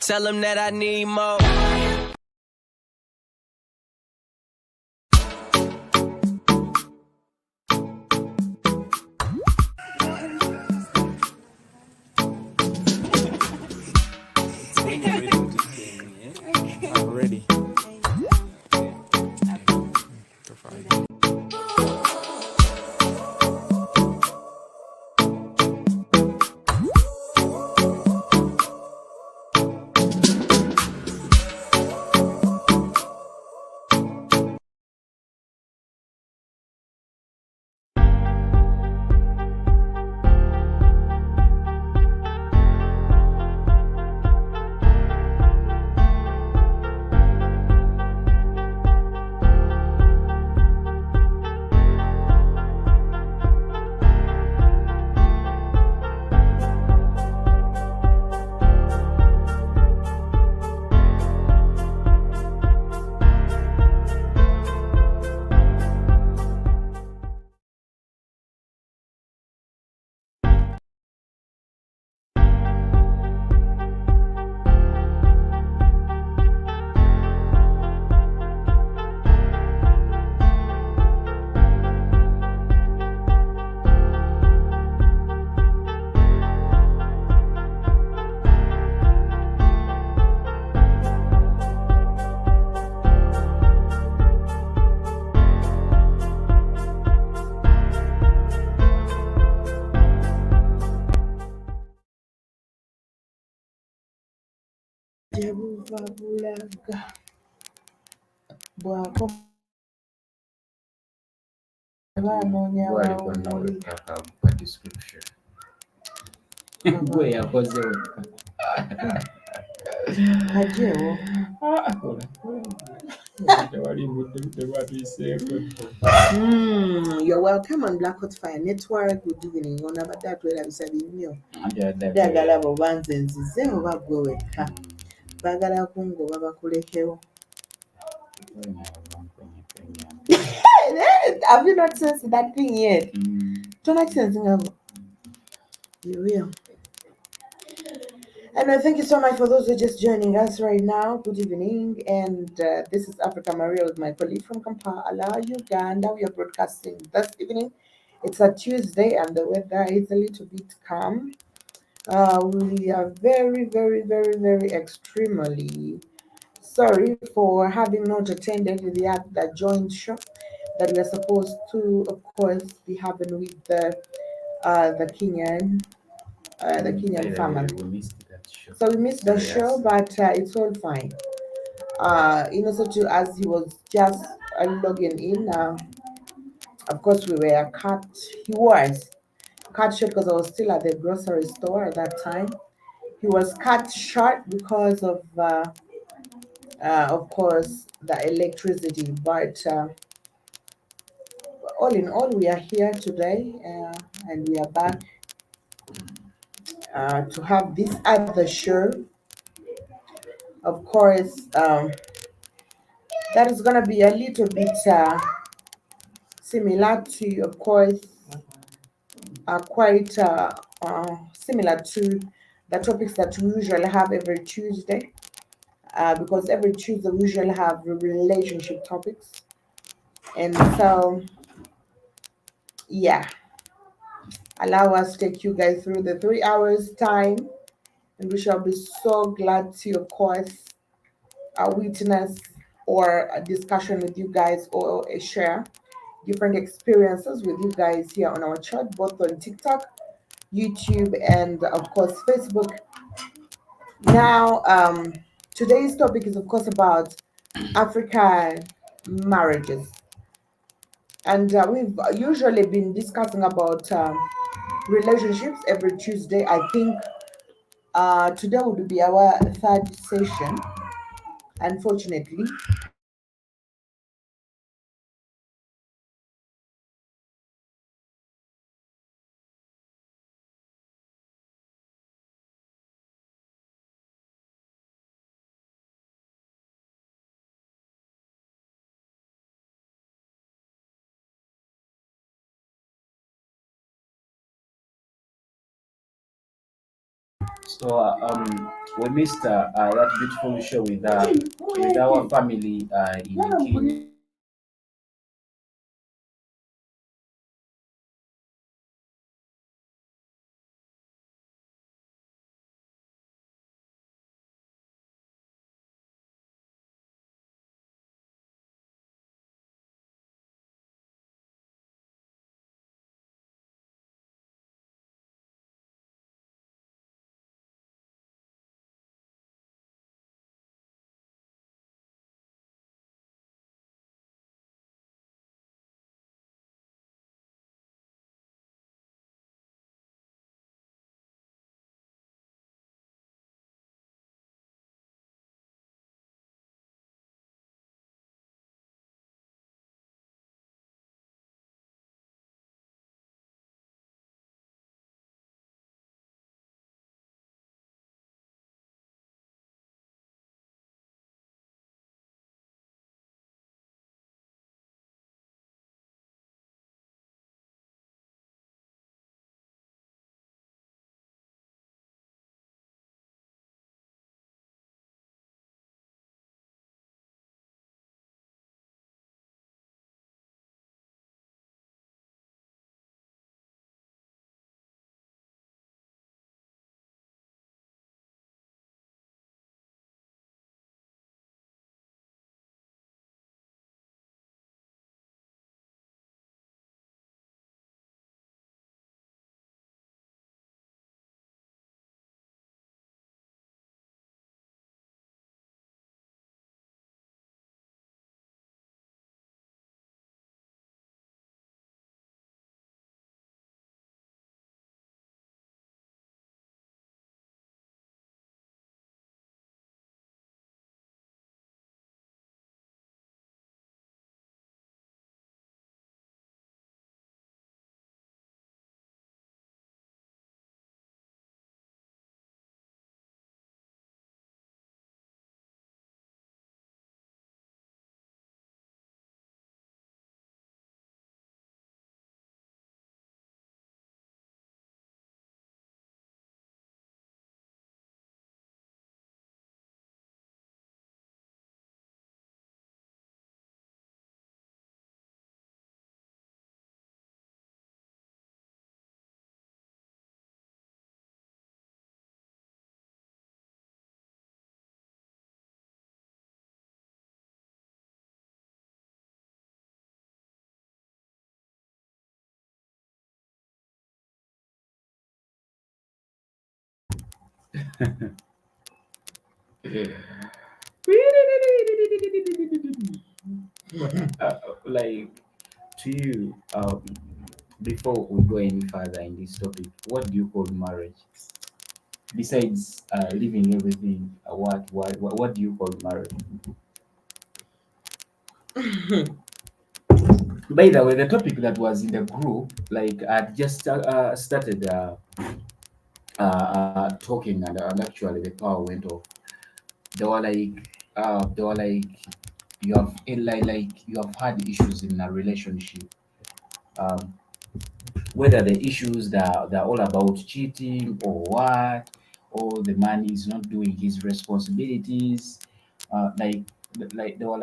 Tell them that I need more. I'm ready. Description. Gwe yakoze Hajewo. You're welcome on Black Hot Fire Network. Good evening. On about that way I'm saying you. Dagala bobanze nzize oba gwe wekka. Bagala kungoba bakulekewo. Have you not sensed that thing yet? Don't like sensing of you will. And thank you so much for those who are just joining us right now. Good evening. And this is Africa Maria with my colleague from Kampala, Uganda. We are broadcasting this evening. It's a Tuesday and the weather is a little bit calm. We are very, very, very, very extremely sorry for having not attended the joint show that we are supposed to, of course, be having with the Kenyan family. So we missed the show, but it's all fine. INNOSSETU, as he was just logging in, of course we were cut. He was cut short because I was still at the grocery store at that time. He was cut short because of course, the electricity. But all in all, we are here today, and we are back to have this other show. Of course, that is going to be a little bit similar to, of course, quite similar to the topics that we usually have every Tuesday, because every Tuesday we usually have relationship topics. And so, yeah, allow us to take you guys through the 3 hours time, and we shall be so glad to, of course, witness or a discussion with you guys, or share different experiences with you guys here on our chat, both on TikTok, YouTube, and of course Facebook. Now, today's topic is of course about African marriages, and we've usually been discussing about relationships every Tuesday. I think today would be our third session, unfortunately. So we missed that beautiful show with our family in Kenya. Like to you, before we go any further in this topic, what do you call marriage? Besides leaving everything, what do you call marriage? By the way, the topic that was in the group, like I just started talking, and actually the power went off. They were like, you have you have had issues in a relationship. Um, whether the issues that they're all about cheating or what, or the man is not doing his responsibilities, uh, like like they were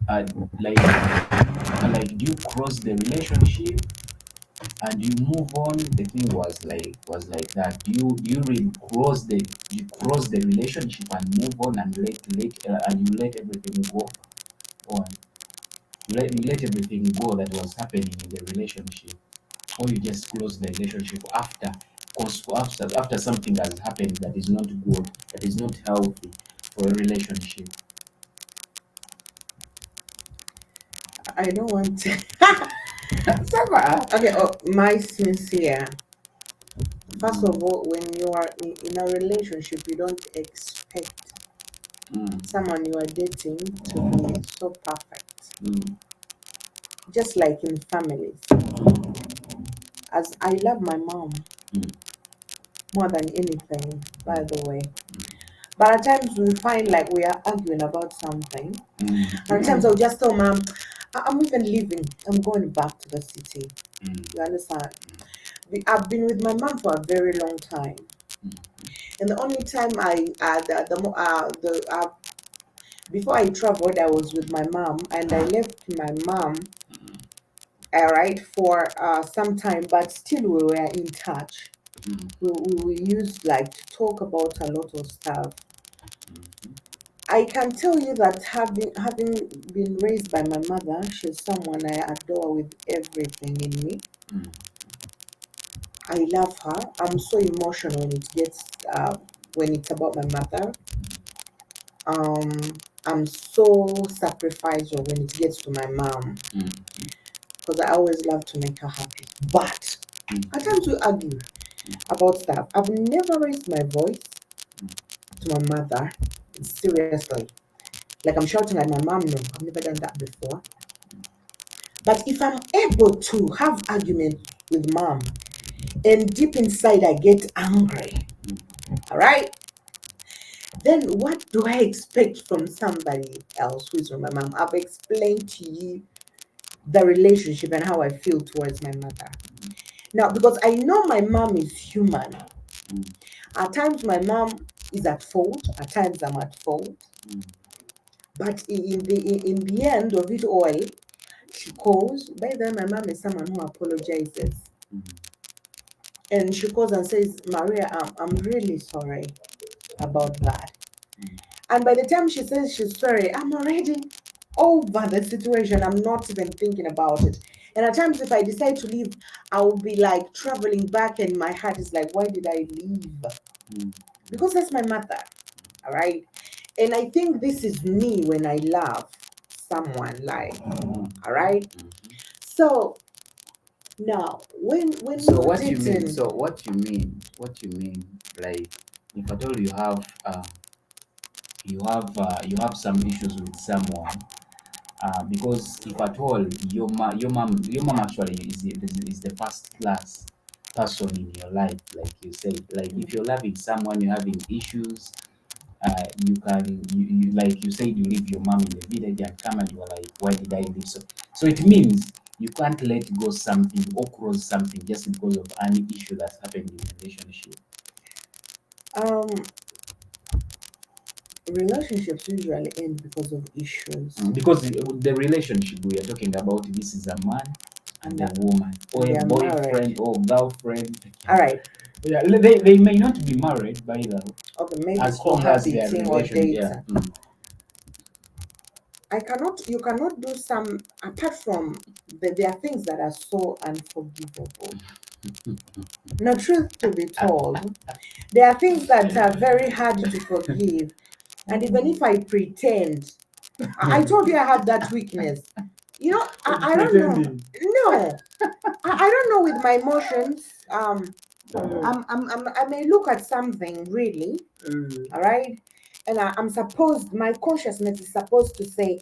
uh, like do you cross the relationship and you move on? The thing was like that. Do you really cross the relationship and move on and you let everything go on? You let everything go that was happening in the relationship, or you just close the relationship after something has happened that is not good, that is not healthy for a relationship. I don't want to. Saba. Okay, oh, my sincere. First of all, when you are in a relationship, you don't expect Mm, someone you are dating to be so perfect. mm, Just like in families, as I love my mom mm, more than anything, by the way. But at times we find like we are arguing about something. mm, And at times I'll just tell mom, I'm even leaving. I'm going back to the city. mm, You understand? I've been with my mom for a very long time. And the only time before I traveled, I was with my mom, and I left my mom, all right, for some time, but still we were in touch. We used like to talk about a lot of stuff. I can tell you that having been raised by my mother, she's someone I adore with everything in me. I love her. I'm so emotional when it's about my mother. Um, I'm so sacrificial when it gets to my mom because I always love to make her happy. But at times we argue about stuff. I've never raised my voice to my mother seriously. Like I'm shouting at my mom. No, I've never done that before. But if I'm able to have argument with mom, and deep inside I get angry, all right, then what do I expect from somebody else who's from my mom? I've explained to you the relationship and how I feel towards my mother. Now, because I know my mom is human, at times my mom is at fault, at times I'm at fault. But in the end of it all, she calls. By then, my mom is someone who apologizes. And she calls and says, Maria, I'm really sorry about that. And by the time she says she's sorry, I'm already over the situation. I'm not even thinking about it. And at times, if I decide to leave, I will be like traveling back, and my heart is like, why did I leave? Because that's my mother. All right. And I think this is me when I love someone, like, all right. So now, when So you're what you mean? dating, So what you mean? What you mean? Like, if at all you have some issues with someone, because if at all your mom actually is the first class person in your life, like you said. Like if you're loving someone, you're having issues, you like you said, you leave your mom in the village and come and you are like, why did I leave? So it means you can't let go something or cross something just because of any issue that's happened in the relationship. um, relationships usually end because of issues. Because the relationship we are talking about, this is a man and a woman, or They a are boyfriend married. or girlfriend. All right. Yeah, they may not be married by the Okay, maybe as long as their cohabiting or relation, yeah. dating. You cannot do some, apart from, there are things that are so unforgivable. Now, truth to be told, there are things that are very hard to forgive. And even if I pretend, I told you I have that weakness. You know, I don't know. Pretending. No, I don't know with my emotions. I may look at something really, all right, and I'm supposed, my consciousness is supposed to say,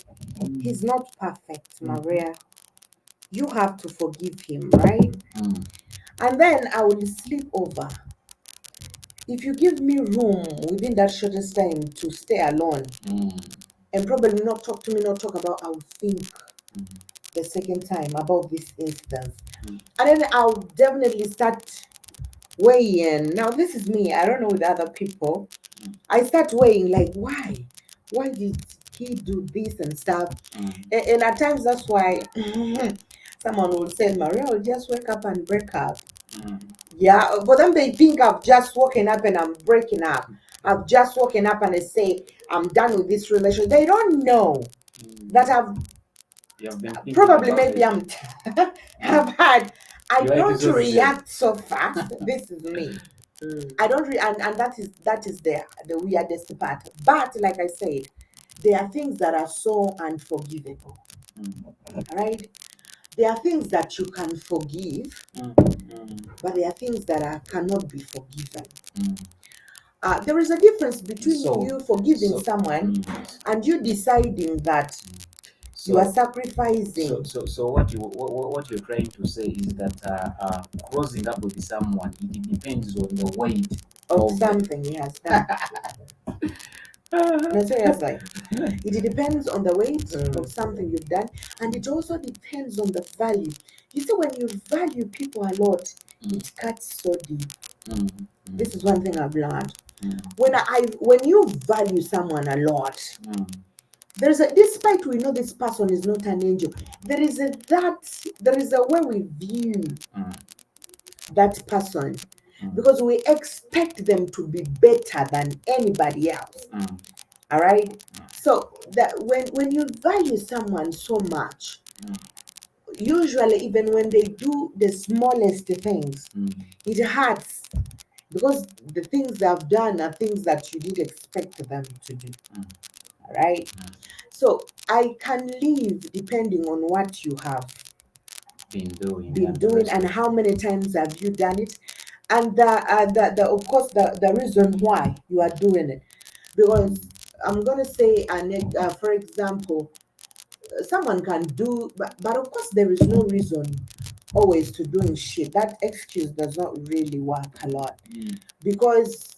he's not perfect, Maria. You have to forgive him, right? And then I will sleep over. If you give me room within that shortest time to stay alone and probably not talk to me, not talk about, I'll think the second time about this instance. And then I'll definitely start weighing. Now, this is me. I don't know with other people. I start weighing, like, why? Why did he do this and stuff? And at times, that's why someone will say, Maria will just wake up and break up. Yeah, but then they think I've just woken up and I'm breaking up. I've just woken up and I say, I'm done with this relationship. They don't know that You've been thinking probably about maybe it. I've had, I Your don't episodes there. react so fast. This is me. I don't and that is the weirdest part. But like I said, there are things that are so unforgivable. Right? There are things that you can forgive, but there are things that cannot be forgiven. There is a difference between you forgiving someone and you deciding that you are sacrificing. So what you're trying to say is that closing up with someone, it depends on the weight Of something he has done. No, seriously. It depends on the weight of something you've done, and it also depends on the value. You see, when you value people a lot, it cuts so deep. This is one thing I've learned. Mm. When you value someone a lot, Mm. despite we know this person is not an angel, there is a way we view Mm. that person, Mm. because we expect them to be better than anybody else. Mm. All right. So that when you value someone so much, usually even when they do the smallest things, Mm. it hurts, because the things they've done are things that you didn't expect them to do. Mm. All right. So I can live depending on what you have Been doing been and the doing rest and of how many times have you done it, and the of course the reason why you are doing it. Because I'm gonna say, for example, someone can do, but of course there is no reason always to doing shit. That excuse does not really work a lot, because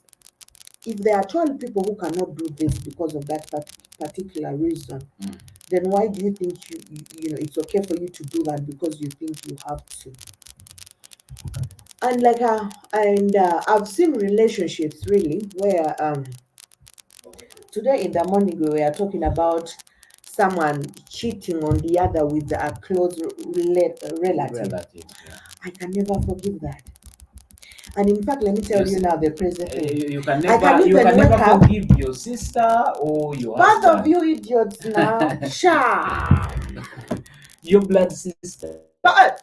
if there are 12 people who cannot do this because of that particular reason, then why do you think you know it's okay for you to do that because you think you have to? And I've seen relationships really where today in the morning we were talking about someone cheating on the other with a close relative. Yeah. I can never forgive that. And in fact, let me tell you now the crazy thing. You can I can you even can wake never up. forgive your sister or your Both husband. of you idiots now. Sha. Your blood sister. But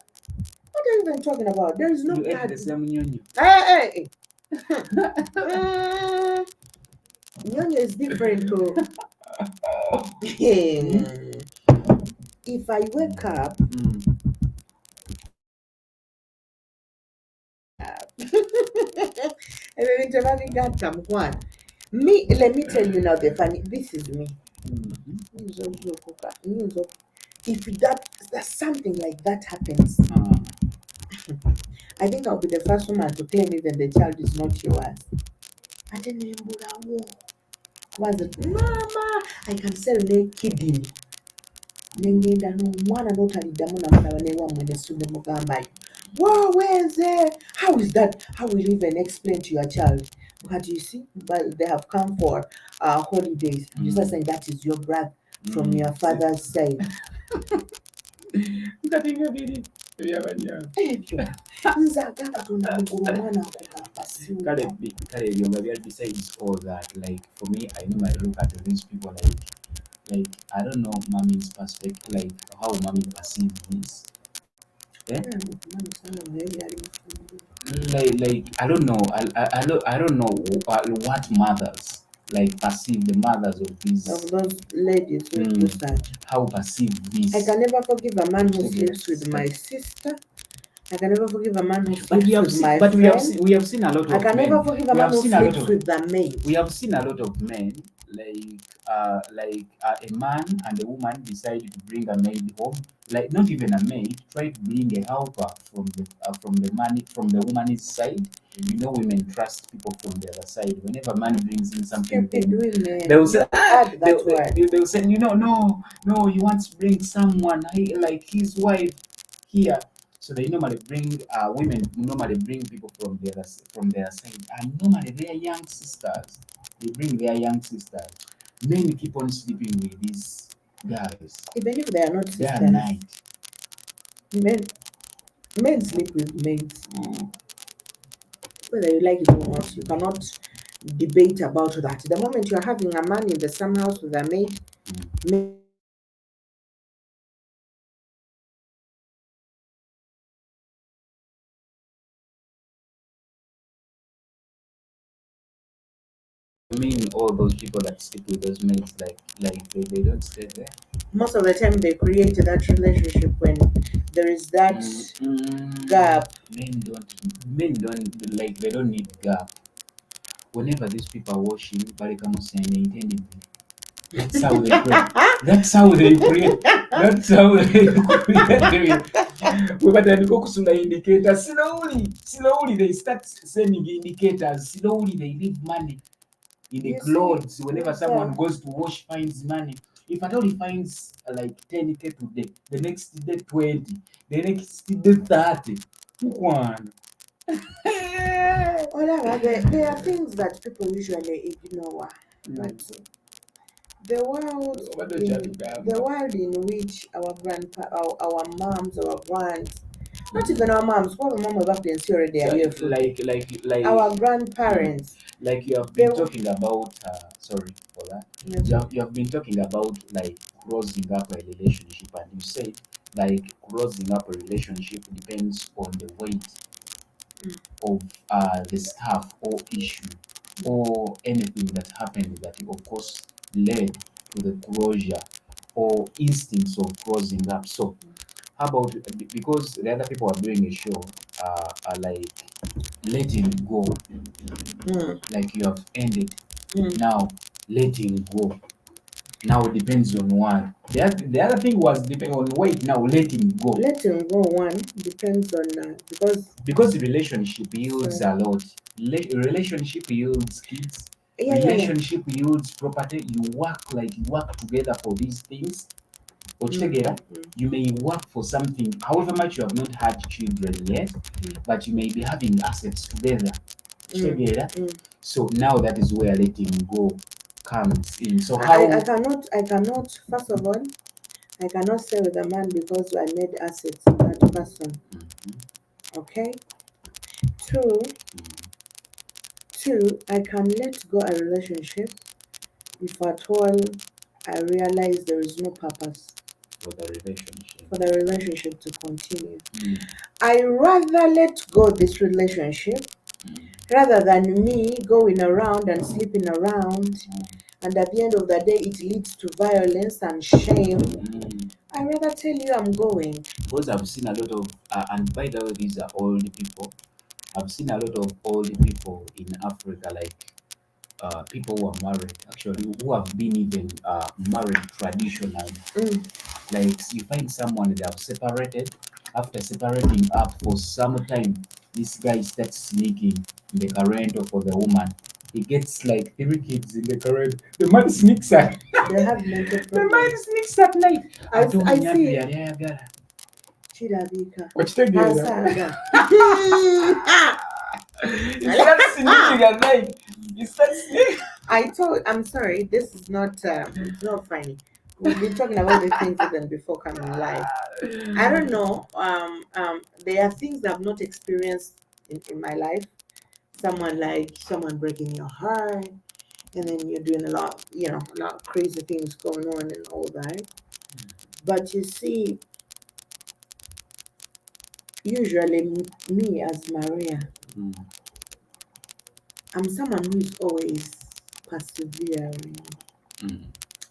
what are you even talking about? There is no You ate blood. the same union. Hey, hey. Nyonya is different too. If I wake up, me, let me tell you now the funny. This is me. If that's something like that happens, I think I'll be the first woman to claim even the child is not yours. I didn't even was it, Mama, I can sell ne kidney. Nengenda n'omwana n'otaliddamu namulaba ne wammwe ne mugamba wow, where's there? How is that? How will you even explain to your child? But you see, but they have come for holidays. You start saying that is your brother from your father's side. Nzagala tunamugula omwana akugamba Kale besides all that, like for me, I normally look at these people like I don't know mommy's perspective, like how mommy perceives this. Yeah? Like I don't know, I don't know what mothers like perceive the mothers of these of those ladies who do that. how perceive this. I can never forgive a man who sleeps with my sister. I can never forgive a man who sleeps with my friend. We have seen a lot of I can men. never forgive a man who sleeps with the maid. We have seen a lot of men a man and a woman decide to bring a maid home, like not even a maid, try to bring a helper from the man from the woman's side. You know, women trust people from the other side. Whenever man brings in something, they will say, they will say, you know, no, you want to bring someone like his wife here. So they normally bring women normally bring people from their side, and normally they are young sisters. They bring their young sisters. Men keep on sleeping with these guys. Even if they are not Day sisters. and night. Men sleep with maids. Whether you like it or not, you cannot debate about that. The moment you are having a man in the same house with a maid, I mean, all those people that sleep with those maids, like they don't stay there. most of the time they create that relationship when there is that gap. Men don't like they don't need gap. Whenever these people are washing, that's how they create. That's how they create. That's how they create. But then go to indicators. Slowly they start sending indicators. Slowly they leave money in the clothes. Whenever someone goes to wash, finds money. If at all he finds like 10K today, the next day 20, the next day 30. One. Whatever. There are things that people usually ignore, but What don't you have to the gamble? world in which our grandpa, our moms, our grands, not even our moms, what mom ever been already So, are here for our grandparents. like you have They been talking about. Sorry for that. yes, You have been talking about like closing up a relationship, and you said like closing up a relationship depends on the weight of the stuff or issue or anything that happened that of course led to the closure or instance of closing up. So how about because the other people are doing a show are like letting go, mm, like you have ended mm. now letting go. Now it depends on one. The other thing was depending on weight. Now letting go Letting go one depends on because the relationship yields sorry. a lot. Relationship yields kids. Yeah. Relationship yields property. You work together for these things. Mm, Ochitegeera, mm, you may work for something, however much you have not had children yet, but you may be having assets together. mm, Ochitegeera. mm. So now that is where letting go comes in. So I how cannot first of all I cannot stay with a man because I made assets in that person. Okay. Two, I can let go a relationship if at all I realize there is no purpose for the relationship? for the relationship to continue. I rather let go this relationship rather than me going around and sleeping around, and at the end of the day it leads to violence and shame. I rather tell you I'm going. Because I've seen a lot of, and by the way, these are old people. I've seen a lot of old people in Africa, like people who are married, actually, who have been even married traditionally. Mm. Like you find someone they have separated. After separating up for some time, this guy starts sneaking in the current for the woman. He gets like 3 kids in the current. The man sneaks at. They have mental The man problems. sneaks at night. I see Yagara. Chidabika. What you Asaga. He starts sneaking at night. He starts sneaking. I'm sorry, this is not it's not funny. We've been talking about the things even before coming live. I don't know. There are things I've not experienced in my life. Someone breaking your heart, and then you're doing a lot of crazy things going on and all that. But you see, usually me as Maria, I'm someone who's always persevering.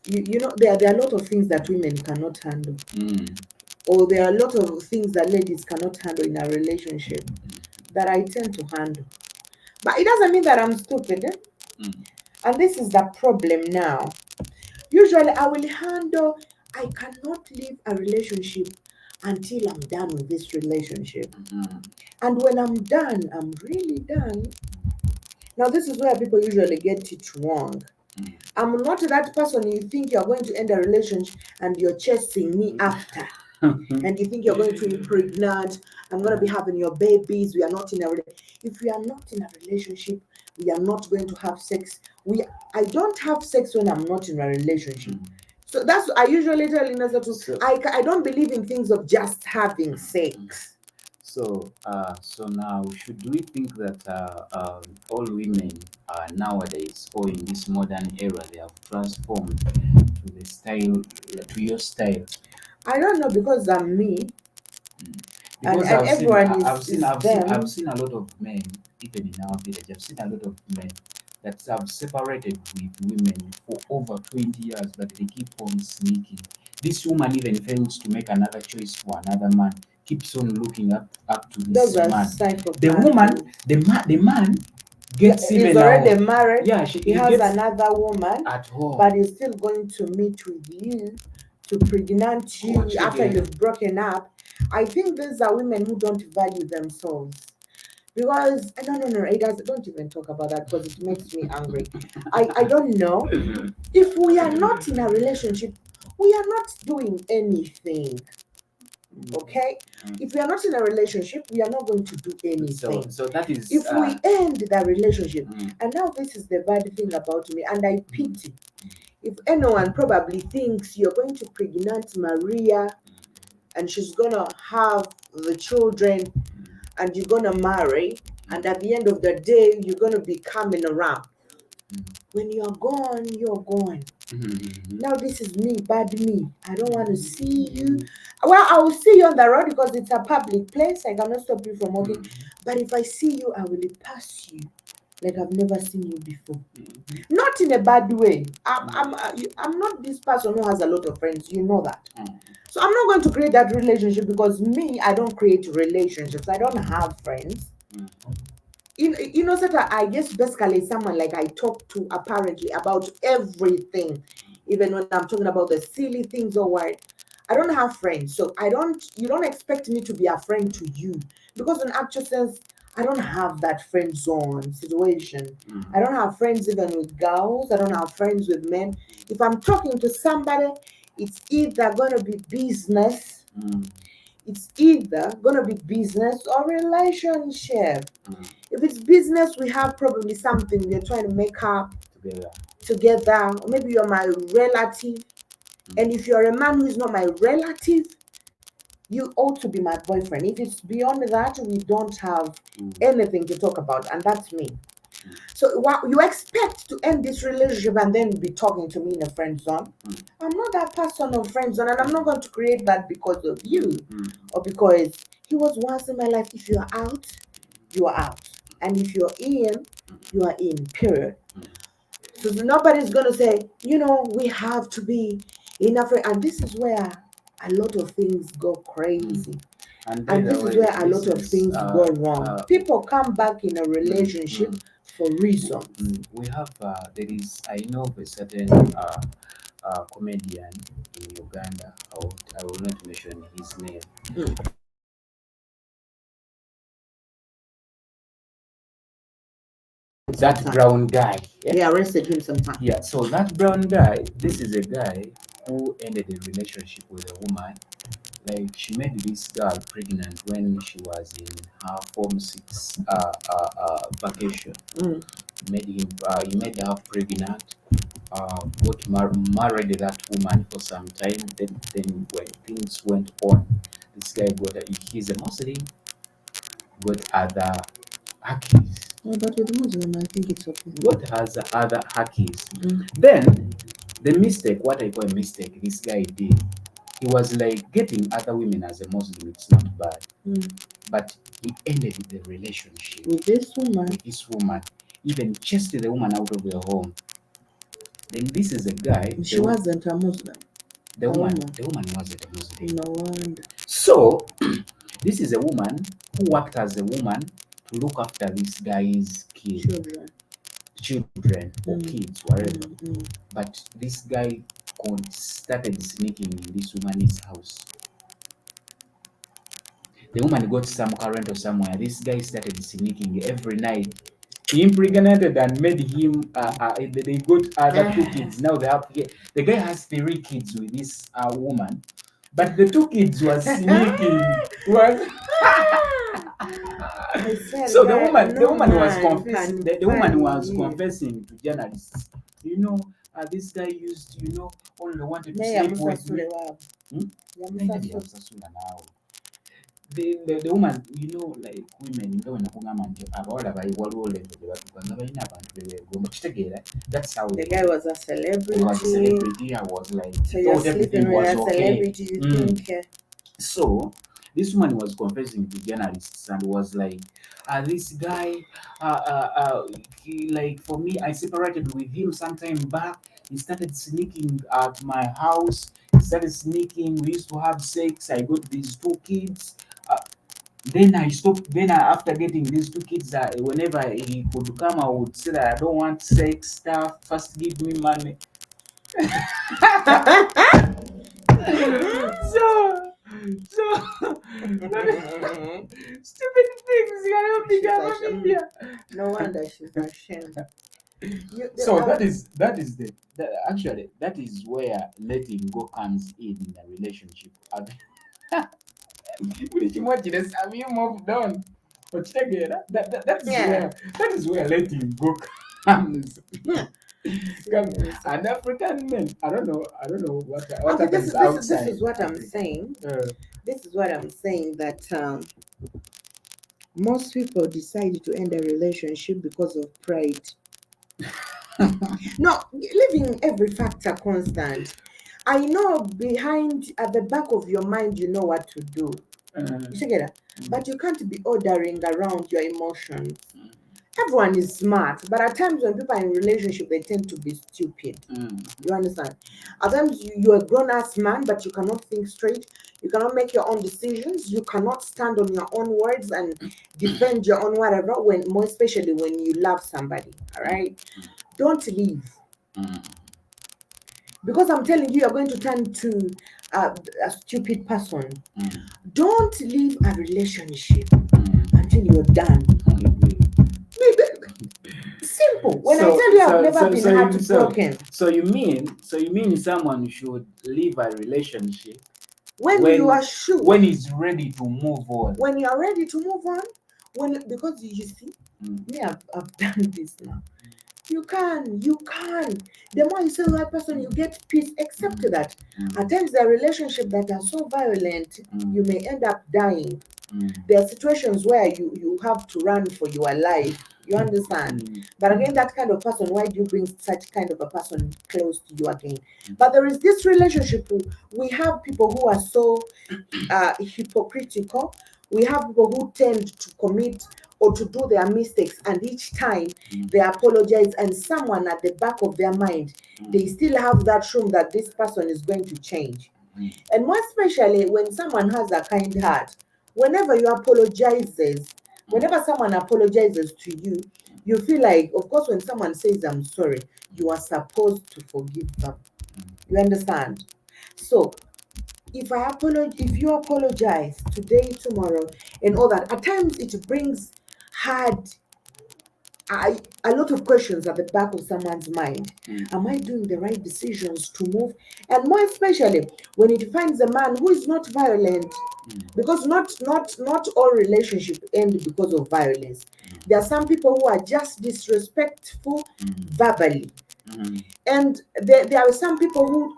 You know, there are a lot of things that women cannot handle, or there are a lot of things that ladies cannot handle in a relationship that I tend to handle. But it doesn't mean that I'm stupid. And this is the problem now. Usually, I cannot leave a relationship until I'm done with this relationship. And when I'm done, I'm really done. Now, this is where people usually get it wrong. I'm not that person you think you're going to end a relationship and you're chasing me after. And you think you're going to impregnate, I'm going to be having your babies. We are not in a If we are not in a relationship, we are not going to have sex. I don't have sex when I'm not in a relationship. So that's I usually tell INNOSSETU, I don't believe in things of just having sex. So now, should we think that all women nowadays, or in this modern era, they have transformed to the style, to your style? I don't know because I'm me, and Because everyone is them. I've seen a lot of men, even in our village. I've seen a lot of men that have separated with women for over 20 years, but they keep on sneaking. This woman even fails to make another choice for another man. Keeps on looking up to this Those are man. psychopaths. The woman, the man gets He's even already now. married. Yeah, He has gets another woman at home. but he's still going to meet with you to pregnant you Coach after again. you've broken up. I think these are women who don't value themselves. Because no, it does don't even talk about that because it makes me angry. I don't know. If we are not in a relationship, we are not doing anything. Okay? Mm. If we are not in a relationship, we are not going to do So, anything. so that is. If we end that relationship, Mm, and now this is the bad thing about me, and I mm, pity. If anyone probably thinks you're going to pregnant Maria and she's gonna have the children and you're gonna marry, and at the end of the day, you're gonna be coming around. When you're gone, you're gone. Now this is me, bad me. I don't want to see you. Well, I will see you on the road because it's a public place. I cannot stop you from walking. But if I see you, I will pass you like I've never seen you before. Not in a bad way. I'm not this person who has a lot of friends. You know that. So I'm not going to create that relationship because me, I don't create relationships. I don't have friends. INNOSSETU, I guess basically someone like I talk to apparently about everything, even when I'm talking about the silly things or what. I don't have friends, so you don't expect me to be a friend to you because in actual sense, I don't have that friend zone situation. I don't have friends even with girls. I don't have friends with men. If I'm talking to somebody, it's either gonna be business. It's either gonna be business or relationship. If it's business, we have probably something we're trying to make up together. Or maybe you're my relative. And if you're a man who is not my relative, you ought to be my boyfriend. If it's beyond that, we don't have anything to talk about, and that's me. So what you expect to end this relationship and then be talking to me in a friend zone? I'm not that person of friend zone, and I'm not going to create that because of you or because he was once in my life. If you are out, you are out, and if you're in, you are in. Period. So nobody's gonna say, we have to be in Africa, and this is where a lot of things go crazy. And And this is where a lot of things go wrong. People come back in a relationship for reasons. We have there is, I know of a certain comedian in Uganda. I will not mention his name. That brown guy. They arrested him sometime. Yeah, so that brown guy, this is a guy who ended a relationship with a woman. Like, she made this girl pregnant when she was in her Form 6 vacation. He made her pregnant, married that woman for some time. Then when things went on, this guy he's a Muslim, got other hackies. But with Muslim, I think it's okay. What has other hackies? Then the mistake, what I call a mistake, this guy did. He was like getting other women as a Muslim. It's not bad, but he ended the relationship With this woman. with this woman. Even chased the woman out of their home. Then this is a guy. She wasn't a Muslim. The woman wasn't a Muslim. No wonder. So this is a woman who worked as a woman to look after this guy's kids, children or kids, whatever. But this guy started sneaking in this woman's house. The woman got some current or somewhere. This guy started sneaking every night. He impregnated and made him. They got other two kids. Now they have. The guy has 3 kids with this woman, but the 2 kids was sneaking. So the woman was confessing. The woman was confessing to journalists. This guy used. Only wanted to sleep with me. The woman, like women, that's how the guy was a celebrity. He was a celebrity. I was like, So you're sleeping with a celebrity, you think? So this woman was confessing to journalists and was like, this guy, he, like, for me, I separated with him sometime back. He started sneaking at my house. He started sneaking. We used to have sex. I got these 2 kids. Then I stopped. Then after getting these 2 kids, whenever he could come, I would say that I don't want sex stuff. First, give me money. so stupid things. You don't think No wonder she's ashamed. So that is actually that is where letting go comes in a relationship. Buri kimwe kirasa you moved on. Okitegera? Yeah. That is where letting go comes. Come, Yes. an African man. I don't know what Okay, happens this outside is what I'm Africa. saying. Uh, This is what I'm saying that most people decide to end a relationship because of pride. No, leaving every factor constant. I know behind at the back of your mind you know what to do. You see that? But you can't be ordering around your emotions. Everyone is smart, but at times when people are in relationship, they tend to be stupid. You understand? At times you're a grown-ass man, but you cannot think straight. You cannot make your own decisions. You cannot stand on your own words and defend your own whatever. When more especially when you love somebody, all right? Don't leave because I'm telling you, you're going to turn to a stupid person. Don't leave a relationship until you're done. Simple. When I tell you I've never been heartbroken. So you mean someone should leave a relationship When you are sure, when he's ready to move on. when you are ready to move on, because you see, me, I've done this now. You can. The more you say that person, you get peace. Accept that. At times, there are relationships that are so violent, you may end up dying. There are situations where you have to run for your life. You understand? But again, that kind of person, why do you bring such kind of a person close to you again? But there is this relationship. We have people who are so hypocritical. We have people who tend to commit or to do their mistakes, and each time they apologize, and someone at the back of their mind, they still have that room that this person is going to change. And more especially when someone has a kind heart, whenever someone apologizes to you, you feel like, of course, when someone says I'm sorry, you are supposed to forgive them. You understand? So if you apologize today, tomorrow, and all that, at times it brings hard a lot of questions at the back of someone's mind. Am I doing the right decisions to move? And more especially when it finds a man who is not violent, because not all relationships end because of violence. There are some people who are just disrespectful verbally, and there are some people who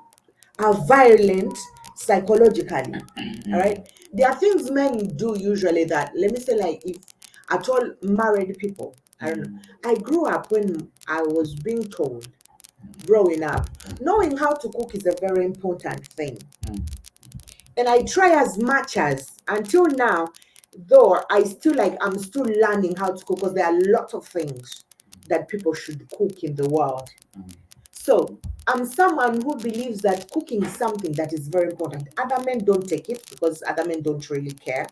are violent psychologically. All right, there are things men do usually that, let me say, like, if at all married people, I don't know. I grew up when I was being told, growing up, knowing how to cook is a very important thing. And I try as much as until now, though I'm still learning how to cook, because there are a lot of things that people should cook in the world. So I'm someone who believes that cooking is something that is very important. Other men don't take it because other men don't really care.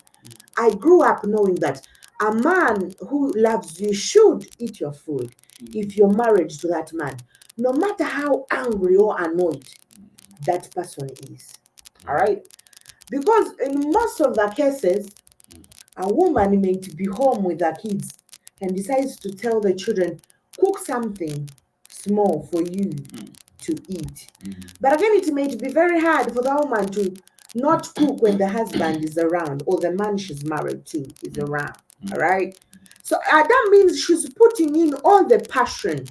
I grew up knowing that a man who loves you should eat your food if you're married to that man, no matter how angry or annoyed that person is. All right? Because in most of the cases, a woman may be home with her kids and decides to tell the children, cook something small for you to eat. But again, it may be very hard for the woman to not cook when the husband is around or the man she's married to is around. All right. So that means she's putting in all the passion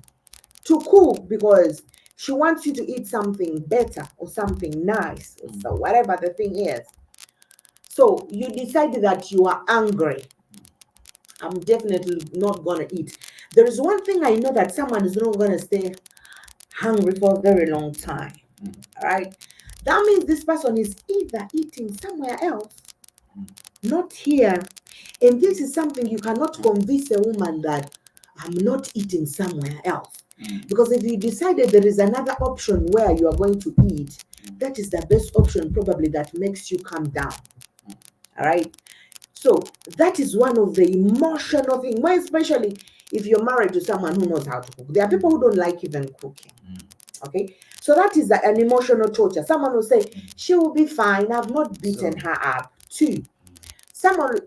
to cook because she wants you to eat something better or something nice or so whatever the thing is. So you decide that you are angry. I'm definitely not gonna eat. There is one thing I know, that someone is not gonna stay hungry for a very long time. All right. That means this person is either eating somewhere else, not here. And this is something you cannot convince a woman that I'm not eating somewhere else. Because if you decided there is another option where you are going to eat, that is the best option, probably, that makes you calm down. All right. So that is one of the emotional things, more especially if you're married to someone who knows how to cook. There are people who don't like even cooking. Okay. So that is an emotional torture. Someone will say, she will be fine. I've not beaten her up. Two,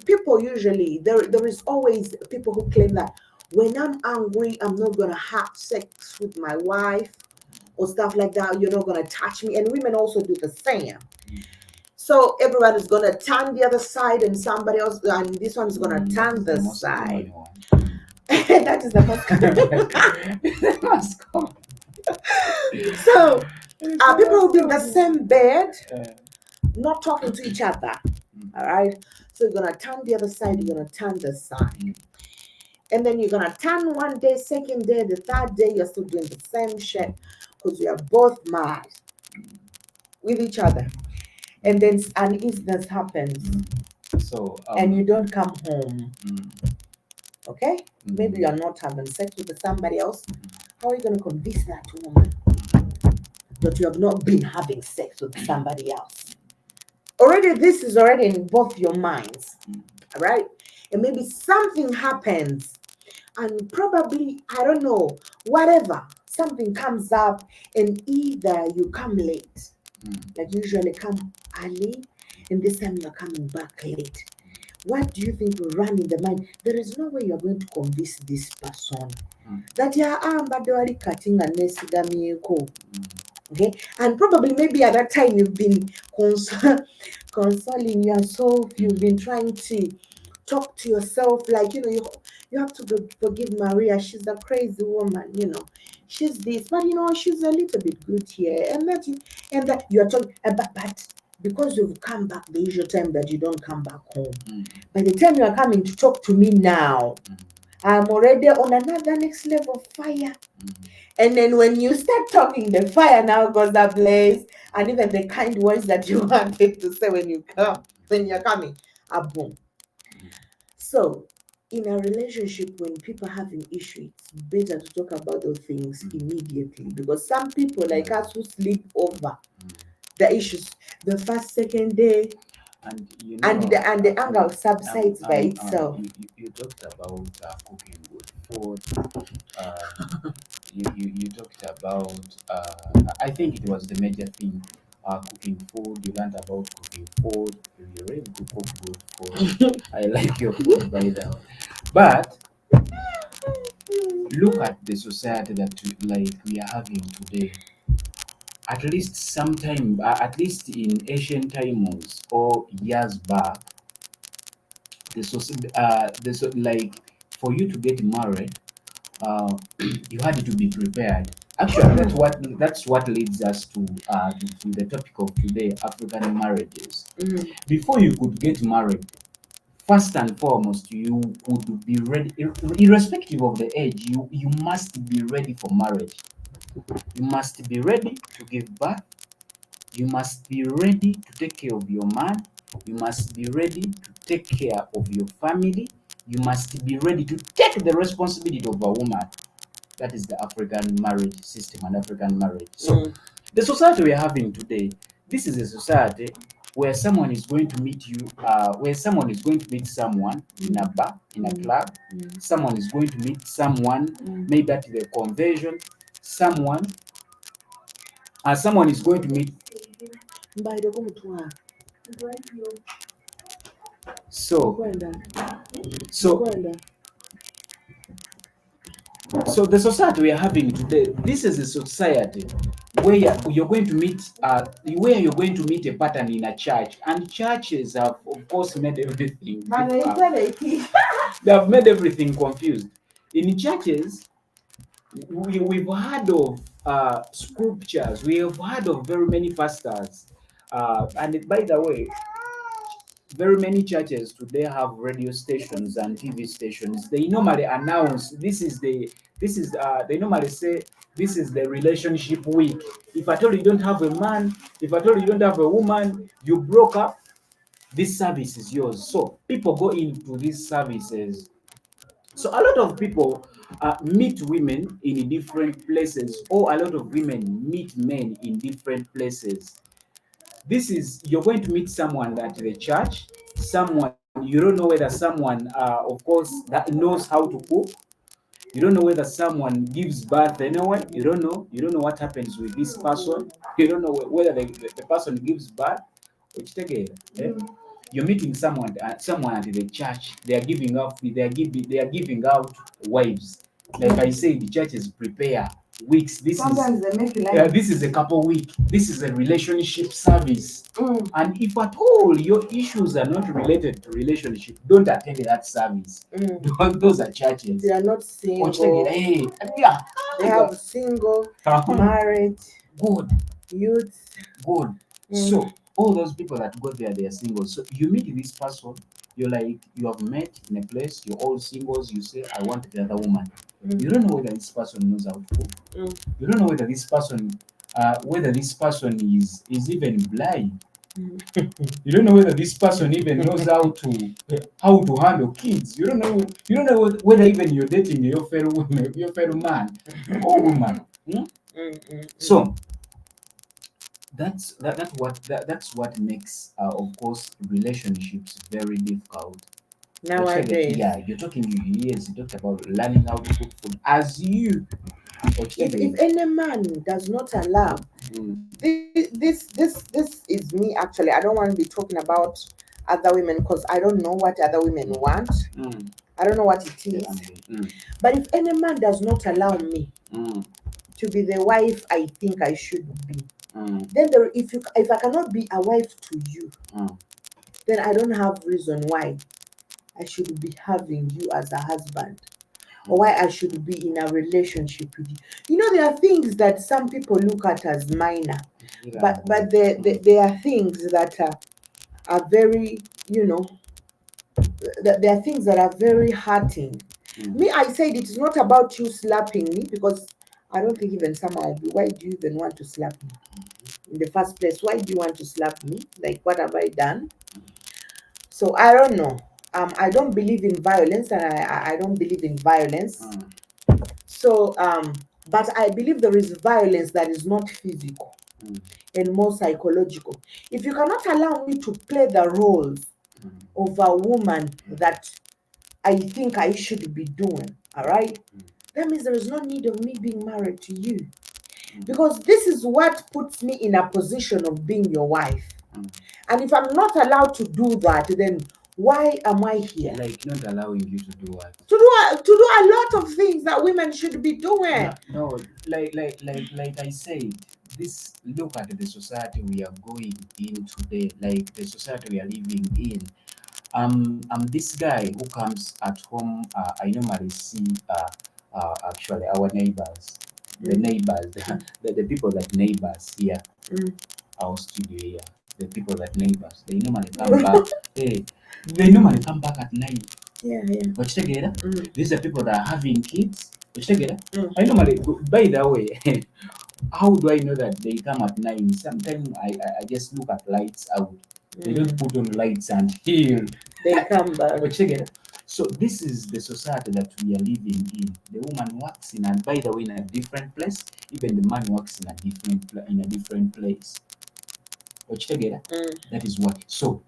people usually, there is always people who claim that when I'm angry, I'm not going to have sex with my wife or stuff like that. You're not going to touch me. And women also do the same. So everyone is gonna turn the other side, and somebody else, and this one is gonna turn The this most side. common one. That is the most. The most common. So It's the people will most be in the common. same bed, Uh, not talking to each other. mm, All right. So you're gonna turn the other side. You're gonna turn this side. mm, And then you're gonna turn one day, second day, the third day, you're still doing the same shit because you are both mad with each other. And then an incident happens So and you don't come home. mm, Okay? Maybe mm, you're not having sex with somebody else. How are you gonna convince that woman that you have not been having sex with somebody else? Already this is already in both your minds. All right? And maybe something happens and probably, I don't know, whatever, something comes up, and either you come late, like usually come early, and this time you're coming back late. What do you think will run in the mind? There is no way you're going to convince this person that but they are cutting and okay, and probably maybe at that time you've been consoling yourself, you've been trying to talk to yourself, like, you have to forgive Maria, she's a crazy woman, she's this, but she's a little bit good here, and that you're talking but because you've come back the usual time that you don't come back home. By the time you are coming to talk to me now, I'm already on another next level of fire. And then when you start talking, the fire now goes ablaze, and even the kind words that you wanted to say when you're coming, boom. So, in a relationship, when people have an issue, it's better to talk about those things immediately, because some people like us who sleep over the issues the first, second day, and and the anger subsides by itself. you talked about cooking good food. You talked about I think it was the major thing. Cooking food. You learned about cooking food. You really to cook good food. I like your food, by the way. But look at the society that we are having today. At least sometime, at least in ancient times or years back, like for you to get married, you had to be prepared. Actually, that's what leads us to the topic of today: African marriages. Before you could get married, first and foremost, you could be ready, irrespective of the age. You must be ready for marriage. You must be ready to give birth. You must be ready to take care of your man. You must be ready to take care of your family. You must be ready to take the responsibility of a woman. That is the African marriage system and African marriage. So, the society we are having today, this is a society where someone is going to meet you, where someone is going to meet someone in a bar, in a club. Someone is going to meet someone maybe at the convention. Someone is going to meet. So, so, so the society we are having today, this is a society where you're going to meet, a pattern in a church, and churches have, of course, made everything. They have made everything confused. In churches, we've heard of scriptures. We have heard of very many pastors, and by the way, very many churches today have radio stations and TV stations. They normally announce they normally say this is the relationship week. If at all you don't have a man, if at all you don't have a woman, you broke up, this service is yours. So people go into these services. So a lot of people meet women in different places, or a lot of women meet men in different places. This is, you're going to meet someone at the church, someone you don't know whether someone, of course, that knows how to cook. You don't know whether someone gives birth anyway. You don't know what happens with this person. You don't know whether the person gives birth. You're meeting someone at the church. They are giving out wives. Like I say, the churches prepare weeks. This is Sometimes they make you like this is a couple week. This is a relationship service. mm, And if at all your issues are not related to relationship, don't attend that service. Those are churches. they are not single. Hey, yeah. They have single, married, Good, youth. good. So all those people that go there, they are single. So you meet this person, you're like, you have met in a place, you're all singles, you say, I want the other woman. You don't know whether this person knows how to cook. You don't know whether this person is even blind. You don't know whether this person even knows how to handle kids. You don't know whether even you're dating your fellow woman, your fellow man or woman. So that's what makes of course relationships very difficult Nowadays. yeah, you're talking years. You talked about learning how to cook food as you If any man does not allow this is me actually. I don't want to be talking about other women because I don't know what other women want. I don't know what it is. But if any man does not allow me to be the wife I think I should be, then if I cannot be a wife to you, then I don't have reason why I should be having you as a husband, or why I should be in a relationship with you. You know, there are things that some people look at as minor, but there are things that are very, there are things that are very hurting. Me, I said it is not about you slapping me, because I don't think even someone will be, why do you even want to slap me? In the first place, why do you want to slap me? Like, what have I done? So I don't know. I don't believe in violence, and I don't believe in violence. So, but I believe there is violence that is not physical and more psychological. If you cannot allow me to play the roles of a woman that I think I should be doing, all right, that means there is no need of me being married to you. Because this is what puts me in a position of being your wife. And if I'm not allowed to do that, then why am I here? Like not allowing you to do what? To do a lot of things that women should be doing. No, like I said, look at the society we are going in today, like the society we are living in. I'm this guy who comes at home. I normally see actually our neighbors, the neighbors, the people that neighbors here, our studio here, the people that neighbors, they normally come back. Hey, they normally come back at night. Yeah. But together, these are people that are having kids. But together, I normally, by the way, how do I know that they come at 9? Sometimes I just look at lights out. They don't put on lights until they come back. But check it. So this is the society that we are living in. The woman works in, and by the way, in a different place. Even the man works in a different place. But check it. That is what. So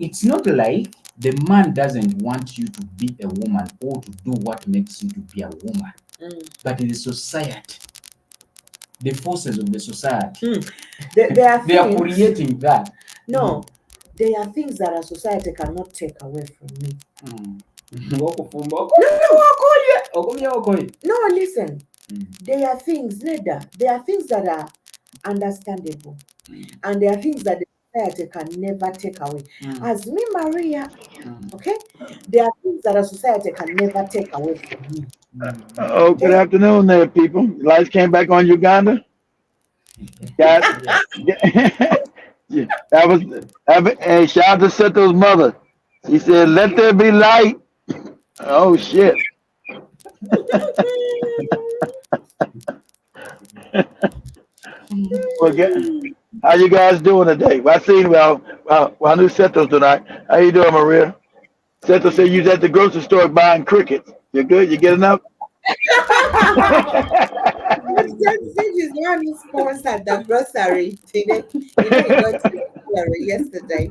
it's not like the man doesn't want you to be a woman or to do what makes you to be a woman, but it is society. The forces of the society. They are creating that. No, there are things that a society cannot take away from me. No, listen. There are things, Neda. There are things that are understandable, and there are things that the society can never take away. As me, Maria, okay, there are things that a society can never take away from me. Oh, good afternoon there, people. Lights came back on Uganda. Guys, and shout out to Seto's mother. She said, "Let there be light." Oh shit. Well, how you guys doing today? Well, I knew Seto's tonight. How you doing, Maria? Seto said you was at the grocery store buying crickets. You good? You get enough? Is one who sponsored the grocery today. He got to the grocery yesterday.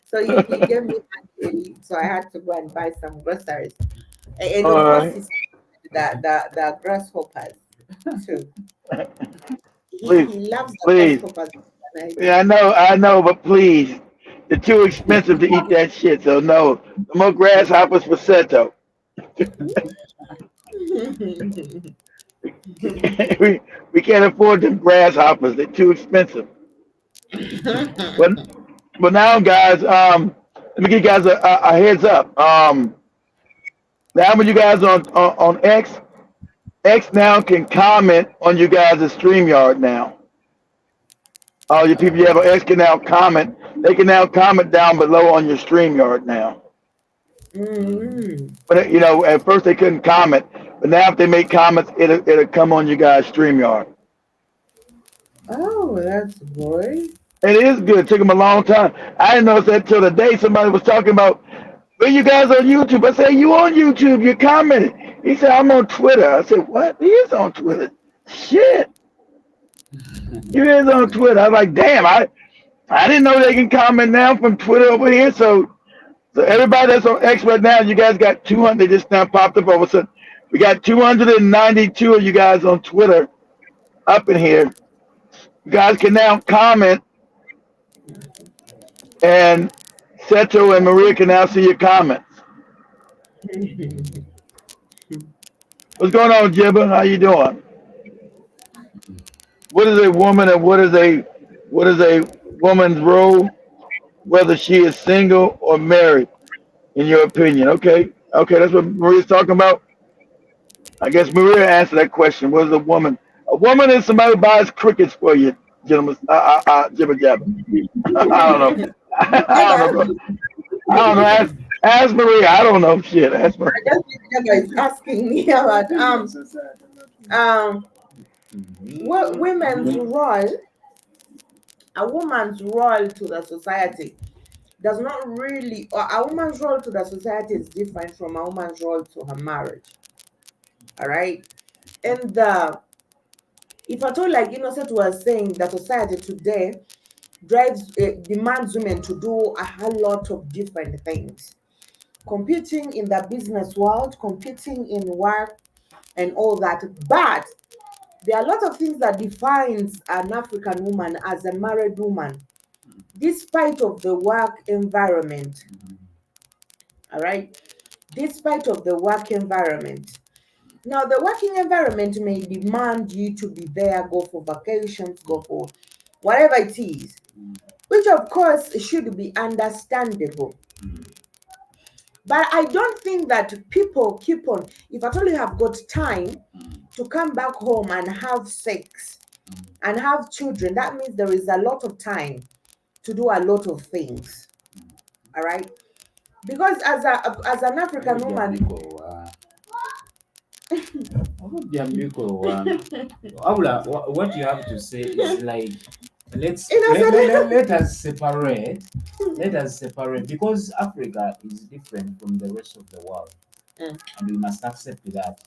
So he gave me money, so I had to go and buy some groceries. And of course, the grasshoppers too. He loves the grasshoppers. Yeah, I know, but please, they're too expensive to eat that shit. So no more grasshoppers for Seto. we we can't afford them grasshoppers. They're too expensive. But but now, guys, let me give you guys a heads up. Now when you guys on X, X now can comment on you guys' StreamYard now. All you people you have on X can now comment. They can now comment down below on your StreamYard now. Mm. But at first they couldn't comment, but now if they make comments, it'll come on you guys' StreamYard. Oh, that's good. It is good. It took them a long time. I didn't notice that till the day somebody was talking about, where you guys on YouTube? I said, you on YouTube, you commented. He said, I'm on Twitter. I said, what? He is on Twitter. Shit. You is on Twitter. I was like, damn, I didn't know they can comment now from Twitter over here. So everybody that's on X right now, you guys got 200. They just now popped up all of a sudden. We got 292 of you guys on Twitter up in here. You guys can now comment, and Seto and Maria can now see your comments. What's going on, Jibba? How you doing? What is a woman and what is a woman's role, whether she is single or married, in your opinion? Okay, that's what Maria's talking about. I guess Maria answered that question. What is a woman? A woman is somebody who buys crickets for you, gentlemen. Jibba jabba. I don't know. I don't know, bro. I don't know. Ask Maria. I don't know shit. Ask Maria. I guess the guy is asking me about um what women's role, a woman's role to the society does not really, or a woman's role to the society is different from a woman's role to her marriage. All right, and if at all, like Innocent was saying, the society today demands women to do a whole lot of different things, competing in the business world, competing in work, and all that. But there are a lot of things that defines an African woman as a married woman, despite of the work environment. All right, despite of the work environment. Now, the working environment may demand you to be there, go for vacations, go for whatever it is, which of course should be understandable. But I don't think that people keep on, if at all you have got time to come back home and have sex and have children, that means there is a lot of time to do a lot of things. All right? Because as an African woman, What you have to say is like, Innocent. let us separate. Let us separate, because Africa is different from the rest of the world, Mm. and we must accept that.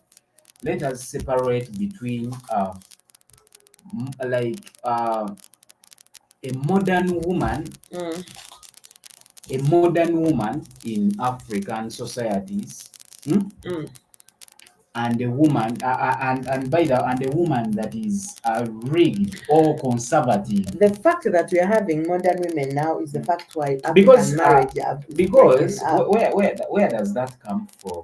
Let us separate between like a modern woman, Mm. a modern woman in African societies, Mm. and a woman, and by the and a woman that is rigged or conservative. The fact that we are having modern women now is the fact why Because African marriage have because breaking up. where does that come from?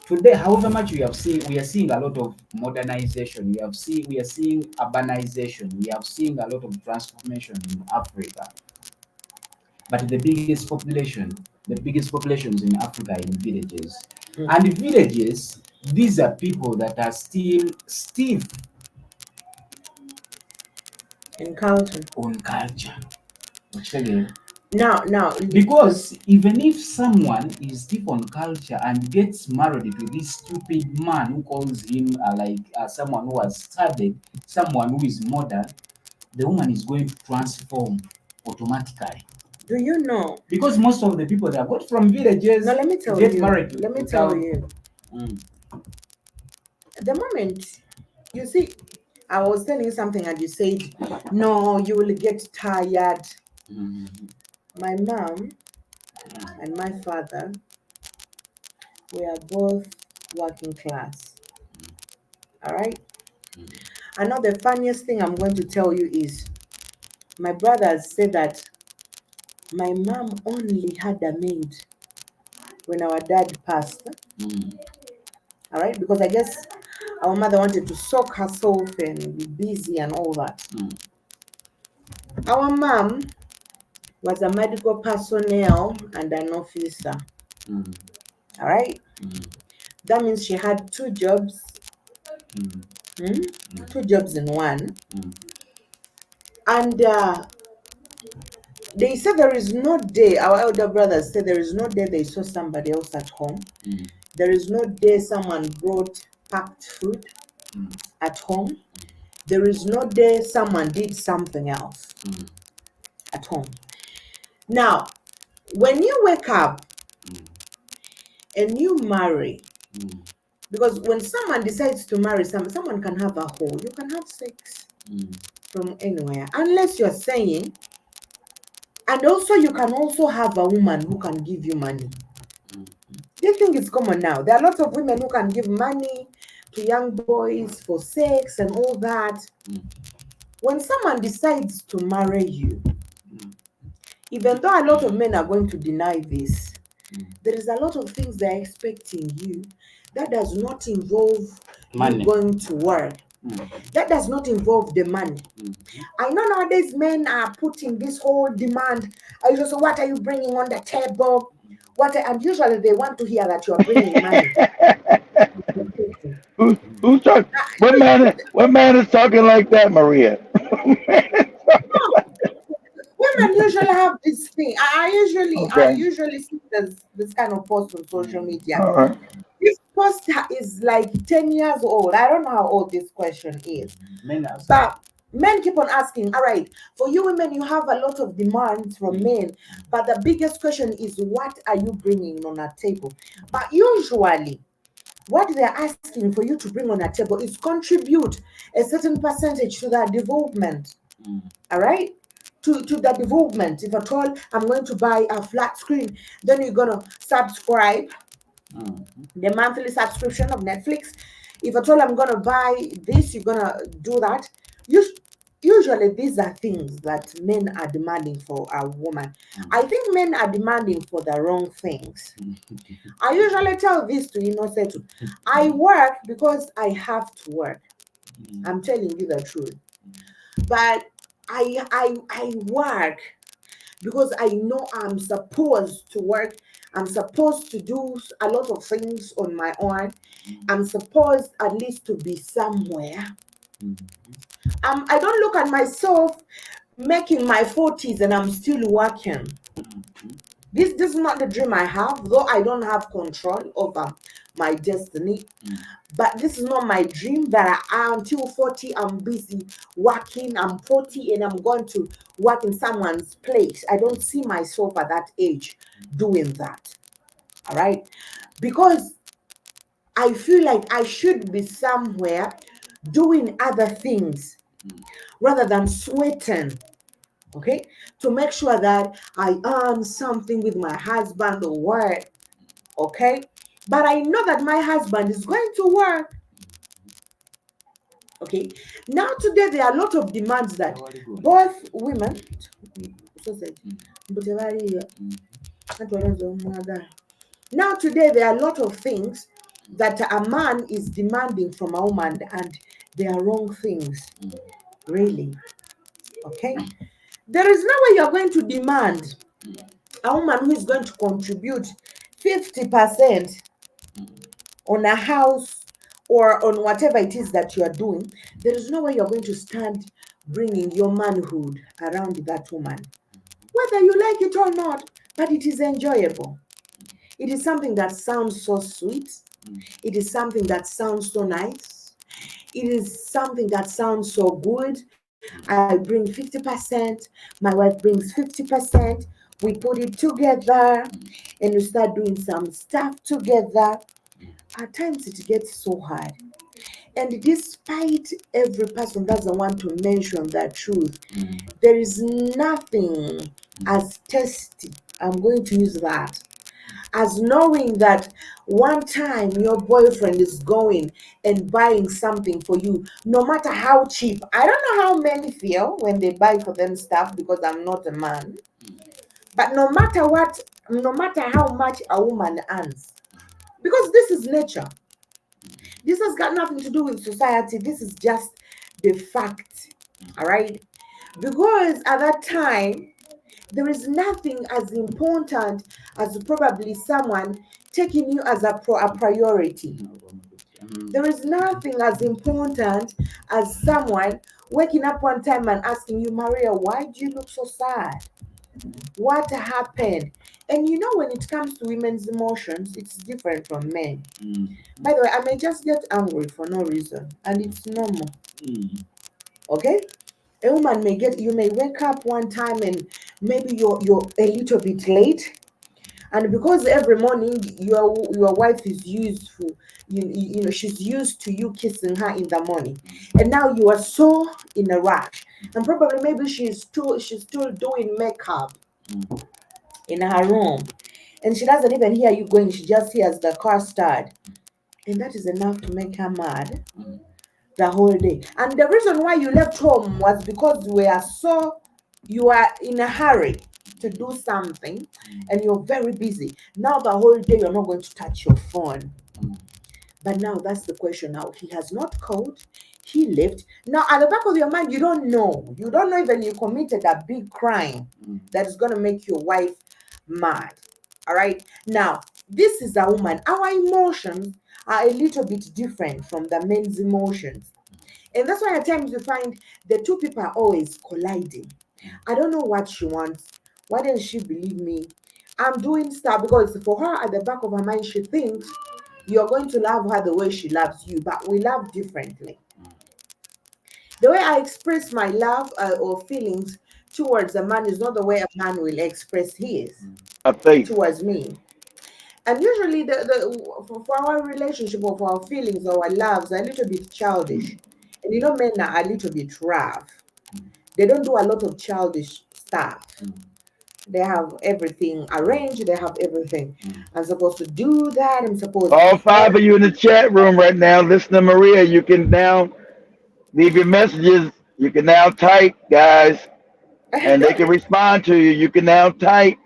Today, however much we are seeing a lot of modernization. We are seeing urbanization. We are seeing a lot of transformation in Africa. But the biggest populations in Africa are in villages. Mm. And villages, these are people that are still stiff In culture. on culture. Actually, Now, because even if someone is deep on culture and gets married to this stupid man who calls him someone who has studied, someone who is modern, the woman is going to transform automatically. do you know? Because most of the people that got from villages Now, let me tell get you. married to Let me to tell town. you. Mm. The moment you see, I was telling you something and you said, no, you will get tired. Mm. My mom and my father were both working class. All right. I know the funniest thing I'm going to tell you is my brothers said that my mom only had a maid when our dad passed. Mm. All right, because I guess Our mother wanted to soak herself and be busy and all that. Our mom was a medical personnel and an officer. All right. That means she had two jobs. Two jobs in one. And they said there is no day, our elder brothers said there is no day they saw somebody else at home. There is no day someone brought packed food at home. There is no day someone did something else at home. Now, when you wake up and you marry, because when someone decides to marry someone can have a whole, you can have sex from anywhere, unless you're saying, and also you can also have a woman who can give you money. This thing is common now. There are lots of women who can give money to young boys for sex and all that. When someone decides to marry you, even though a lot of men are going to deny this, there is a lot of things they're expecting you that does not involve Money. you going to work. That does not involve the money. I know nowadays men are putting this whole demand. I just, what are you bringing on the table? And usually they want to hear that you are bringing money. Who's talking? What man is talking like that, Maria? Women usually have this thing. I Okay. usually see this kind of post on social media. All right. This post is like 10 years old. I don't know how old this question is. But men keep on asking, all right, for you women, you have a lot of demands from men. But the biggest question is, what are you bringing on a table? But usually, what they're asking for you to bring on a table is contribute a certain percentage to their development. All right? To the development. If at all, I'm going to buy a flat screen, then you're going to subscribe the monthly subscription of Netflix. If at all I'm going to buy this, you're going to do that. Usually, these are things that men are demanding for a woman. I think men are demanding for the wrong things. I usually tell this to INNOSSETU. I work because I have to work. I'm telling you the truth. But I work because I know I'm supposed to work. I'm supposed to do a lot of things on my own. I'm supposed at least to be somewhere. I don't look at myself making my 40s and I'm still working. This is not the dream I have, though I don't have control over my destiny. But this is not my dream that until 40 I'm busy working. I'm 40 and I'm going to work in someone's place. I don't see myself at that age doing that. All right? Because I feel like I should be somewhere doing other things rather than sweating, okay, to make sure that I earn something with my husband or work, okay? But I know that my husband is going to work, okay? Now today there are a lot of demands that both women, now today there are a lot of things that a man is demanding from a woman, and they are wrong things, really, okay? There is no way you're going to demand a woman who is going to contribute 50% on a house or on whatever it is that you are doing. There is no way you're going to stand bringing your manhood around that woman, whether you like it or not. But it is enjoyable. It is something that sounds so sweet. It is something that sounds so nice. It is something that sounds so good. I bring 50%, my wife brings 50%, we put it together and we start doing some stuff together. At times it gets so hard. And despite every person doesn't want to mention the truth, there is nothing as tasty, I'm going to use that, as knowing that one time your boyfriend is going and buying something for you, no matter how cheap. I don't know how men feel when they buy for them stuff, because I'm not a man. But no matter what, no matter how much a woman earns, because this is nature. This has got nothing to do with society. This is just the fact. All right. Because at that time, there is nothing as important as probably someone taking you as a priority. There is nothing as important as someone waking up one time and asking you, Maria, why do you look so sad? What happened? And you know, when it comes to women's emotions, it's different from men. By the way, I may just get angry for no reason, and it's normal. Okay? A woman may get, you may wake up one time and maybe you're a little bit late, and because every morning your wife is used for you know she's used to you kissing her in the morning, and now you are so in a rush, and probably maybe she's still doing makeup in her room, and she doesn't even hear you going, she just hears the car start, and that is enough to make her mad the whole day. And the reason why you left home was because you are in a hurry to do something, and you're very busy. Now the whole day you're not going to touch your phone. But now that's the question. Now he has not called, he left. Now at the back of your mind, you don't know. You don't know even you committed a big crime that is gonna make your wife mad. All right. Now, this is a woman. Our emotions are a little bit different from the men's emotions. And that's why at times you find the two people are always colliding. I don't know what she wants. Why doesn't she believe me? I'm doing stuff because for her at the back of her mind, she thinks you're going to love her the way she loves you, but we love differently. The way I express my love or feelings towards a man is not the way a man will express his My face. towards me. And usually, for our relationship or for our feelings or our loves are a little bit childish. And you know, men are a little bit rough. They don't do a lot of childish stuff. They have everything arranged. They have everything. I'm supposed to do that. I'm supposed. All five of you in the chat room right now, listen to Maria. You can now leave your messages. You can now type, guys, and they can respond to you. You can now type,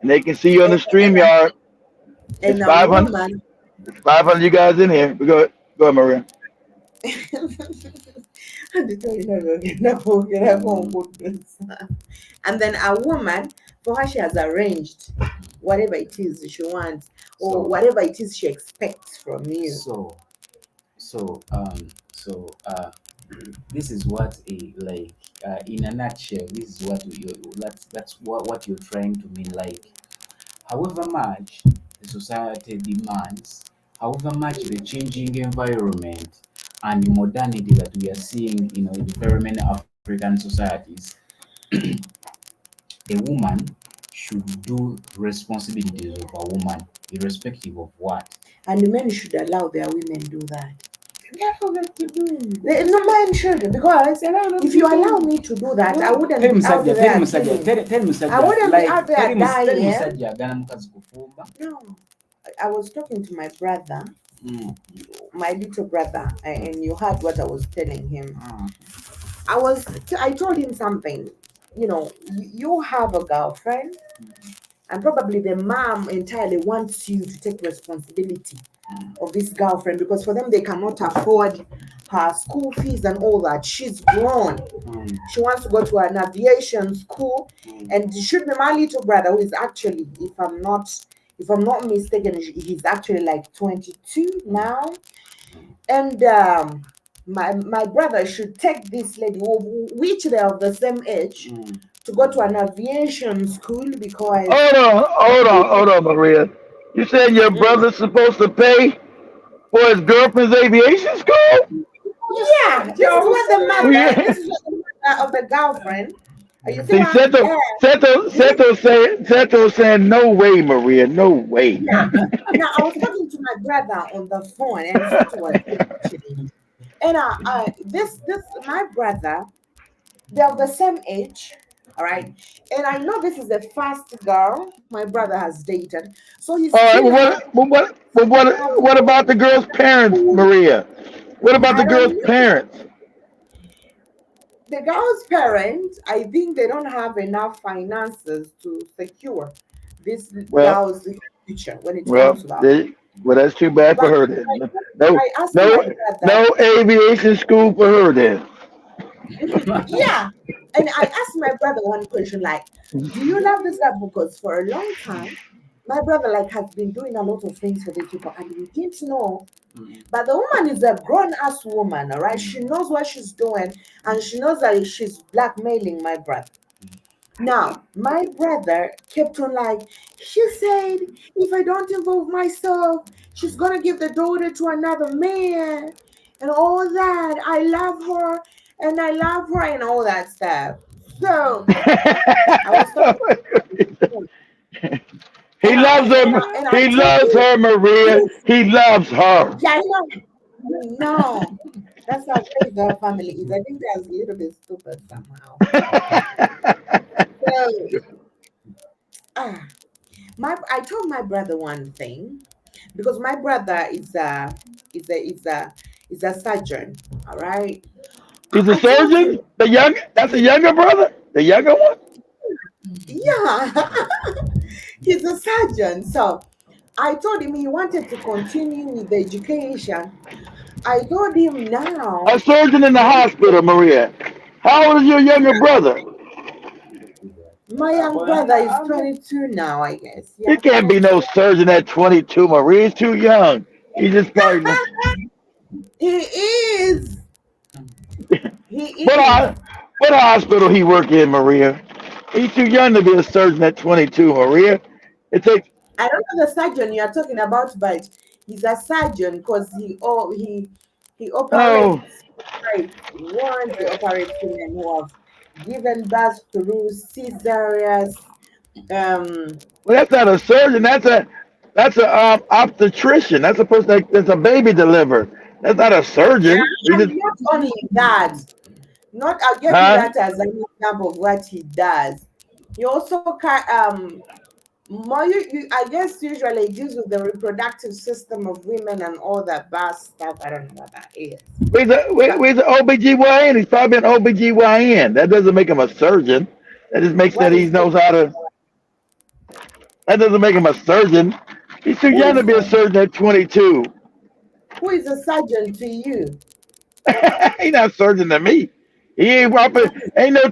and they can see you on the StreamYard. It's And a 500. woman. It's 500 you guys in here. Go ahead, Maria. And then a woman, for her, she has arranged whatever it is she wants or So whatever it is she expects from you. so so this is what a like in a nutshell, this is what that's what you're trying to mean, like however much the society demands, however much the changing environment and the modernity that we are seeing, in very many African societies, a woman should do responsibilities of a woman, irrespective of what. And the men should allow their women do that. No man should, because if you allow me to do that, I wouldn't Teri be out musajja, there teri musajja, killing. teri musajja, I wouldn't be like out there teri dying. musajja agana mukazi kufumba. No, I was talking to my brother, my little brother, and you heard what I was telling him. I told him something. You know, you have a girlfriend, and probably the mom entirely wants you to take responsibility of this girlfriend, because for them they cannot afford her school fees and all that. She's grown. She wants to go to an aviation school, and it should be my little brother, who is actually, if I'm not mistaken, he's actually like 22 now. And my brother should take this lady, which they are of the same age, to go to an aviation school, because Hold on, Maria. You saying your brother's supposed to pay for his girlfriend's aviation school? yeah, this is what the Well, mother, yeah. this is what the mother of the girlfriend. You see See, what? Seto saying, no way, Maria, no way. Now I was talking to my brother on the phone, and Seto was actually, and this my brother, they're of the same age, all right. And I know this is the first girl my brother has dated, so he All right, still has. what about the girl's parents, Maria? What about the I girl's don't know. parents? The girl's parents, I think they don't have enough finances to secure this Well, girl's future when it well, comes to that. that's too bad for But her then. No, I asked my no, brother. no aviation school for her then. Yeah. And I asked my brother one question like, do you love this guy? Because for a long time, my brother like has been doing a lot of things for these people and we didn't know. But the woman is a grown ass woman, all right? She knows what she's doing and she knows that she's blackmailing my brother. Now, my brother kept on like, she said, if I don't involve myself, she's gonna give the daughter to another man and all that. I love her and I love her and all that stuff. So I was talking to him He loves her. and I He told loves him, her, Maria. please, He loves her. yeah, no, that's how crazy the family is. I think they're a little bit stupid somehow. So, ah, I told my brother one thing because my brother is a is a is a surgeon. All right. He's a I told surgeon. him, The young. That's a younger brother. The younger one. yeah, he's a surgeon. So I told him he wanted to continue with the education. I told him A now surgeon in the he needs to, hospital, Maria. How old is your younger brother? my young brother is 22 now, I guess. You Yeah, can't be 22. no surgeon at 22, Maria. He's too young. He just probably. He is. He What is. what hospital he work in, Maria? He's too young to be a surgeon at 22, Maria. It takes. I don't know the surgeon you are talking about, but he's a surgeon because he Oh, operates once he operates women who have given birth through cesareans. Um, well, that's not a surgeon. That's a obstetrician. That's a person that's a baby delivered. That's not a surgeon. He just and not only that, not I'll give you huh? that as an example of what he does. He also more I guess usually deals with the reproductive system of women and all that bad stuff. I don't know what that is. But He's an OBGYN. He's probably an OBGYN. That doesn't make him a surgeon. That just makes that what he is knows how to. That doesn't make him a surgeon. He's too who young to is be a surgeon at 22. who is a surgeon to you? He not a surgeon to me. He ain't whopping. Ain't no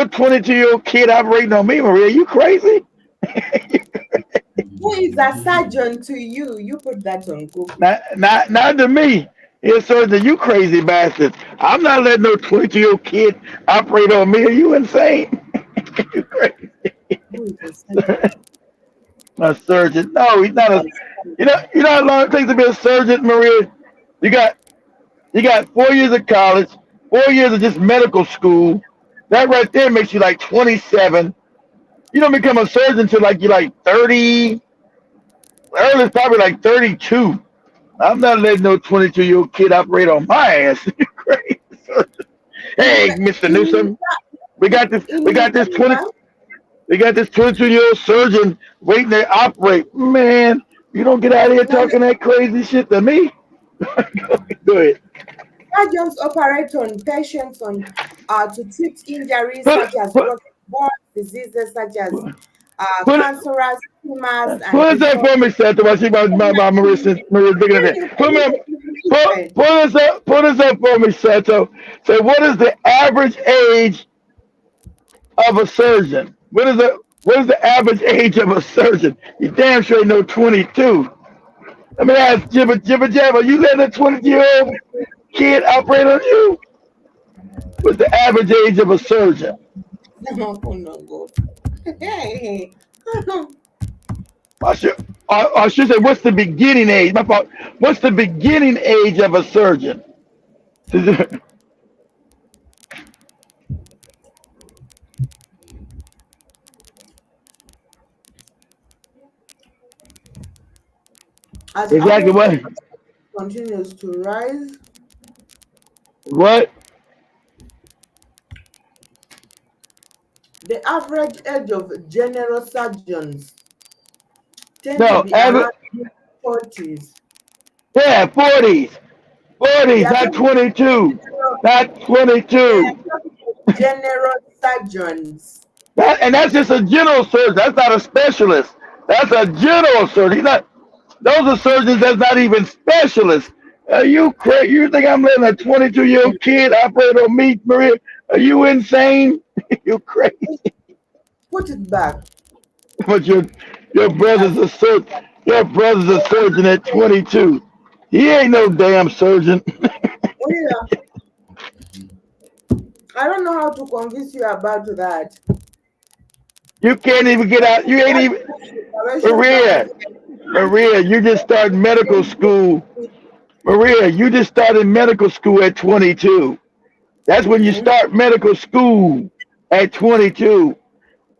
22-year-old kid operating on me, Maria. You crazy? Who is a surgeon to you? You put that on Google. Not to me. He's a surgeon. You crazy bastards. I'm not letting no 22-year-old kid operate on me. Are you insane? You crazy. Who is a surgeon? A surgeon. No, he's not a. You know how long it takes to be a surgeon, Maria? You got you got 4 years of college, 4 years of just medical school. That right there makes you like 27. You don't become a surgeon until like you're like 30. Earliest probably like 32. I'm not letting no 22-year-old kid operate on my ass. You crazy surgeon. In Hey, Mr. in Newsom, we got this. in We got this 20. Uganda, We got this 22-year-old surgeon waiting to operate. Man, you don't get out of here now talking that crazy shit to me. Go ahead. surgeons operate on patients on to treat injuries Put, such as put, broken bones, diseases such as put, cancerous tumors, and Pull this up for me, Seth. While she my Maria digging in there. Put me up. Pull this up for me, Seto. So, what is the average age of a surgeon? What is the average age of a surgeon? You damn sure ain't no 22. Let me ask Jibba Jabba, you letting a 20-year-old kid operate on you? What's the average age of a surgeon? Oh no, go. Hey, I should, I should say, what's the beginning age? My fault. What's the beginning age of a surgeon? as Exactly adult what? continues to rise, What? the average age of general surgeons tend to No, be average. around 40s. Yeah, 40s. We 40s, are not talking about 22. general, Not we are 22. talking about general surgeons. And that's just a general surgeon. That's not a specialist. That's a general surgeon. He's not. Those are surgeons that's not even specialists. Are you crazy? You think I'm letting a 22-year-old kid operate on me, Maria? Are you insane? You crazy? Put it back. But your brother's a surgeon. Your brother's a surgeon at 22. He ain't no damn surgeon. Oh, yeah. I don't know how to convince you about that. You can't even get out. You ain't What even directions am I Maria. Maria, you just started medical school. Maria, you just started medical school at 22. That's when you giving? start medical school at 22.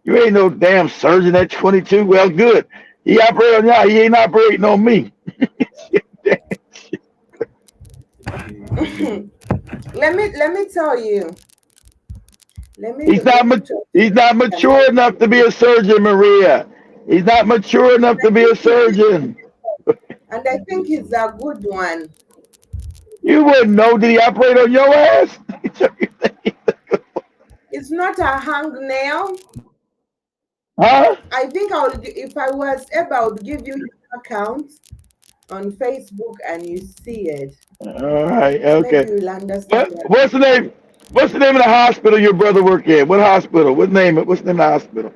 You ain't no damn surgeon at 22. Well, good. He operated on y'all. He ain't operating on me. Let me tell you. He's Let not me tell he's not mature you. enough to be a surgeon, Maria. He's not mature enough to be a surgeon. And I think it's a good one. You wouldn't know. Did he operate on your ass? It's not a hangnail. Huh? I think if I was able, I would give you his account on Facebook and you see it. All right. Maybe Okay. you'll understand what What's the name? What's the name of the hospital your brother worked at? What hospital? What name? What's the name of the hospital?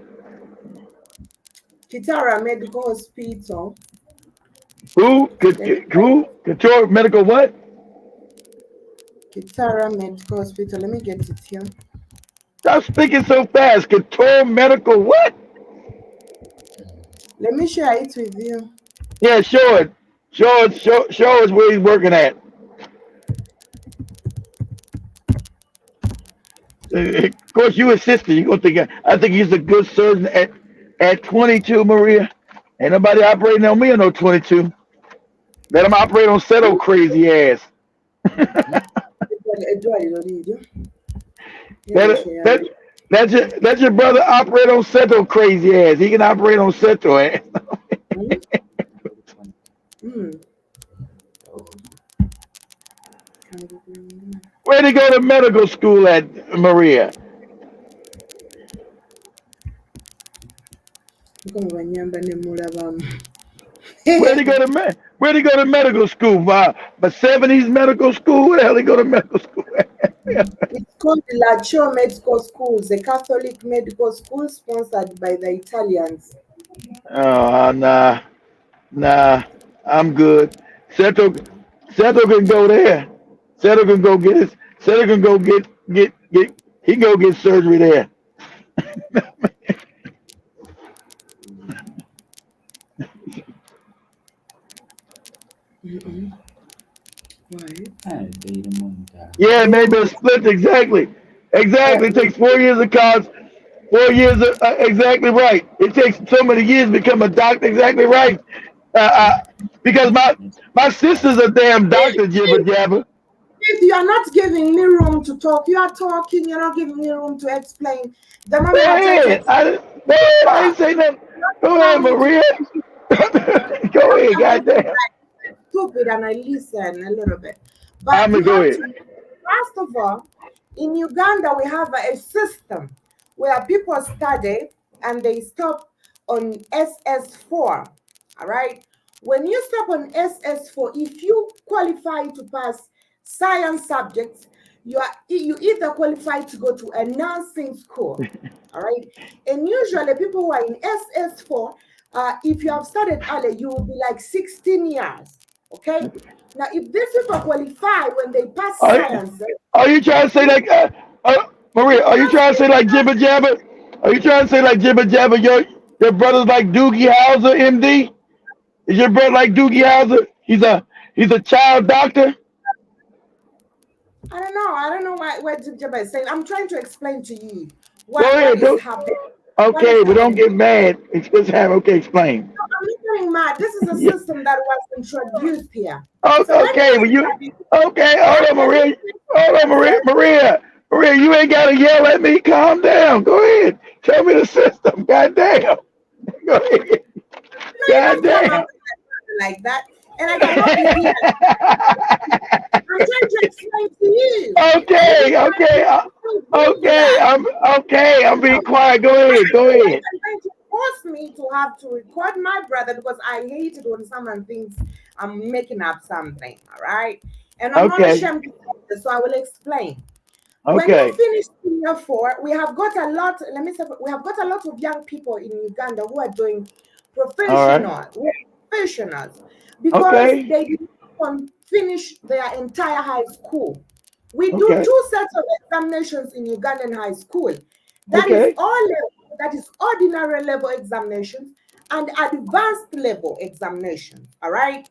Kitara Medical Hospital. Who? Let me Who? Couture Medical what? Kitara Medical Hospital. Let me get it here. Stop speaking so fast. Couture Medical what? Let me share it with you. Yeah, show it. Show us where he's working at. Of course, you assisted. You gonna think I think he's a good surgeon at 22, Maria. Ain't nobody operating on me at no 22. Let him operate on Seto crazy ass. Let me That share that it. that's your brother operate on Seto crazy ass. He can operate on Seto ass. Hmm? Hmm. Where'd he go to medical school at, Maria? Where'd he go to Where'd he go to medical school? But 70s medical school? Where the hell he go to medical school at? It's called the Lacho Medical Schools, a Catholic medical school sponsored by the Italians. Oh, nah, I'm good. Seto, Seto can go there. Seto can go get his. Seto can go get. He can go get surgery there. Mm-mm. Right. Yeah, maybe a split exactly. Exactly. It takes 4 years of college. 4 years of, exactly right. It takes so many years to become a doctor. Exactly right. Uh, uh, because my sister's a damn doctor, jibber jabber. If you are not giving me room to talk, you are talking, you're not giving me room to explain. The Go moment I try to ahead. explain, Go ahead. I ah, ain't say nothing. you Go allow ahead, me to Maria. Go ahead. I'm just Goddamn. stupid and I listen a little bit. But I'm gonna you go have ahead. to, first of all, in Uganda, we have a system where people study and they stop on SS4. All right. When you stop on SS4, if you qualify to pass science subjects, you either qualify to go to a nursing school. All right. And usually people who are in SS4, if you have started early, you will be like 16 years. Okay. Now, if these people qualify when they pass Are, science, are you trying to say like Maria? Are you trying to say like jibber jabber? Are you trying to say like jibber jabber? Your brother's like Doogie Howser, MD. Is your brother like Doogie Howser? He's a child doctor. I don't know. I don't know what Jibjaba is saying. I'm trying to explain to you Go what ahead. is Don't, happening. What is okay, but don't happening? get mad. It's just have okay. Explain. No, I'm not getting mad. This is a Yeah. system that was introduced here. So Oh, when okay, you well you study, okay? when Hold on, when you Maria. Hold on, take Maria. sciences, Maria, you ain't gotta yell at me. Calm down. Go ahead. Tell me the system. Goddamn. Go ahead. no, you don't come Goddamn. up like that, and I cannot be here. I'm trying to explain to you. You've been Okay, trying to okay, explain to me that. I'm okay. I'm being quiet. Go ahead. Go ahead. I'm trying to forced me to have to record my brother because I hate it when someone thinks I'm making up something. All right. And I'm not Okay. ashamed to say this, so I will explain. When you Okay. finish senior four, we have got a lot. Let me say, we have got a lot of young people in Uganda who are doing All right. professionals because Okay. they didn't finish their entire high school. We do Okay. two sets of examinations in Ugandan high school. That is Okay. all level, that is ordinary level examinations and advanced level examinations. All right.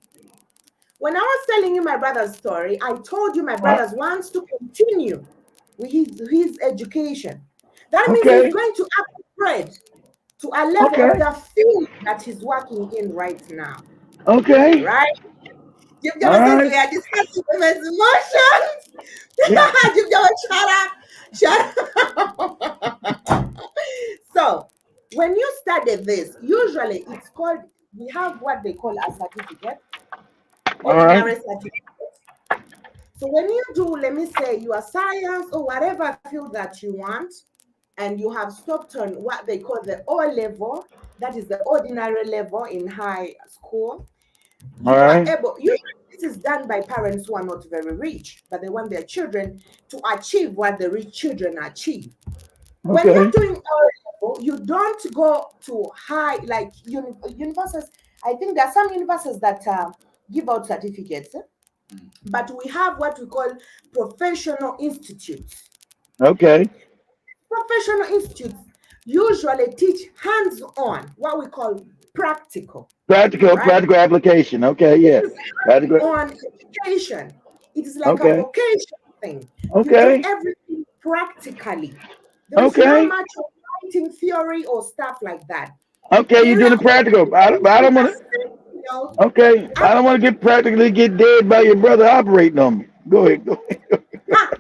When I was telling you my brother's story, I told you my All right. brother wants to continue with his education. That means he's Okay. going to upgrade to a level of Okay. the field that he's working in right now. All Okay. right? You've All never said we right. are discussing women's emotions. Yeah. You've never shut up. Shut up. So when you study this, usually it's called, we have what they call a certificate, All right. ordinary certificate. So when you do, let me say, your science or whatever field that you want, and you have stopped on what they call the O level, that is the ordinary level in high school, All you are right. able, usually this is done by parents who are not very rich, but they want their children to achieve what the rich children achieve. When you're Okay. doing O level, you don't go to high, like universities. I think there are some universities that give out certificates, but we have what we call professional institutes. Okay. Professional institutes usually teach hands-on, what we call practical. All Practical. right. Practical application. Okay. This Yeah. is Practical. hands-on education. It is like a Okay. vocation thing. You do Okay. everything practically. There is not Okay. much of writing theory or stuff like that. Okay. The You're area doing the practical. But I don't want to. of Okay. I don't want to get practically get dead by your brother operating on me. Go ahead. Go ahead. ah,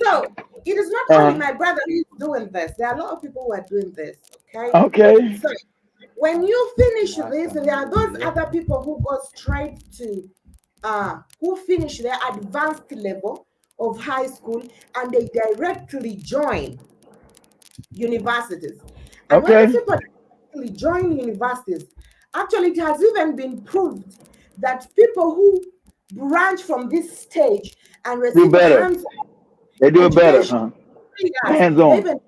so it is not only Uh, my brother who is doing this. There are a lot of people who are doing this. Okay. okay. So when you finish this, Master there are those Mule. other people who go straight to who finish their advanced level of high school and they directly join universities. And when these Okay. people directly join universities, actually it has even been proved that people who branch from this stage and Do receive a better. hands-on They do it better. education, Huh? 3 years, Hands they on. even than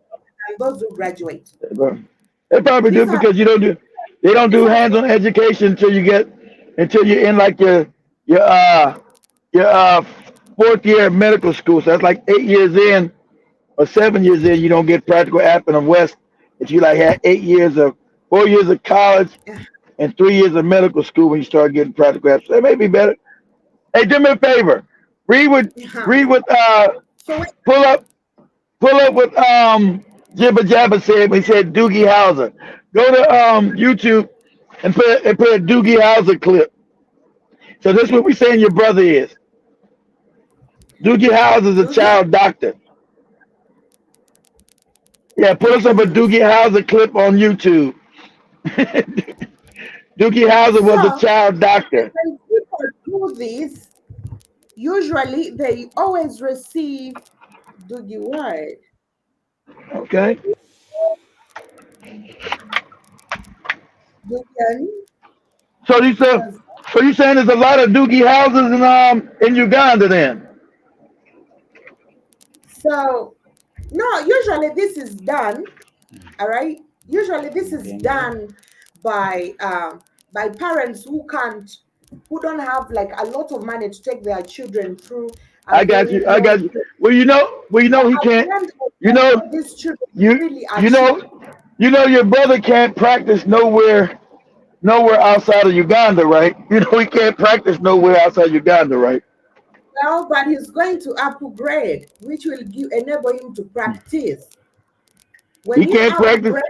those who graduate. They probably do These it are because you don't do. They don't these do are hands-on education until you're in like your your fourth year of medical school. So that's like 8 years in or 7 years in. You don't get practical app in the West. If you like had 8 years of 4 years of college and 3 years of medical school when you start getting practical apps. So it may be better. Hey, do me a favor. Read what read what so pull up pull up what Jibba Jabba said when he said Doogie Howser. Go to YouTube and put a Doogie Howser clip. So this is what we saying your brother is. Doogie Howser is a do you child doctor. Yeah, put us up a Doogie Howser clip on YouTube. Doogie Howser was a so child doctor. when people do this, usually they always receive Doogie word. Okay. Doogie So you said because so you saying there's a lot of Doogie Howsers in Uganda then? so no, usually this is done, all right. Usually this is Benga. done by parents who can't, who don't have like a lot of money to take their children through a I got very you. I long got you. period. Well, you know he At the can't. end of You the know day, these children you really you achieve. know you know your brother can't practice nowhere outside of Uganda, right? You know he can't practice nowhere outside Uganda, right? Well, but he's going to upgrade, which will enable him to practice. He When you can't practice. upgrade,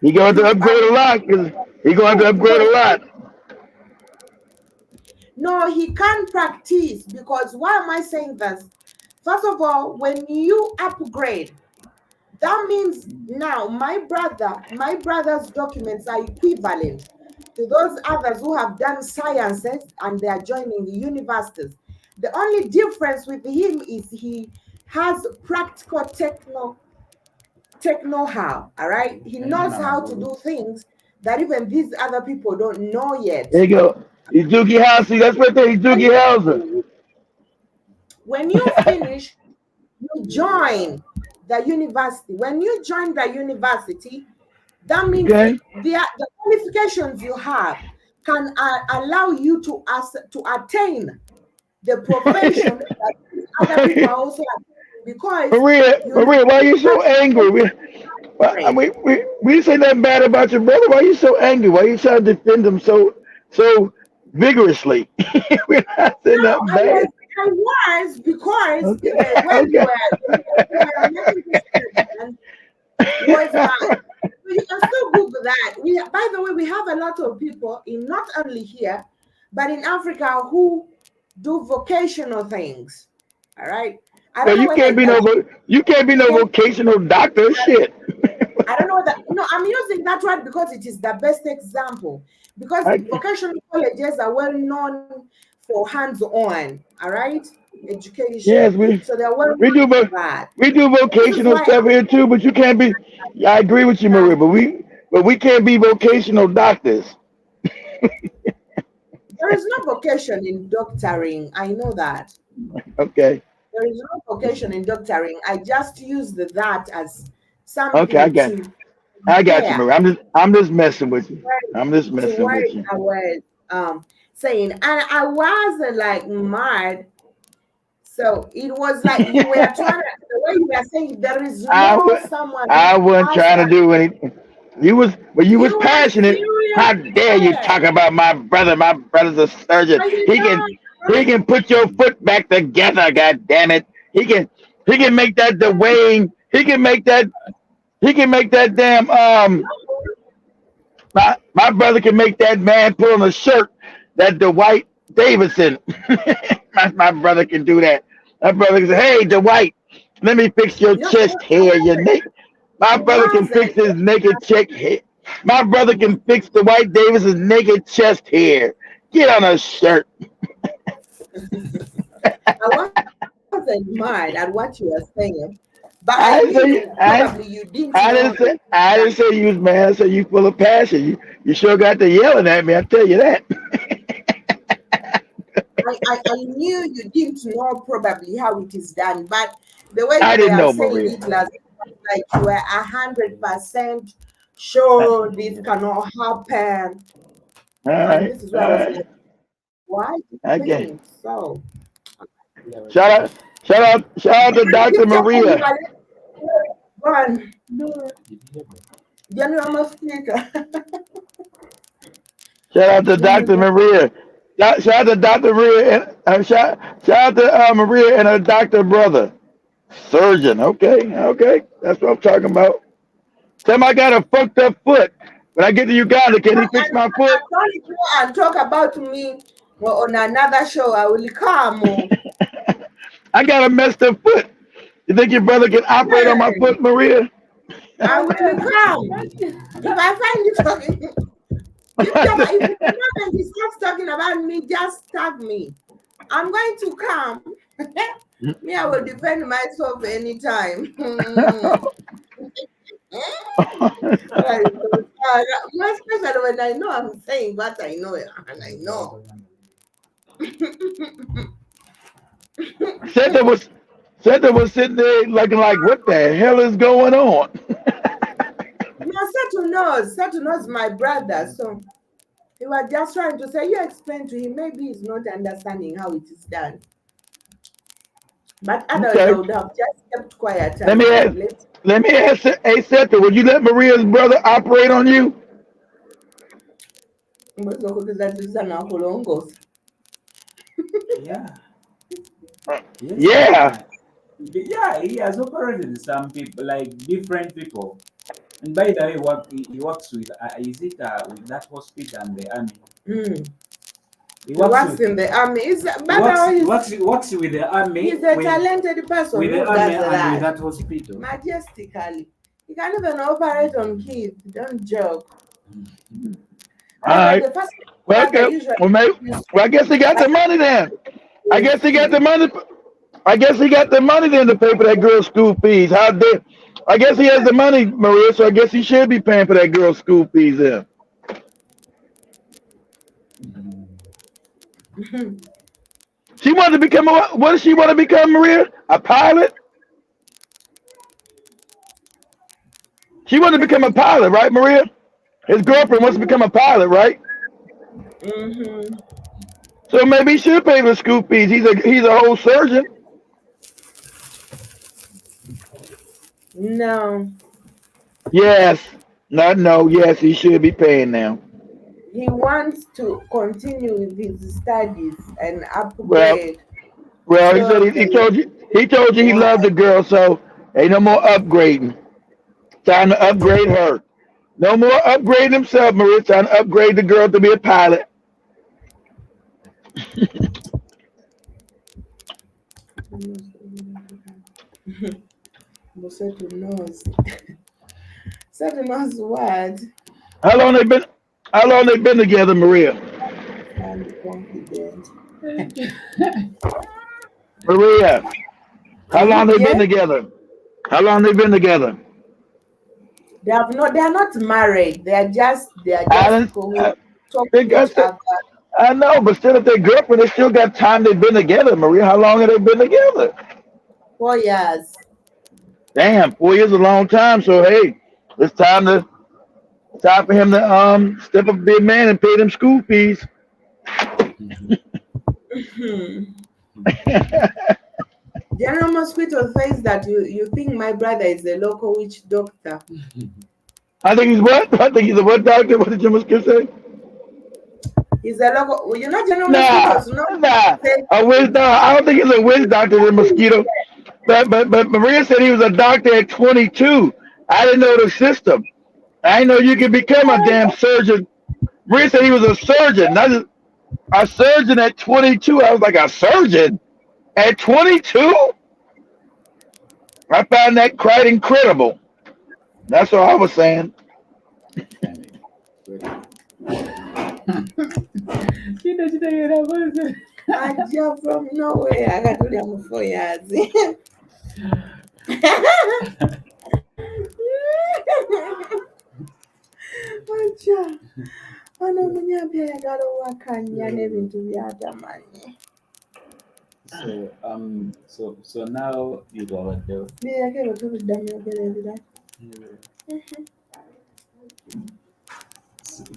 He going to you upgrade a lot because he going to no, upgrade a lot. he can't practice because why am I saying this? First of all, when you upgrade, that means now my brother's documents are equivalent to those others who have done sciences and they are joining the universities. The only difference with him is he has practical techno tech know-how. All right, he knows how to do things that even these other people don't know yet. There you go. He's Doogie House. That's what they Doogie Howser. When you finish, you join the university. When you join the university, that means Okay. the qualifications you have can allow you to attain the profession that these other people are also attaining, because Maria, why are you so angry? We say nothing bad about your brother. Why are you so angry? Why are you trying to defend him so vigorously? We're not saying no, nothing bad. I was because Okay. when Okay. you were making this statement was you can still Google that. By the way, we have a lot of people in not only here, but in Africa who do vocational things. All right. I Well, don't know you whether can't be no vocational doctor. Shit. I don't know whether no, I'm using that word because it is the best example. Because I, vocational colleges are well known for hands-on, all right, yes, education. So they're well we known do, for but that. we do This is vocational why stuff here too. But you can't be. Yeah, I agree with you, Maria. But we can't be vocational doctors. there is no vocation in doctoring. I know that. Okay. There is no vocation in doctoring. I just use that as Okay, something to I got you, compare Maria. I'm just messing with you. I'm just to messing what with you. I was saying. And I wasn't like mad. So it was like you were trying to, the way you were saying, there is I no wa- someone I who wasn't has trying to that. do anything. You was You were passionate. serious How dare you there. talk about my brother? My brother's a surgeon. Are you He can not? he can put your foot back together. God damn it. He can make that the weighing. He can make that damn my brother can make that man put on a shirt that Dwight Davidson. my brother can do that. My brother can say, "Hey, Dwight, let me fix your No, chest hair. Your neck." My it brother can fix wasn't. his naked check hair. My brother can fix the Dwight Davis's naked chest hair. Get on a shirt. I wasn't mad at what you were saying, but I I didn't say knew probably you didn't I know didn't say I that. didn't say you was mad. I said you full of passion. You sure got to yelling at me. I tell you that. I knew you didn't know probably how it is done, but the way I you didn't were know, saying Maria. it last, like you were 100% sure this cannot happen, All and right, this is all why I was right. like, why do you Okay. think so? Shout out, shout out to Dr. Keep talking, Maria. go on. Then I'm a speaker. Shout out to Dr. Maria. Shout out to Dr. Maria and shout out to Maria and her doctor brother. Surgeon. Okay, okay. That's what I'm talking about. Tell him I got a fucked up foot. When I get to Uganda, can he fix my foot? Don't go and talk about me on another show. I will come. I got a messed up foot. You think your brother can operate on my Hey, foot, Maria? I will come. If I find you talking, if you come and he starts talking about me, just tag me. I'm going to come. Me, I will defend myself anytime. Right. More especially when I know I'm saying what I know and I know. Santa was Santa was sitting there looking like, what the hell is going on? No, Satu knows my brother. So he was just trying to say, you explain to him, maybe he's not understanding how it is done. But otherwise, I Okay. would have just kept quiet Let and me ask let let me ask hey Santa, would you let Maria's brother operate on you? Yeah. Yes, he Yeah. has. Yeah, he has operated some people, like different people. And by the way, he works with, is it with that hospital and the army? Mm. He He works works with, in the army. he works with the army, He's a talented person with who the army does and with that that hospital. majestically. He can even operate on kids. Don't joke. All By the way, right. the first Well, brother okay. usually used Well, I guess he got like the money then. I guess he got to the money. I guess he got the money then to pay for that girl's school fees. I guess he has the money, Maria. So I guess he should be paying for that girl's school fees. Then Mhm. she wanted to become a what does she want to become, Maria? A pilot? She wanted to become a pilot, right, Maria? His girlfriend wants to become a pilot, right? Mm-hmm. So maybe he should pay for the school fees. He's a whole surgeon. No, Yes. Not no. Yes, he should be paying now. he wants to continue with his studies and Well, upgrade well, he said so he the told you he why loved the girl, so ain't no more upgrading. Time to upgrade her. No more upgrading himself, Maria. Time to upgrade the girl to be a pilot. Musetu knows. Musetu knows what? How long they been? How long they been together, Maria? I'm confident. Maria, how long they been Yes, together? How long they been together? they are not married. They are I just didn't. people who talk They to each got. other. I know, but still, if they girlfriend, they still got time. They've been together, Maria. How long have they been together? 4 years. Damn, 4 years is a long time. So hey, it's time for him to step up, be a man, and pay them school fees. Mhm. Hmm. Mhm. General Mosquito says that you think my brother is a local witch doctor. I think he's what? I think he's a what doctor? What did Jim Skip say? He's a local. Well, you know, General Nah, Mosquitoes. No, nah. say A whiz dog. I don't think he's a whiz doctor. The mosquito. But Maria said he was a doctor at 22. I didn't know the system. I didn't know you could become a damn surgeon. Maria said he was a surgeon, not a surgeon at 22. I was like, a surgeon at 22? I found that quite incredible. That's what I was saying. Funny. Very funny. I jump from nowhere. I got to them 4 years. Acha. Ono omunyambi ayagala owakanya n'ebintu by'atamanyi. So now you go what the Bireke bwe tubiddamu yogera ebirala.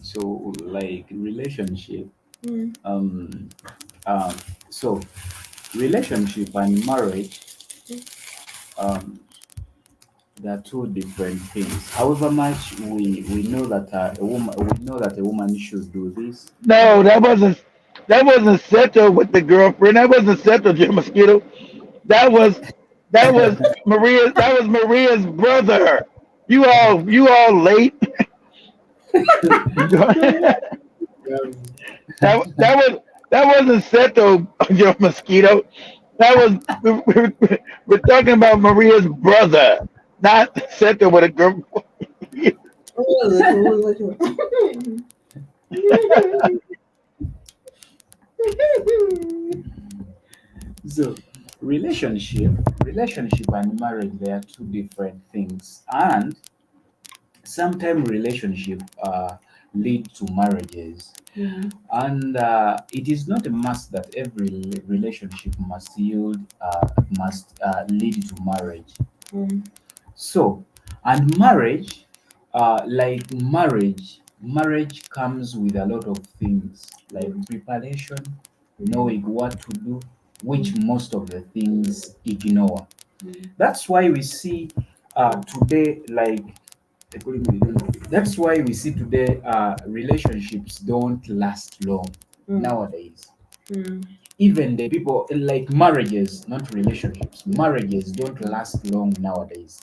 so like relationship Mm. um um so relationship and marriage um they are two different things. However much we know that a woman should do this. No, that wasn't settled with the girlfriend. That wasn't settled, Jim Mosquito. That was Maria's brother. You all late. that Um, that was that wasn't settled, Jim Mosquito. That was we're talking about Maria's brother, not settled with a girl. so relationship and marriage they are two different things, and sometimes relationship lead to marriages, Mm. and it is not a must that every relationship must yield must lead to marriage. Mm. So, and marriage, marriage comes with a lot of things like Mm. preparation, Mm. knowing what to do, which Mm. most of the things ignore. Mm. That's why we see today, like, that's why we see today relationships don't last long Mm. nowadays. Mm. Even the people like marriages, not relationships, marriages don't last long nowadays.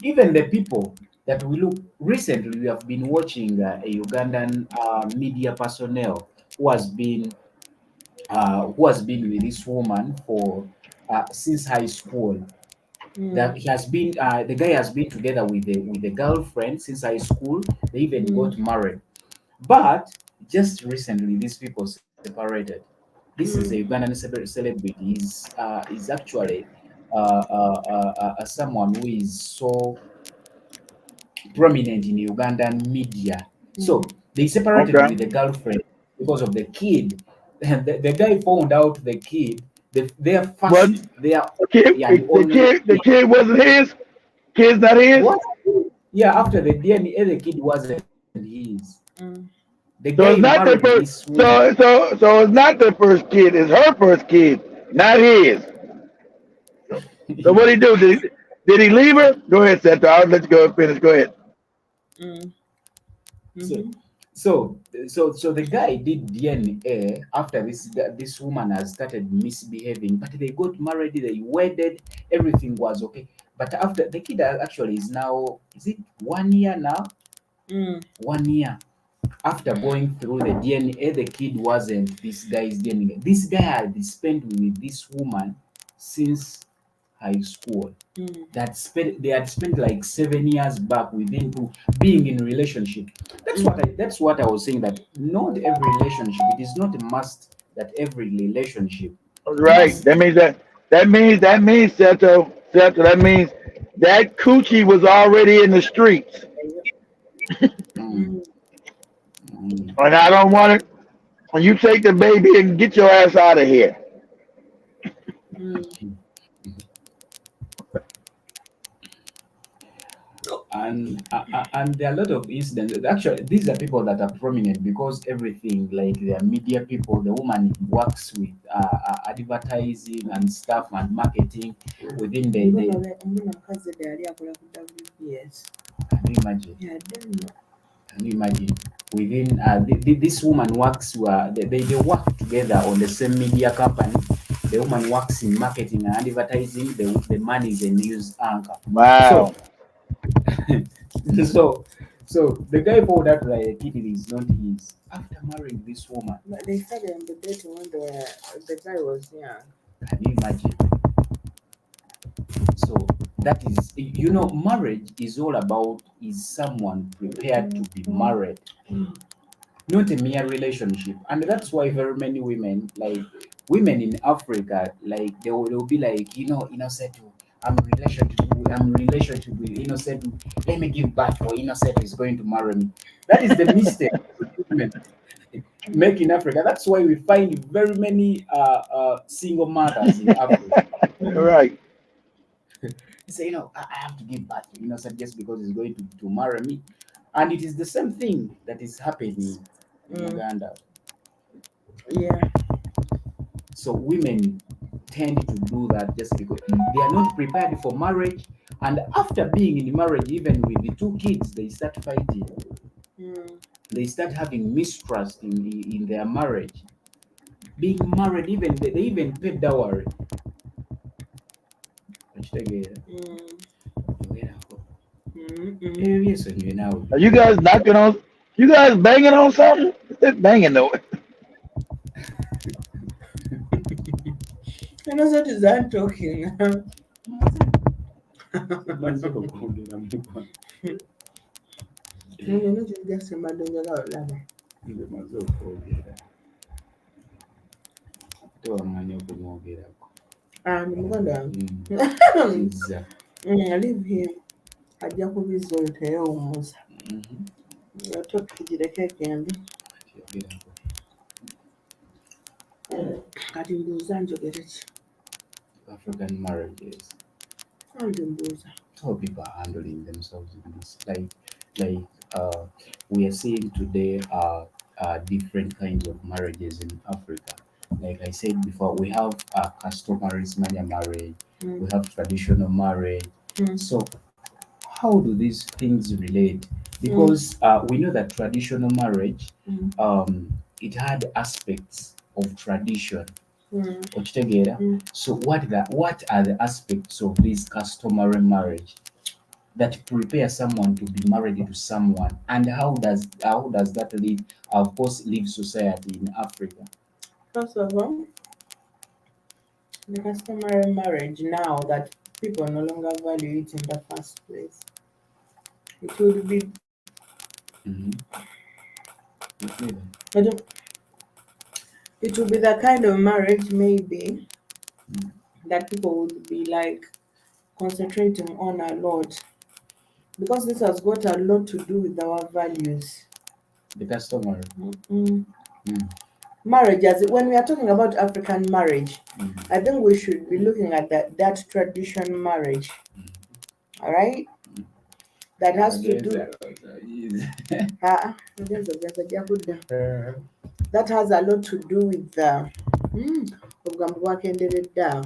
Even the people that we look recently, we have been watching a Ugandan media personnel who has been with this woman for since high school. That Mm. he has been the guy has been together with the girlfriend since high school. They even got Mm. married, but just recently these people separated. This is a Mm. Ugandan celebrity. He's actually someone who is so. prominent in Ugandan media. So they separated Okay. with the girlfriend because of the kid. And the guy found out the kid, their What? first, their Kid, and only the kid. kid wasn't his. Kid's not his. What? Yeah, after the DNA, the kid wasn't his. Mm. The guy So it's not married their first. this woman. So it's not their first kid. It's her first kid, not his. So what did he do? Did he leave her? Go ahead, Seth. I'll let you go and finish. Go ahead. Mm. So, Mm-hmm. so the guy did DNA after this woman has started misbehaving, but they got married, they wedded, everything was okay. But after the kid actually is now, is it 1 year now? Mm. 1 year after going through the DNA, the kid wasn't this guy's DNA. This guy had spent with this woman since high school. Mm. They had spent like 7 years back within being in relationship. That's what I was saying, that not every relationship, it is not a must that every relationship Right. must. That means Seth. That means that coochie was already in the streets, Mm, Mm. mm. and I don't want it. When you take the baby and get your ass out of here. Mm. And there are a lot of incidents. Actually, these are people that are prominent because everything, like they are media people. The woman works with advertising and stuff and marketing within Mbona akazi bwe yali akola ku WBS. can you imagine? Yadde nno. Can you imagine? Within this woman works, they work together on the same media company. The woman works in marketing and advertising. The man is a news anchor. So, Wow. so, so the guy found out that the kid is not his after marrying this woman. But they started on the date when the guy was young. Can you imagine? So that is, marriage is all about, is someone prepared to be married, not a mere relationship. And that's why very many women, like women in Africa, like they'll be like, Innosetu, I'm in relationship with Innosetu. Let me give birth, or Innosetu is going to marry me. That is the mistake women make in Africa. That's why we find very many single mothers in Africa. Right. They say, I have to give birth to Innocent just because he's going to marry me. And it is the same thing that is happening in Mm. Uganda. Yeah. So women tend to do that just because they are not prepared for marriage. And after being in marriage, even with the two kids, they start fighting. Mm. They start having mistrust in their marriage. Being married, even they even pay dowry. Mm. Mm. Yes, and you know. Are you guys knocking on? You guys banging on something? It's banging though. And also to that talking. No, no, just a man doing a lot of Muganda. I leave him. Ajja kubizza oyo teyewummuza. Tokigireko egende. Kati mbuuza njogere ki? African marriages. Kandi mbuuza. How people are handling themselves in this, like we are seeing today different kinds of marriages in Africa. Like I said before, we have customary marriage, we have traditional marriage. So how do these things relate? Because we know that traditional marriage, it had aspects of tradition. Okitegeera? So what are the aspects of this customary marriage that prepare someone to be married to someone, and how does that lead, of course, live society in Africa? First of all, the customary marriage now that people no longer value it in the first place. It would be Mm-hmm. I don't, it would be the kind of marriage maybe that people would be like concentrating on a lot. because this has got a lot to do with our values. The customer. Mm. Mm. Marriage, when we are talking about African marriage, Mm. I think we should be looking at that tradition marriage. All right, that has to do. That has a lot to do with the. Obugambo bwakenderedde awo.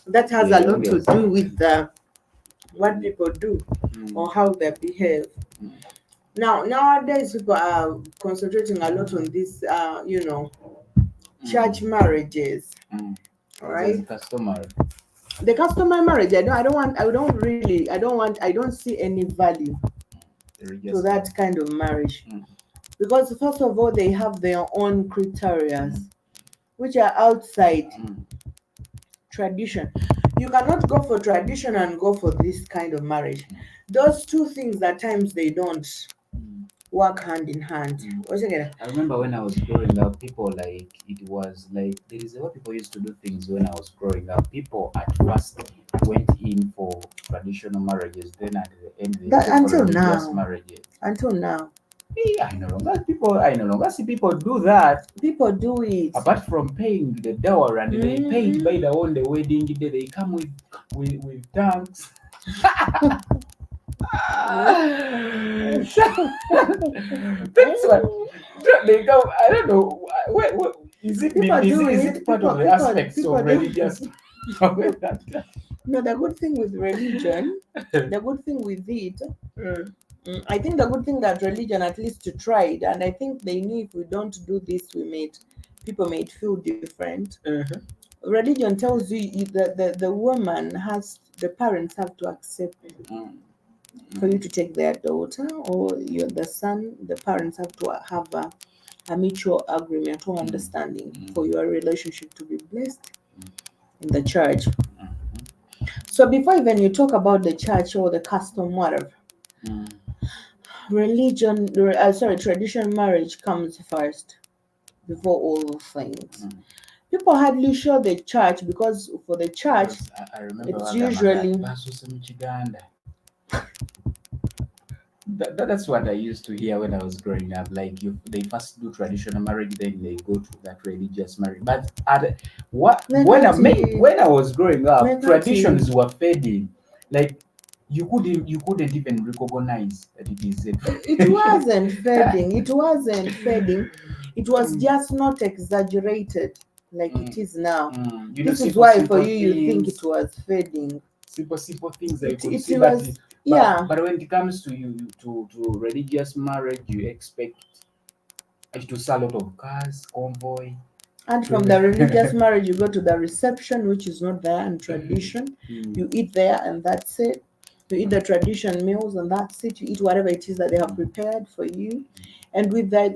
That has a lot to do with what people do or how they behave. Now, nowadays, people are concentrating a lot on this, church marriages. All right. The customary marriage, I don't see any value to that kind of marriage. Because first of all, they have their own criteria, which are outside tradition. You cannot go for tradition and go for this kind of marriage. Those two things at times they don't work hand in hand. I remember when I was growing up, people it was like there is a way people used to do things when I was growing up. People at first went in for traditional marriages, then at the end they go for religious marriages. Until now. I no longer see people do that. People do it. Apart from paying the dowry and they paid by the on the wedding day, they come with tanks. That's what they come. I don't know. What is it? Is it part of the aspects of religious? No, the good thing with religion, the good thing with it, I think the good thing that religion at least tried, and I think they knew if we don't do this, people may feel different. Religion tells you that the woman the parents have to accept for you to take their daughter, or the son, the parents have to have a mutual agreement or understanding for your relationship to be blessed in the church. So before even you talk about the church or the custom, whatever, traditional marriage comes first before all things. People hardly show the church because for the church, I remember it's usually. That's what I used to hear when I was growing up. Like they first do traditional marriage, then they go to that religious marriage. But when I was growing up, traditions were fading. Like you couldn't even recognize that it is it. It wasn't fading. It wasn't fading. It was just not exaggerated like it is now. This is why for you think it was fading. Simple things that you could see. But when it comes to to religious marriage, you expect to sell a lot of cars, convoy. And from the religious marriage, you go to the reception, which is not there, and tradition. You eat there, and that's it. You eat the tradition meals, and that's it. You eat whatever it is that they have prepared for you. And with the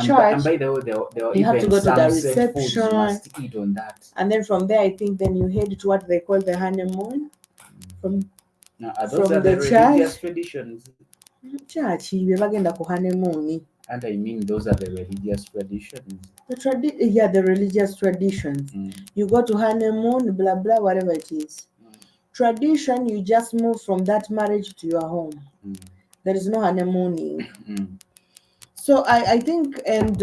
church, and by the way, you have to go to the reception. Foods you must eat on that. And then from there, I think then you head to what they call the honeymoon. From the religious traditions. Church, we bagenda ku honeymoon. And I mean, those are the religious traditions. The religious traditions. You go to honeymoon, blah blah, whatever it is. Tradition, you just move from that marriage to your home. There is no honeymooning. So I think, and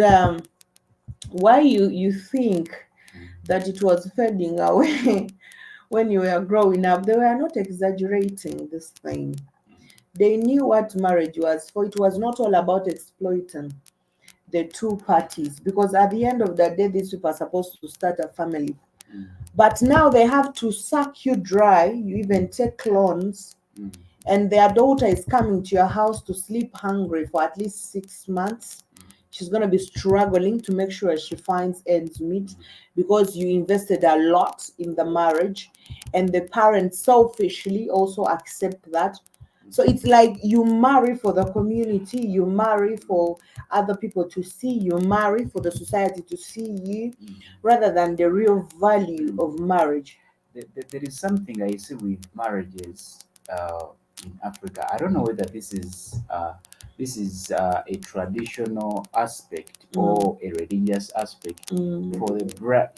why you think that it was fading away when you were growing up, they were not exaggerating this thing. They knew what marriage was for. It was not all about exploiting the two parties, because at the end of the day, these people are supposed to start a family. But now they have to suck you dry. You even take loans, and their daughter is coming to your house to sleep hungry for at least 6 months. She's going to be struggling to make sure she finds ends meet because you invested a lot in the marriage, and the parents selfishly also accept that. So it's like you marry for the community, you marry for other people to see, you marry for the society to see you, rather than the real value of marriage. There is something I see with marriages in Africa. I don't know whether this is a traditional aspect or a religious aspect for the bride.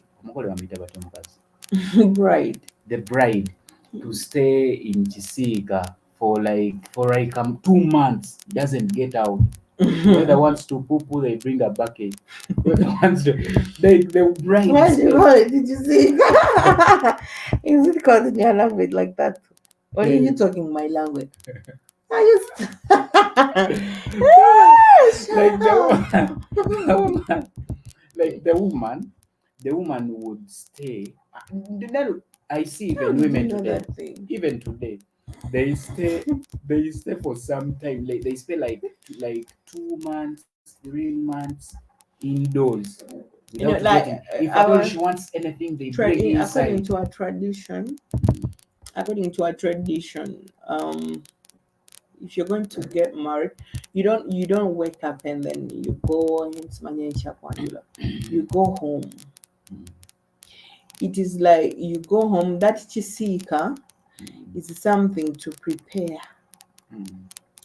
Bride. the bride, to stay in Chisika for like 2 months, doesn't get out. Whoever wants to poo poo, they bring a bucket. Whoever wants to, the bride Why do you spends. call it? Did you see? Is it called in your language like that? Or are you talking my language? I just Like shut up. the woman, like the woman would stay. I see How even did you women know today, that thing? even today, they stay, they stay for some time. Like they stay like 2 months, 3 months indoors You know, without like getting. If at all our she wants anything, they bring according inside. to our tradition, if you're going to get married, you don't wake up and then you go into Manyensha Kwandula. You go home. It is like you go home. That chisika is something to prepare.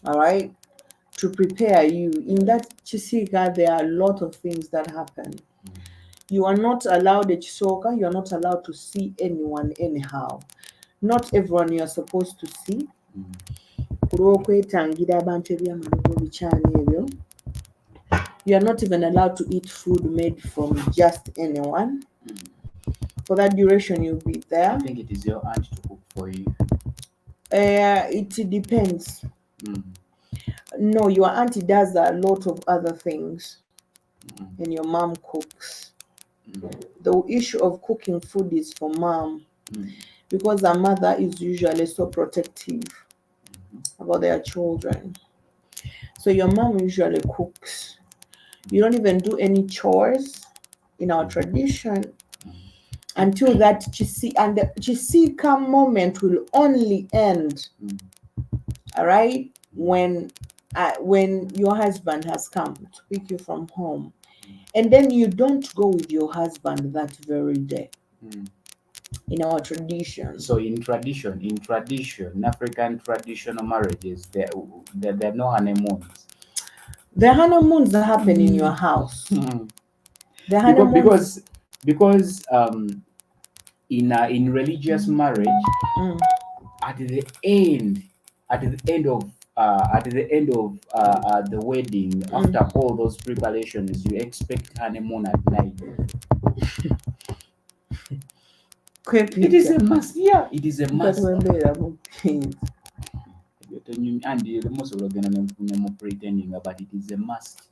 All right, to prepare you. In that chisika, there are a lot of things that happen. You are not allowed at Chisoka. You are not allowed to see anyone anyhow. Not everyone you are supposed to see. Olw'okwetangira abantu eby'amalubo bikyali ebyo. You are not even allowed to eat food made from just anyone. For that duration, you'll be there. I think it is your aunt to cook for you. It depends. No, your auntie does a lot of other things, and your mom cooks. The issue of cooking food is for mom, because her mother is usually so protective about their children. So your mom usually cooks. You don't even do any chores in our tradition until that the chisika moment will only end. All right, when your husband has come to pick you from home, and then you don't go with your husband that very day. In our tradition. So in African traditional marriages, there are no honeymoons. The honeymoons that happen in your house. The honeymoons because in religious marriage, at the end of the wedding, after all those preparations, you expect honeymoon at night. It is a must. Yeah, it is a must. And the most of them pretending about it is a must.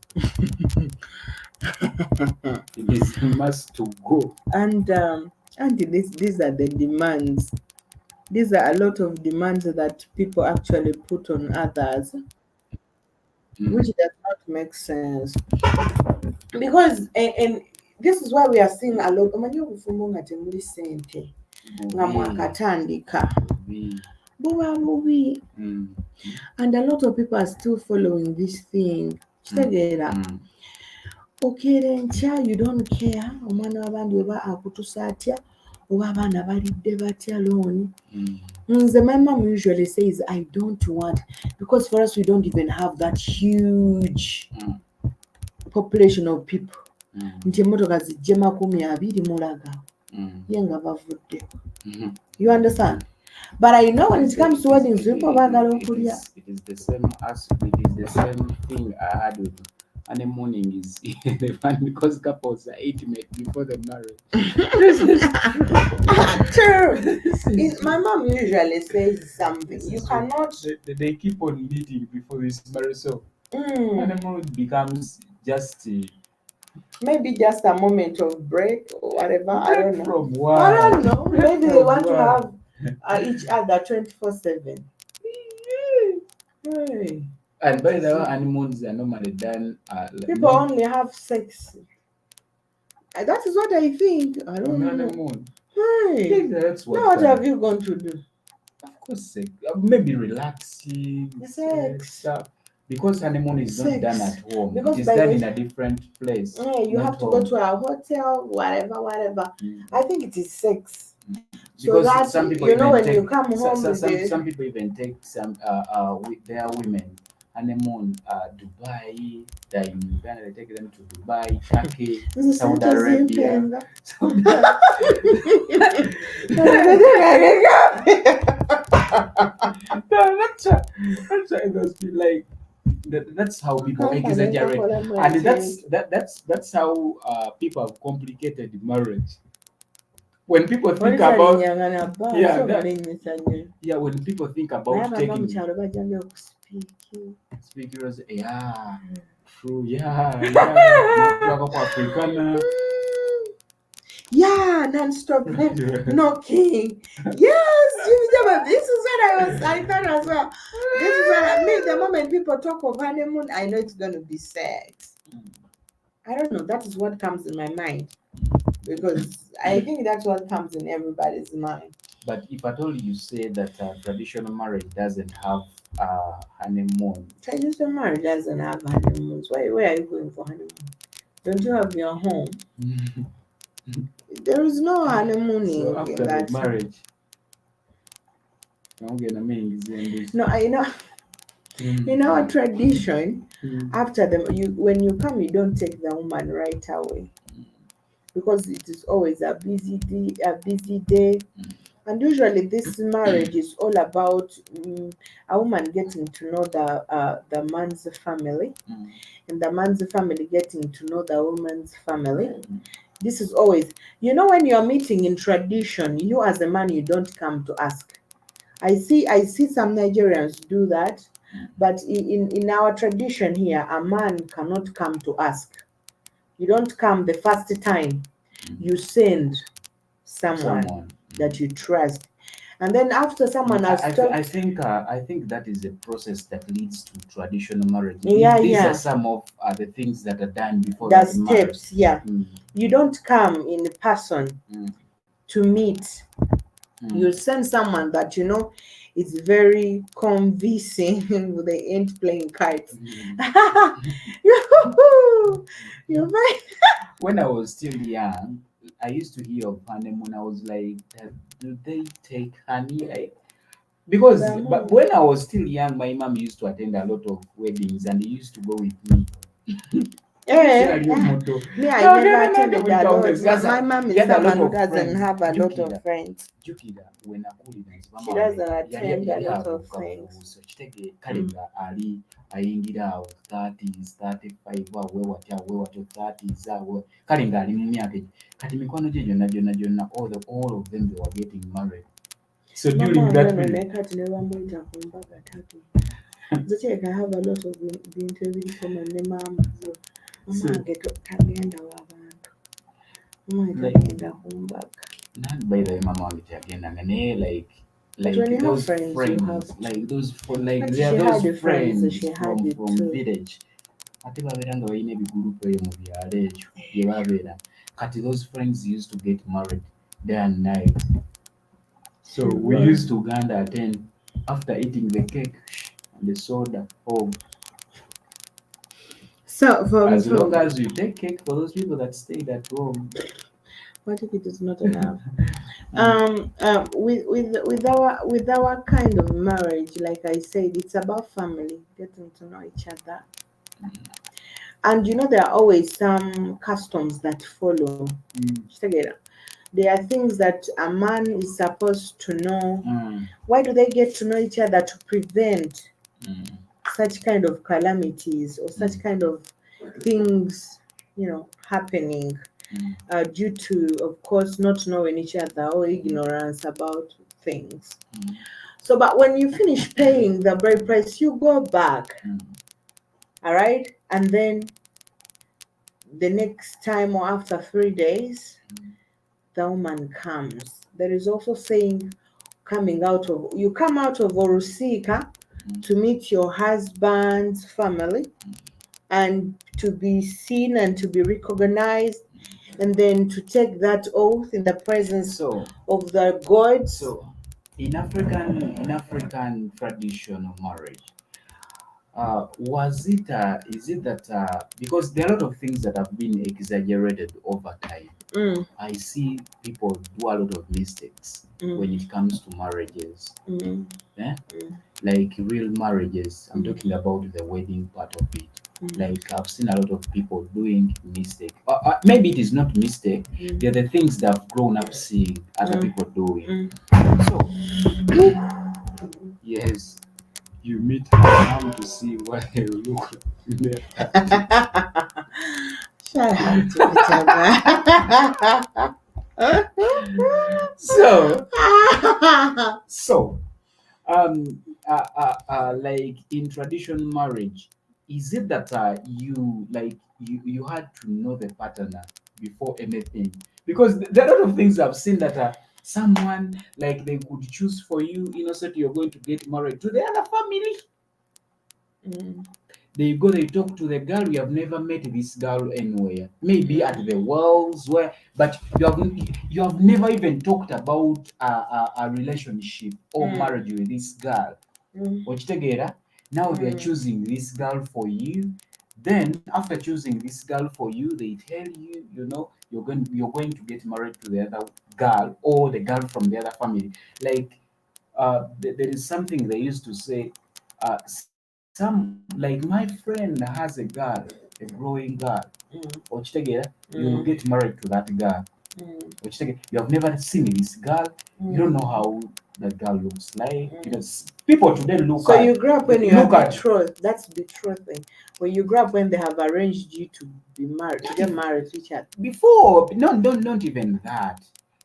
It is a must to go. And these are the demands. These are a lot of demands that people actually put on others, which does not make sense. Because and this is why we are seeing a lot. And a lot of people are still following this thing. You don't care. Omwana w'abandi oba akutusa atya, oba abaana balidde batya looni. My mom usually says, I don't want, because for us we don't even have that huge population of people. Nti emmotoka zijje 20 mulaga. Ye nga bavudde. You understand? But I know when it comes to weddings, people baagala okulya. It is the same thing I had with honeymooning is fun because couples are intimate before the marriage. True. My mom usually says something. You cannot. They keep on meeting before this marriage, so honeymoon becomes just maybe just a moment of break or whatever. I don't know. From what? I don't know. Maybe they want to have each other 24/7. Hey. And by the way, honeymoons are normally done. People only have sex. That is what I think. I don't know. Honeymoon. Hey. That's what have you gone to do? Of course, maybe relaxing. Sex. Stuff. Because honeymoon is not done at home. Because it's done in a different place. Yeah, you have to go to a hotel, whatever. I think it is sex. So that some people when you come home some people even take some with their women honeymoon, Dubai, they're in Uganda, they take them to Dubai, Turkey, This is Saudi such a Arabia. simple. Saudi No, that's why those people like that's how people exaggerate, and that's how people have complicated marriage. When people think about yeah, yeah, when people think about taking speakers, yeah, true, yeah, Africana. Yeah, non-stop knocking. Yes, this is what I thought as well. This is what I mean. The moment people talk of honeymoon, I know it's going to be sex. I don't know. That is what comes in my mind because I think that's what comes in everybody's mind. But if at all you say that traditional marriage doesn't have honeymoon, Traditional marriage doesn't have honeymoons. Where are you going for honeymoon? Don't you have your home? There is no honeymooning so after in that. the marriage, I'm gonna make this. No, I know. In our tradition, after when you come, you don't take the woman right away because it is always a busy day. And usually, this marriage is all about a woman getting to know the man's family, and the man's family getting to know the woman's family. This is always, when you're meeting in tradition, you as a man, you don't come to ask. I see some Nigerians do that, but in our tradition here, a man cannot come to ask. You don't come the first time. You send someone that you trust, and then after someone has talked. I think that is a process that leads to traditional marriage. Yeah, These yeah. are some of the things that are done before The that marriage. steps, yeah. You don't come in person to meet. You send someone that is very convincing. They ain't playing kites. You're very. When I was still young, I used to hear of honeymoon. I was like, do they take honey? Because but when I was still young, my mom used to attend a lot of weddings, and he used to go with me. Yeah. Me, I never attended a lot. My mom is someone who doesn't have a lot of friends. She doesn't attend a lot of things. kale nga ali ayingira awo 30s 35 awe watyo 30s awe kale ng'ali mu myaka egyo kati mikwano gye gyonna all of them they were getting married. So during that period, I have a lot of bintu ebiriko ne maama zo. Mamange tagenda w'abantu. Mamange tagenda kumbaga. Not by the way, mama wange teyagendanga naye like when you have those friends, you friends have- like those like But they are she had those the friends, friends she had from it too. village ate babeera nga balina ebigurupu eyo mu byalo ekyo gye babeera kati those friends used to get married day and night. So we used to Uganda attend after eating the cake and the soda home. So As long as you take cake for those people that stayed at home. what if it is not enough? With our kind of marriage, like I said, it's about family, getting to know each other. And there are always some customs that follow. Together. There are things that a man is supposed to know. Why do they get to know each other? To prevent such kind of calamities or such kind of things, happening due to, of course, not knowing each other or ignorance about things. So, but when you finish paying the bride price, you go back. All right, and then the next time or after 3 days, the woman comes. There is also saying you come out of Orusika to meet your husband's family and to be seen and to be recognized, and then to take that oath in the presence of the gods. So in African traditional marriage, is it that because there are a lot of things that have been exaggerated over time. Mm, I see people do a lot of mistakes when mm, it comes to marriages. mm, Yeah? mm, Like real marriages. I'm mm, talking about the wedding part of it. mm, Like I've seen a lot of people doing mistake. Maybe it is not mistake. mm, They're the things that I've grown up seeing other mm, people doing. mm. So yes, you meet her now to see what they look like. Shout out to the Jabba. So so like in traditional marriage, is it that you had to know the partner before anything? Because there are a lot of things I've seen that someone like they could choose for you, innocent you're going to get married to the other family. Mm, They go, they talk to the girl. You have never met this girl anywhere. Maybe at the mm, wells where, but you have never even talked about a relationship or mm, marriage with this girl. mm, Okitegeera? Now they are mm, choosing this girl for you. Then after choosing this girl for you, they tell you, you're going to get married to the other girl or the girl from the other family. Like there is something they used to say. Some like my friend has a girl, a growing girl. mm, Okitegeera? You'll get mm, married to that girl. mm, Okitegeera? You have never seen this girl. You don't mm, know how that girl looks like. mm. People today So you grew up when you are look at betrothed. That's betrothing. When you grew up when they have arranged you to be married, to get married to each other. before. No, not even that.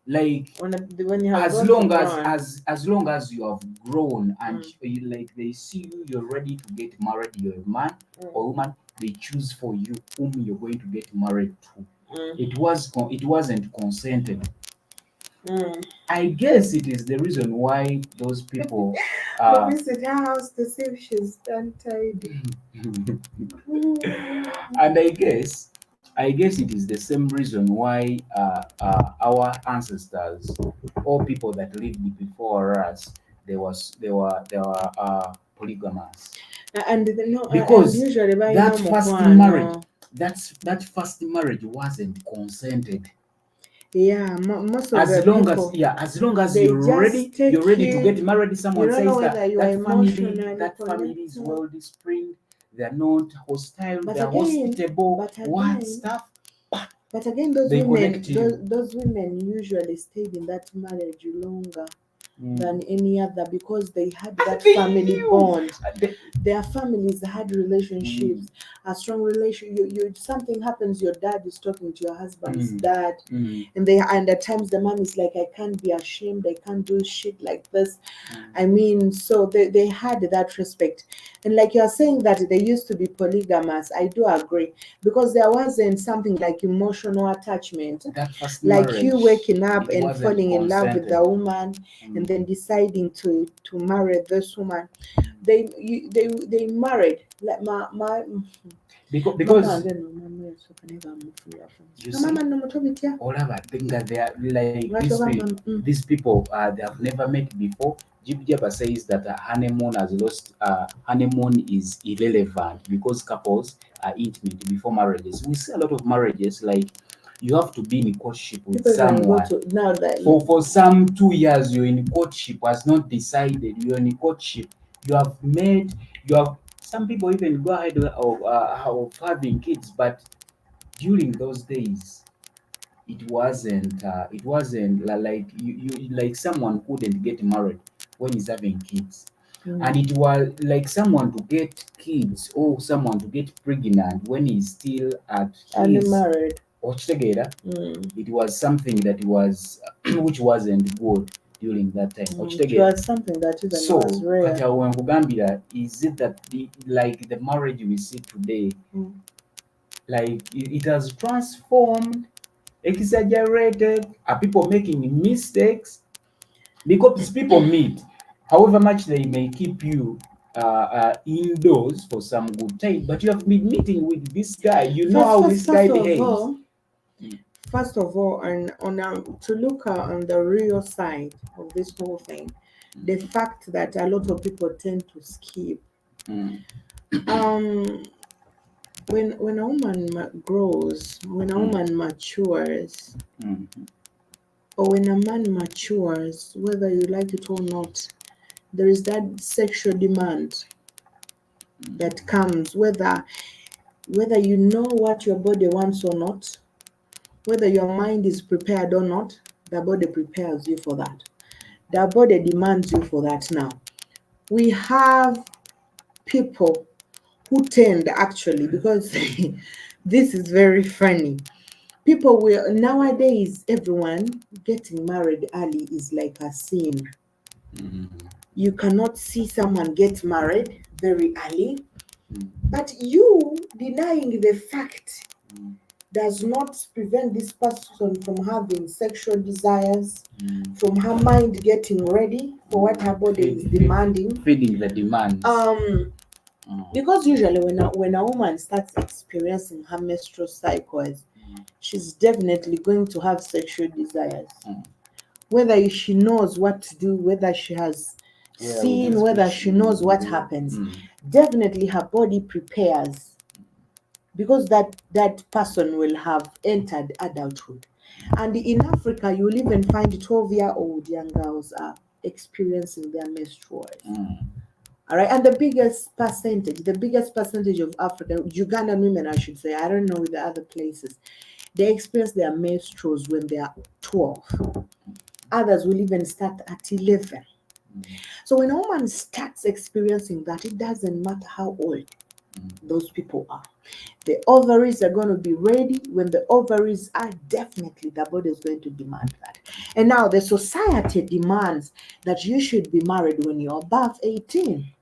Like When you have as gone to long grown. as long as you have grown and Mm, like they see you, you're ready to get married. You're a man mm, or woman. They choose for you whom you're going to get married to. mm, It wasn't consented. mm. I guess it is the reason why those people But uh visit her house to see if she's done tidy. and I guess it is the same reason why our ancestors or people that lived before us they were polygamous And the, no, and because usually by that no first marriage no. that first marriage wasn't consented. Yeah, most of As the long as people yeah, as long as they you're just ready, you're take ready to you. get married. You Someone don't know says whether that you are emotionally that family is connected. well disciplined, they're not hostile, But they're again, hospitable, but what again, stuff, but again, those they women, connect you. those women usually stayed in that marriage longer than Mm. any other because they had And that they family knew. bond. They, Their families had mm, relationships, a strong relation. You something happens, your dad is talking to your husband's mm, dad, mm, and at times the mom is like, I can't be ashamed, I can't do shit like this. mm. I mean, so they had that respect. And like you're saying that they used to be polygamous, I do agree. Because there wasn't something like emotional attachment, That first like you marriage, waking up it and wasn't falling in love with consented. the woman and Mm, then deciding to marry this woman. mm. They married. Like Because mama because wange no mama yasoka naye bamufunira you na mama see, no muto bitya all of that thing that they are like lwaki oba these people they have never met before. Jibjaba says that honeymoon is irrelevant because couples are intimate before marriages. We see a lot of marriages like you have to be in courtship with people even go someone to now that for some 2 years. You're in courtship, has not decided. You're in courtship. You have met. You have some people even go ahead of having kids, but during those days it wasn't like you like someone couldn't get married when he's having kids, and it was like someone to get kids or someone to get pregnant when he's still at his unmarried. ochtegera. Mm. It was something that was which wasn't good during that time It ochtegera. was something that even So was kati rare. awo wenkugambira is it that like the marriage we see today, Mm. like it has transformed, exaggerated? Are people making mistakes? Because people meet, however much they may keep you indoors for some good time, but you have been meeting with this guy. You know First, how first, this guy first of behaves. all, Mm, first of all, and to look on the real side of this whole thing, the fact that a lot of people tend to skip. mm, Um, when a woman grows, when a woman matures, or when a man matures, whether you like it or not, there is that sexual demand that comes, whether you know what your body wants or not, whether your mind is prepared or not, the body prepares you for that. The body demands you for that. Now, we have people who tend actually, because this is very funny. People will nowadays, everyone getting married early is like a sin. You cannot see someone get married very early, but you denying the fact does not prevent this person from having sexual desires, from her mind getting ready for what her body is demanding. Feeding the demands. Because usually when a woman starts experiencing her menstrual cycles, she's definitely going to have sexual desires. Whether she knows what to do, whether she has seen, whether she knows what happens, definitely her body prepares, because that person will have entered adulthood. And in Africa, you'll even find 12-year-old young girls are experiencing their menstruals. All right, and the biggest percentage of African, Ugandan women, I should say, I don't know with the other places, they experience their menstruals when they are 12. Others will even start at 11. So when a woman starts experiencing that, it doesn't matter how old those people are. The ovaries are going to be ready. When the ovaries are, definitely the body is going to demand that. And now the society demands that you should be married when you're above 18.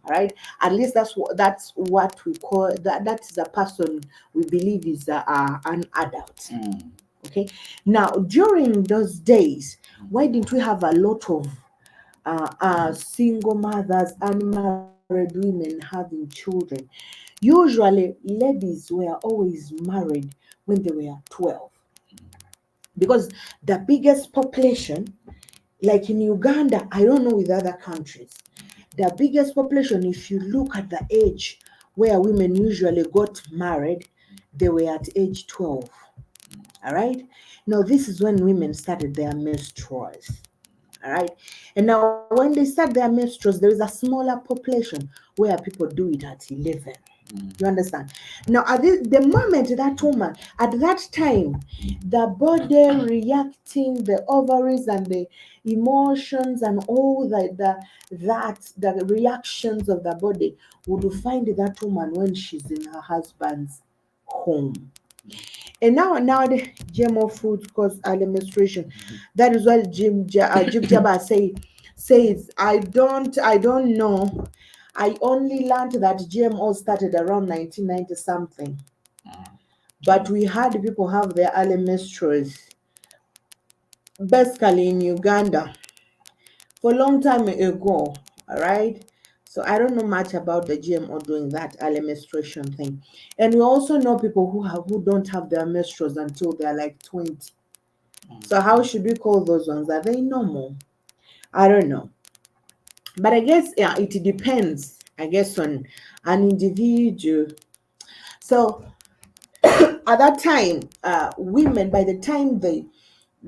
All right, at least that's what we call that. That is a person we believe is an adult. Okay, now during those days, why didn't we have a lot of single mothers, unmarried women having children? Usually, ladies were always married when they were 12, because the biggest population, like in Uganda, I don't know with other countries, the biggest population, if you look at the age where women usually got married, they were at age 12. All right. Now, this is when women started their menstruals. All right. And now, when they start their menstruals, there is a smaller population where people do it at 11. You understand? Now, at the moment that woman, at that time, the body reacting, the ovaries and the emotions and all the reactions of the body would find that woman when she's in her husband's home. And now the GMO food cause early menstruation. That is why Jib Jabba says I don't know. I only learned that GMO started around 1990 something. But we had people have their early menstruals basically in Uganda for a long time ago. All right. So I don't know much about the GMO doing that early menstruation thing. And we also know people who don't have their menstruals until they're like 20. So how should we call those ones? Are they normal? I don't know. But I guess it depends, I guess, on an individual. So at that time, women, by the time they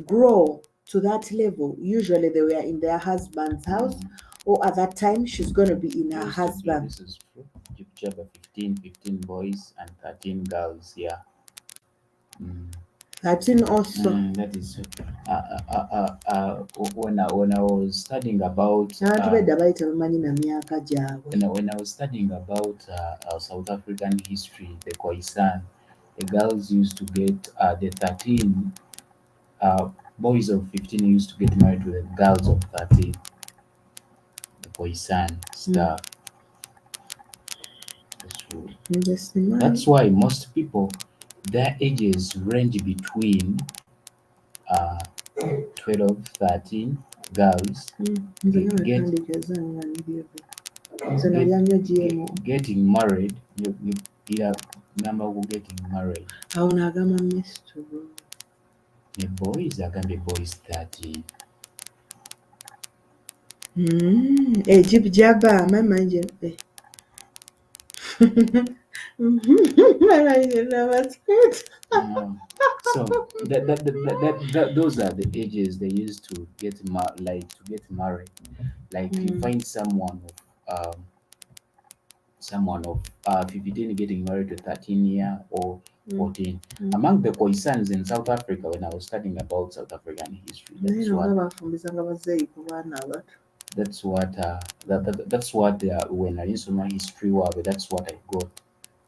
grow to that level, usually they were in their husband's house, or at that time she's going to be in her husband. This is true. You have 15 boys and 13 girls. Yeah. 13 also. That is when I was studying about when I was studying about South African history, the Khoisan, the girls used to get the 13 boys of 15 used to get married to the girls of 13. The Khoisan stuff. That's why most people, their ages range between 12, 13 girls getting married. Yeah, number who getting married. The boys are gonna be boys 13. Egypt Jabba, my mind. So those are the ages they used to get married. Like you find someone of 15 getting married to 13 year or 14. Among the Khoisans in South Africa, when I was studying about South African history, that's what when I used to know history wabe, that's what I got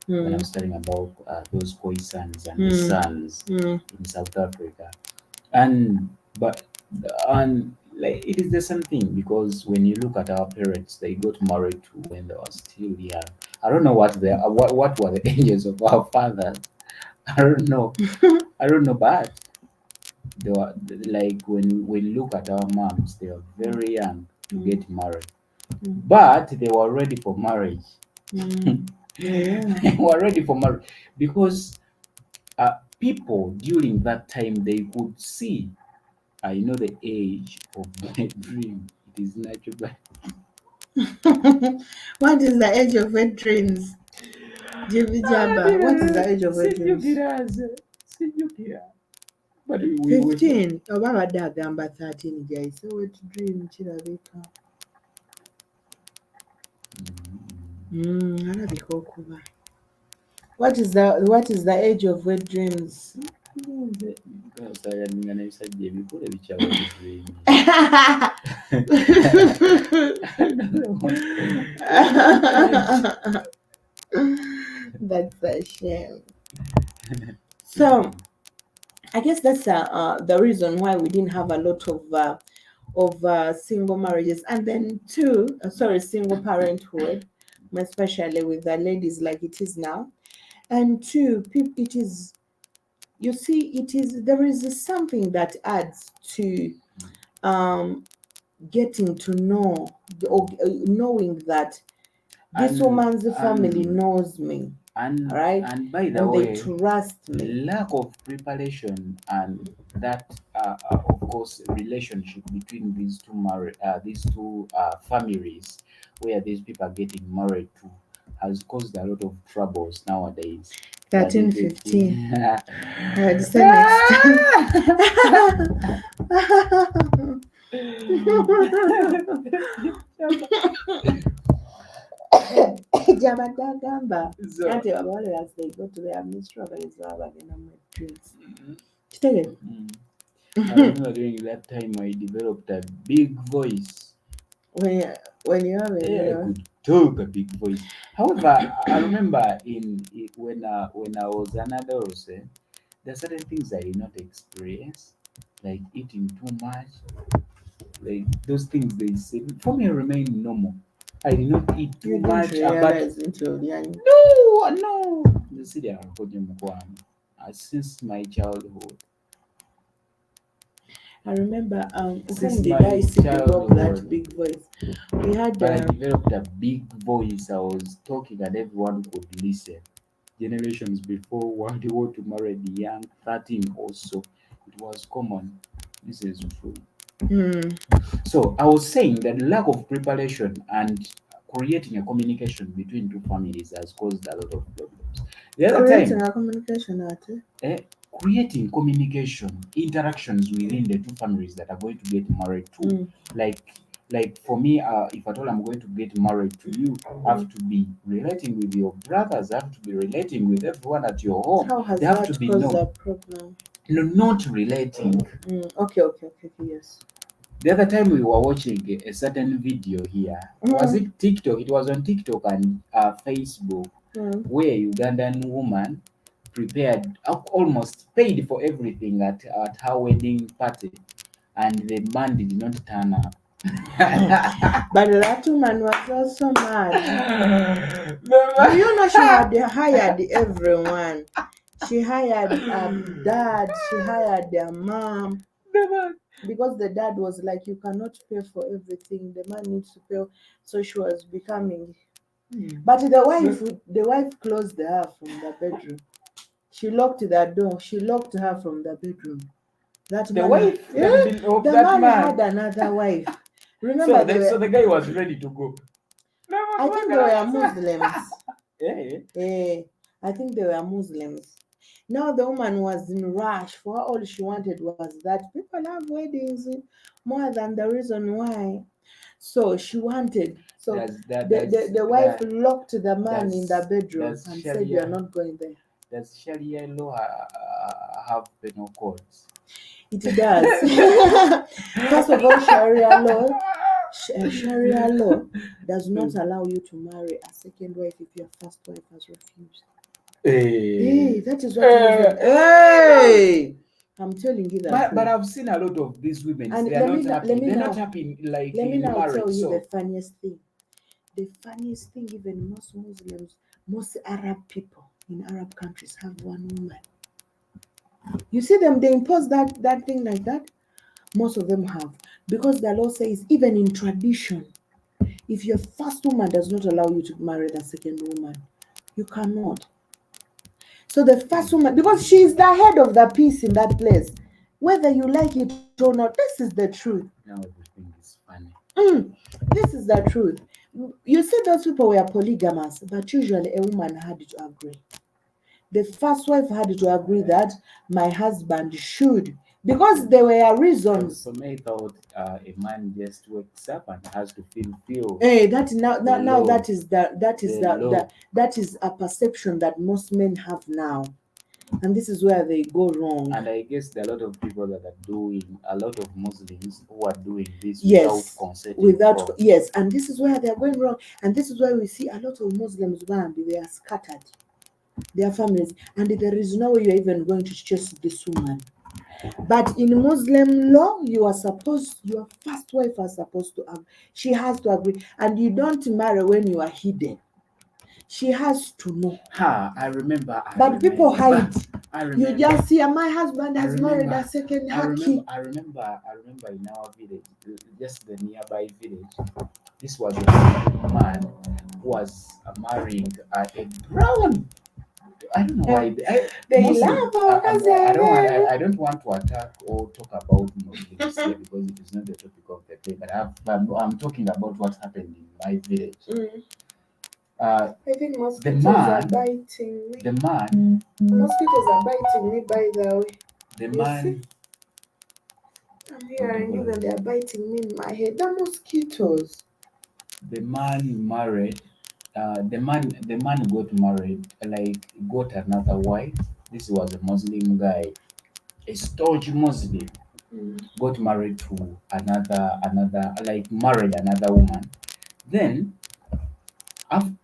when I was studying about those Khoisans and the sons in South Africa. And but and like it is the same thing, because when you look at our parents, they got married to when they were still young. I don't know what were the ages of our fathers. I don't know. I don't know, but they were like when you look at our moms, they were very young to get married, but they were ready for marriage. They were ready for marriage because people during that time they could see. I know the age of my dream. It is natural. What is the age of wet dreams? Jibijaba, what is the age of wet dreams? But 15 oba abadde agamba 13 gyayise wet dream kirabika alabika okuba. What is the age of wet dreams? That's a shame. So I guess that's the reason why we didn't have a lot of single marriages, and then single parenthood, especially with the ladies like it is now. And two, it is, you see, there is something that adds to getting to know, or knowing that this woman's family knows me. Right? And by the and way, they trust me. lack of preparation and that of course relationship between these two families where these people are getting married to has caused a lot of troubles nowadays. 13, 15. I'd say next Jabadagamba. Ate abawala as they go to their menstrual is bagenda mu drinks. Kitegere? I remember during that time I developed a big voice. When you have I could talk a big voice. However, I remember when I was an adolescent, there are certain things I did not experience, like eating too much. Like those things they say for me remain normal. I did not eat too much. No. You see, they are since my childhood. I remember Since when did my I develop that childhood. big voice? We had But I developed a big voice. I was talking and everyone could listen. Generations before, when they were to marry the young, 13 also, it was common. This is true. So I was saying that lack of preparation and creating a communication between two families has caused a lot of problems. The other creating communication, interactions within the two families that are going to get married to. Like for me, if at all I'm going to get married to you, I have to be relating with your brothers. I have to be relating with everyone at your home. How has they have that to be caused a problem? No, not relating. Okay, yes. The other time we were watching a certain video here. Was it TikTok? It was on TikTok and Facebook, where a Ugandan woman prepared, almost paid for everything at her wedding party, and the man did not turn up. But that woman was also mad. You know, she had hired everyone. She hired dad, she hired their mom. Because the dad was like, you cannot pay for everything. The man needs to pay. So she was becoming. But the wife closed her from the bedroom. She locked the door. She locked her from the bedroom. The man had another wife. Remember, so the guy was ready to go. I think they were Muslims. I think they were Muslims. Now the woman was in rush. For her, all she wanted was that people have weddings more than the reason why. So she wanted. So the wife locked the man in the bedroom does and said, "You are Sharia not going there." does Sharia law have penal codes? It does. First of all, Sharia law does not allow you to marry a second wife if your first wife has refused. Hey, that is what Muslim. Hey, I'm telling you that. But I've seen a lot of these women. And They are not let happy. me They're now not happy like let me in now marriage. tell you So the funniest thing. The funniest thing, even most Muslims, most Arab people in Arab countries have one woman. You see them, they impose that thing like that. Most of them have. Because the law says, even in tradition, if your first woman does not allow you to marry the second woman, you cannot. So the first woman, because she is the head of the piece in that place, whether you like it or not, this is the truth. now everything is funny. This is the truth. You see, those people were polygamous, but usually a woman had to agree. The first wife had to agree that my husband should, because there were reasons. For me, I thought a man just wakes up and has to fulfill Hey, that now law. that is The law. that is a perception that most men have now, and this is where they go wrong. And I guess there are a lot of people that are doing, a lot of Muslims who are doing this Yes, without consenting. without yes, and this is where they are going wrong, and this is why we see a lot of Muslims banned. They are scattered, their families, and there is no way you're even going to chase this woman. But in Muslim law, your first wife is supposed to have, she has to agree, and you don't marry when you are hidden. She has to know. I remember. But people hide. I remember. You just see, my husband has married a second haki. I remember in our village, just the nearby village, this was a man who was marrying a brown. I don't know why they love our I don't want to attack or talk about Muslims here because it is not the topic of the day. But I'm talking about what happened in my village. I think mosquitoes are biting me. The man. Mosquitoes are biting me, by the way. The man. I'm hearing even they are biting me in my head. The mosquitoes. The man married. The man got married. Like got another wife. This was a Muslim guy, a staunch Muslim. Got married to another like married another woman. Then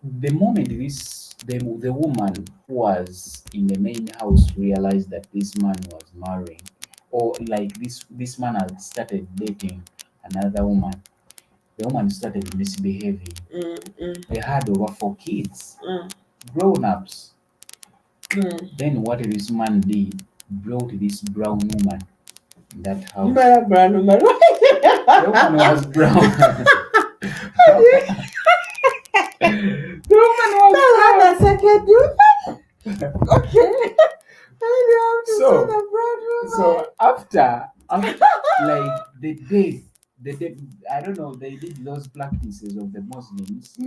the moment the woman who was in the main house realized that this man was marrying, or like this man had started dating another woman, the woman started misbehaving. They had over 4 kids, grown ups. Then what this man did, brought this brown woman in that house. Brown woman. The woman was brown. The woman was brown. A second woman. Okay. So after like the day, I don't know, they did those practices of the Muslims,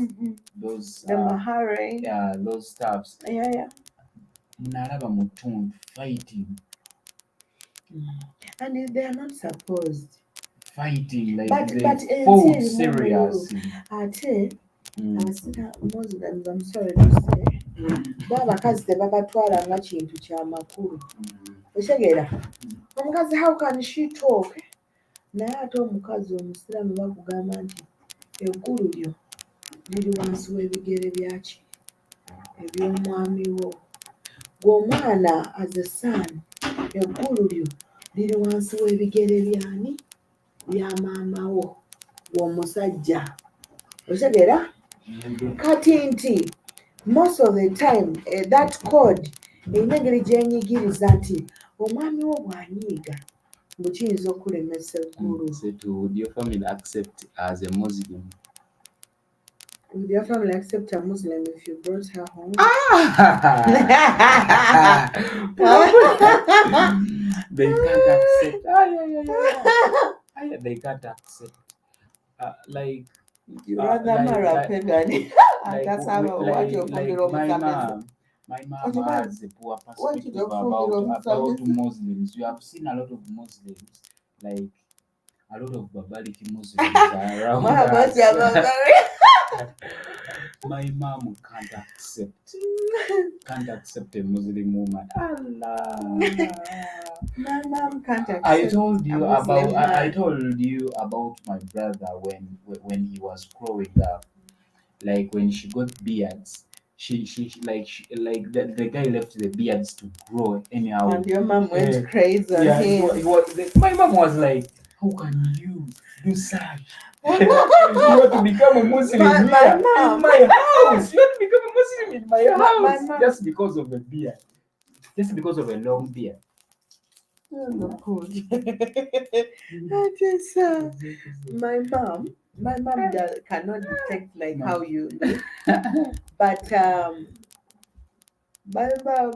those the mahari, those stuffs. Yeah. Naraba Mutun fighting. And they are not supposed. Fighting like but they fought serious. Ate, Muslims, I'm sorry to say, babakazi tebabatwala nga kintu kya makulu. Otegeera? Omukazi, how can she talk? Naye ate omukazi omusiraamu bakugamba nti eggulu lyo liri wansi w'ebigere byaki eby'omwami wo. Gw'omwana as a son, eggulu lyo liri wansi w'ebigere byani bya maama wo w'omusajja. Otegeera? Kati nti most of the time that code erina engeri gyenyigiriza nti omwami wo bw'anyiiga mbu kiyinza okulemesa eggulu. Would your family accept as a Muslim? Would your family accept a Muslim if you brought her home? They can't accept. They can't accept. Like you rather marry a pagan. That's how what your family like my mom Okay, but has a poor what did perspective your formula of about service? Muslims. You have seen a lot of Muslims, like a lot of barbaric Muslims are around What about us. your My mom can't accept a Muslim woman. Allah. My mom can't I accept told a you Muslim about I man. told you about my brother when he was growing up. Like when she got beards, like the guy left the beards to grow anyhow. And your mom went Uh, crazy on yeah, him. my mom was like, "How can you do such? You want to become a Muslim My here in mom. my house? You want to become a Muslim in my My house mom. just because of a beard, just because of a long beard?" Oh, good. I just, my mom cannot detect like No. how you look, but my mom,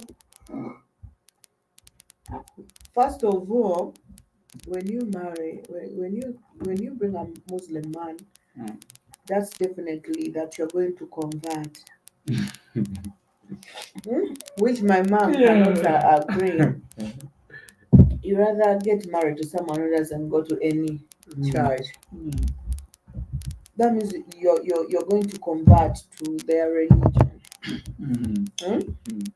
first of all, when you marry, when you bring a Muslim man, Mm. that's definitely that you're going to convert. Which my mom cannot agree. You rather get married to someone who doesn't go to any church. Mm. That means you're going to convert to their religion. Mm. Hmm? Mm.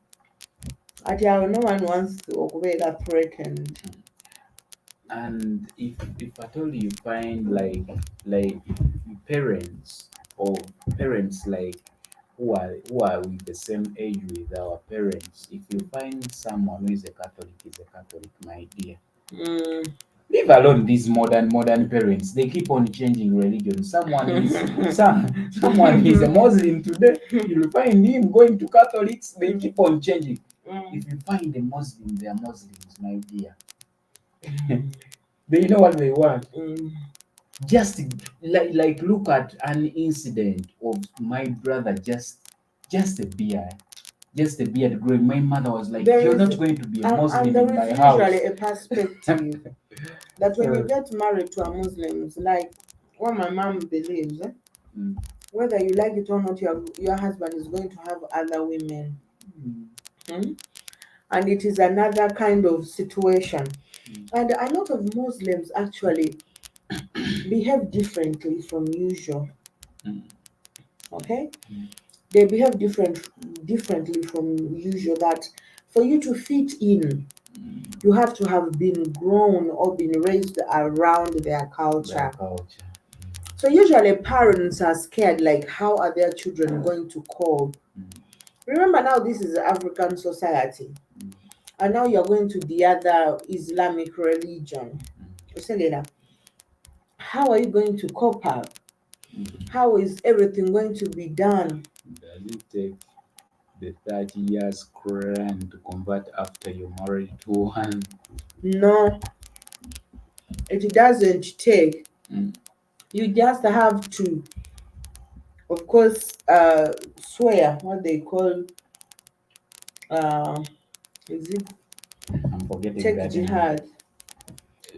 Ati no one wants to okubeera threatened. And if at all you find like parents or parents like who are with the same age with our parents, if you find someone who is a Catholic, my dear. Mm. Leave alone these modern parents. They keep on changing religion. Someone is a Muslim today. You'll find him going to Catholics. They keep on changing. If you find a Muslim, they are Muslims, my dear. They know what they want. Mm. Just like look at an incident of my brother, just a beard. Just a beard growing. My mother was like, There "You're is not going to be a and Muslim there in is my house." usually a perspective that when you get married to a Muslim, like what my mom believes, Mm. whether you like it or not, your husband is going to have other women. Mm. Hmm? And it is another kind of situation. Mm. And a lot of Muslims actually behave differently from usual. Mm. Okay? Mm. They behave differently from usual, that for you to fit in, Mm. you have to have been grown or been raised around their Their culture. culture. So usually parents are scared, like how are their children going to cope? Mm. Remember now this is African society. Mm. And now you're going to the other Islamic religion. Mm. You say later, how are you going to cope up? Mm. How is everything going to be done? Does it take the 30 years Quran to convert after you're married to one? No, it doesn't take. Mm. You just have to, of course, swear what they call, uh, is it I'm forgetting take that name. jihad?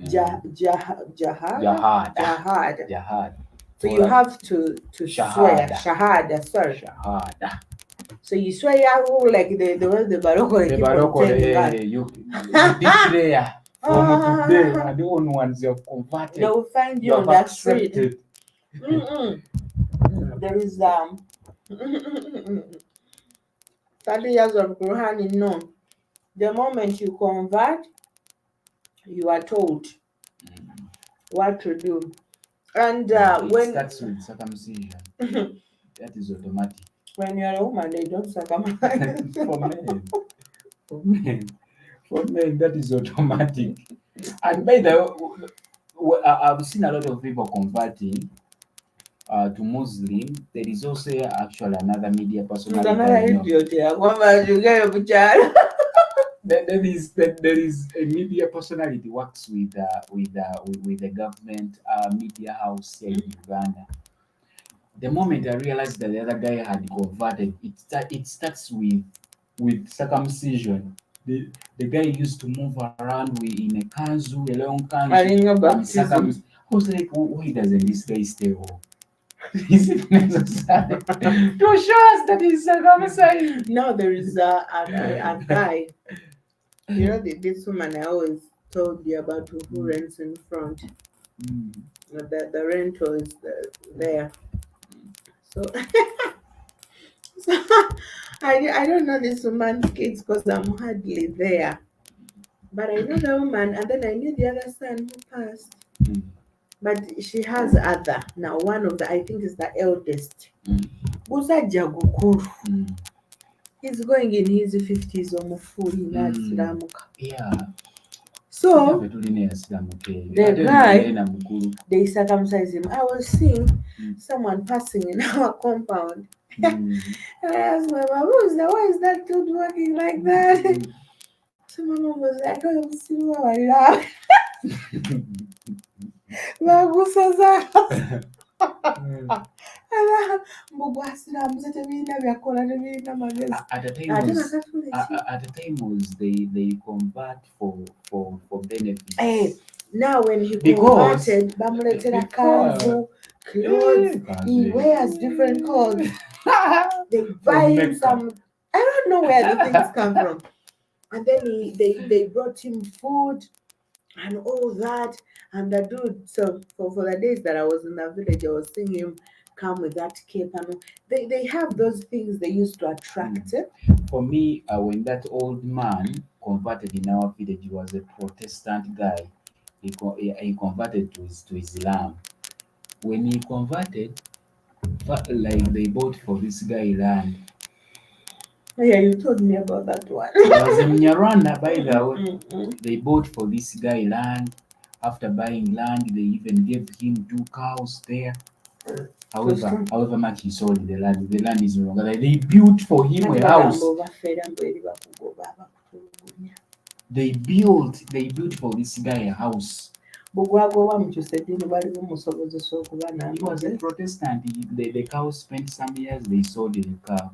Jihad? Jihad. Jihad. Jihad. So you have to swear. Shahada. Shahada, sorry. Shahada. So you swear Yahoo like the way the Baroko they The keep on Baroko, telling us. you declare from today, and the only ones you have They converted, will find you you have on that street. accepted. There is 30 years of Quran in no. The moment you convert, you are told Mm. what to do. And It when starts with circumcision. That is automatic. when you're a woman, they don't circumcise. For men. For men. For men, that is automatic. And by the way, I've seen a lot of people converting to Muslim. There is also actually another media There's personality another I know. idiot here. Woman, you get a child. There is a media personality works with the government media house here in Uganda. The moment I realized that the other guy had converted, it starts with circumcision. The guy used to move around in a kanzu, a long I kanzu, didn't know and baptism. circumcised. I was like, why doesn't this guy stay home? Is it necessary to show us that he's circumcised? Now there is a guy. You know this woman I always told you about who rents in front. Mm. The rental is there. So, so I don't know this woman's kids because I'm hardly there. But I know the woman, and then I knew the other son who passed. Mm. But she has other. Now, one of the, I think, is the eldest. Mm. Musajja gukulu. Mm. He's going in his 50s or mufuli n'asiramuka. Yeah. So, Ffe tulina eyasiramuka the ate guy, yalina mukulu. they circumcised him. I was seeing Mm. someone passing in our compound. Mm. And I asked my mom, why is that dude walking like that? Mm. So my mom was like, oh, I'm still alive. Bagusaza. Mbugwasiramuze tebiina byakola tebiina magezi. At the time Ate was nakatule ki? at the time was they convert for benefits. Now when he Because- converted, bamuletera because- kanzu, clothes, he wears different clothes. They buy him Mecca. some. I don't know where the things come from. And then they brought him food and all that. And the dude, so for the days that I was in the village, I was seeing him come with that cape. And they have those things they used to attract. For me, when that old man converted in our village, he was a Protestant guy. He converted to Islam. When he converted, like they bought for this guy land. Yeah, you told me about that one. He was in Nyarwanda, by the way. Mm-mm. They bought for this guy land. After buying land, they even gave him 2 cows there. However much he sold the land is no longer. They built for him a house. They built for this guy a house. He was a Protestant. The cow spent some years. They sold the cow.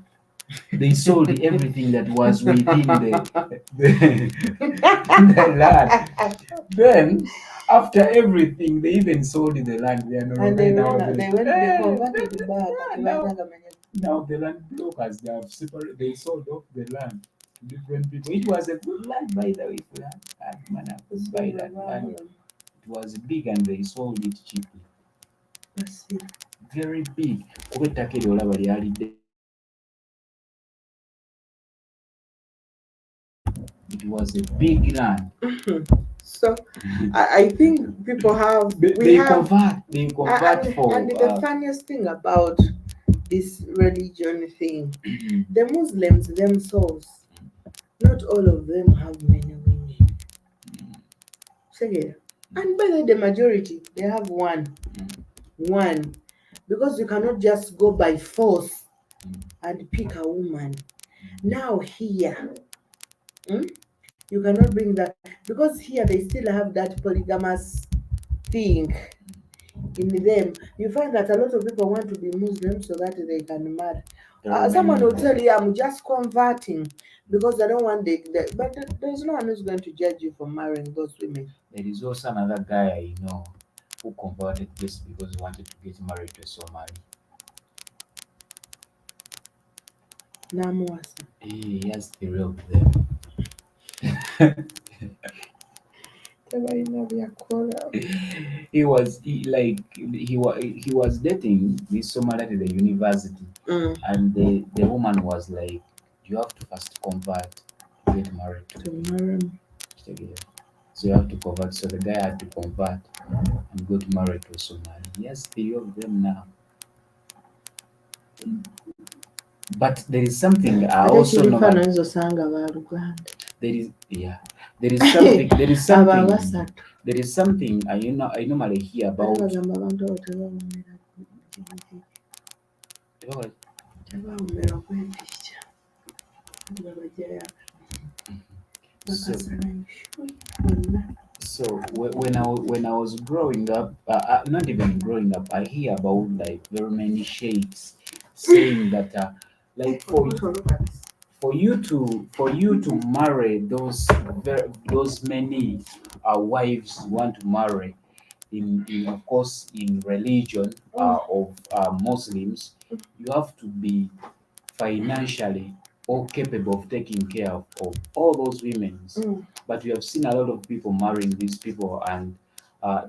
They sold everything that was within the land. Then, after everything, they even sold the land. They are no And longer they in our went, village. they converted back. Now the land brokers, they have separated. They sold off the land to different people. It was a good land, by the way. If you had money to buy that land, it was big, and they sold it cheaply. Very big. Kuba ettaka eryo olaba lyalidde. It was a big land. So I think people have They convert for. and the funniest thing about this religion thing, the Muslims themselves, not all of them have many women. Say, and by the majority, they have one, because you cannot just go by force and pick a woman. Now here, you cannot bring that, because here they still have that polygamous thing in them. You find that a lot of people want to be Muslim so that they can marry. Someone will tell you, I'm just converting because I don't want but there's no one who's going to judge you for marrying those women. There is also another guy I know who converted just because he wanted to get married to a Somali. Namuasa. He has 3 of them. He was dating this Somali at the university, and the woman was like, "You have to first convert to get married to him." So you have to convert. So the guy had to convert and got married to a Somali. He has 3 of them now. But there is something I also know. There is something I normally hear about. So when I was growing up, not even growing up, I hear about like very many sheikhs saying that like for you to marry those many wives you want to marry, in of course in religion of Muslims, you have to be financially or capable of taking care of all those women. But we have seen a lot of people marrying these people, and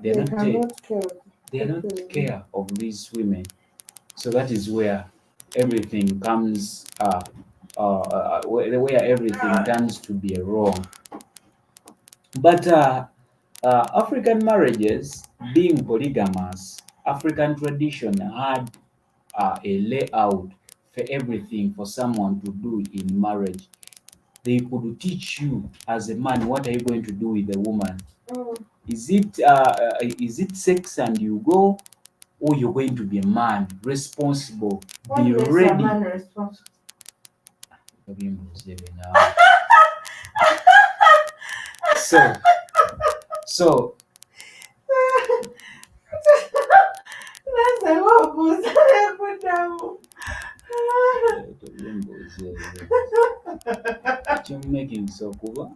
They cannot care. they are not care of these women. So that is where everything comes, where everything turns to be wrong. But African marriages, being polygamous, African tradition had a layout for everything for someone to do in marriage. They could teach you as a man, what are you going to do with a woman? Is it sex and you go, or you're going to be a man responsible, be ready? Responsible. So, so That's a lot of put down. kyomumekingisa kuba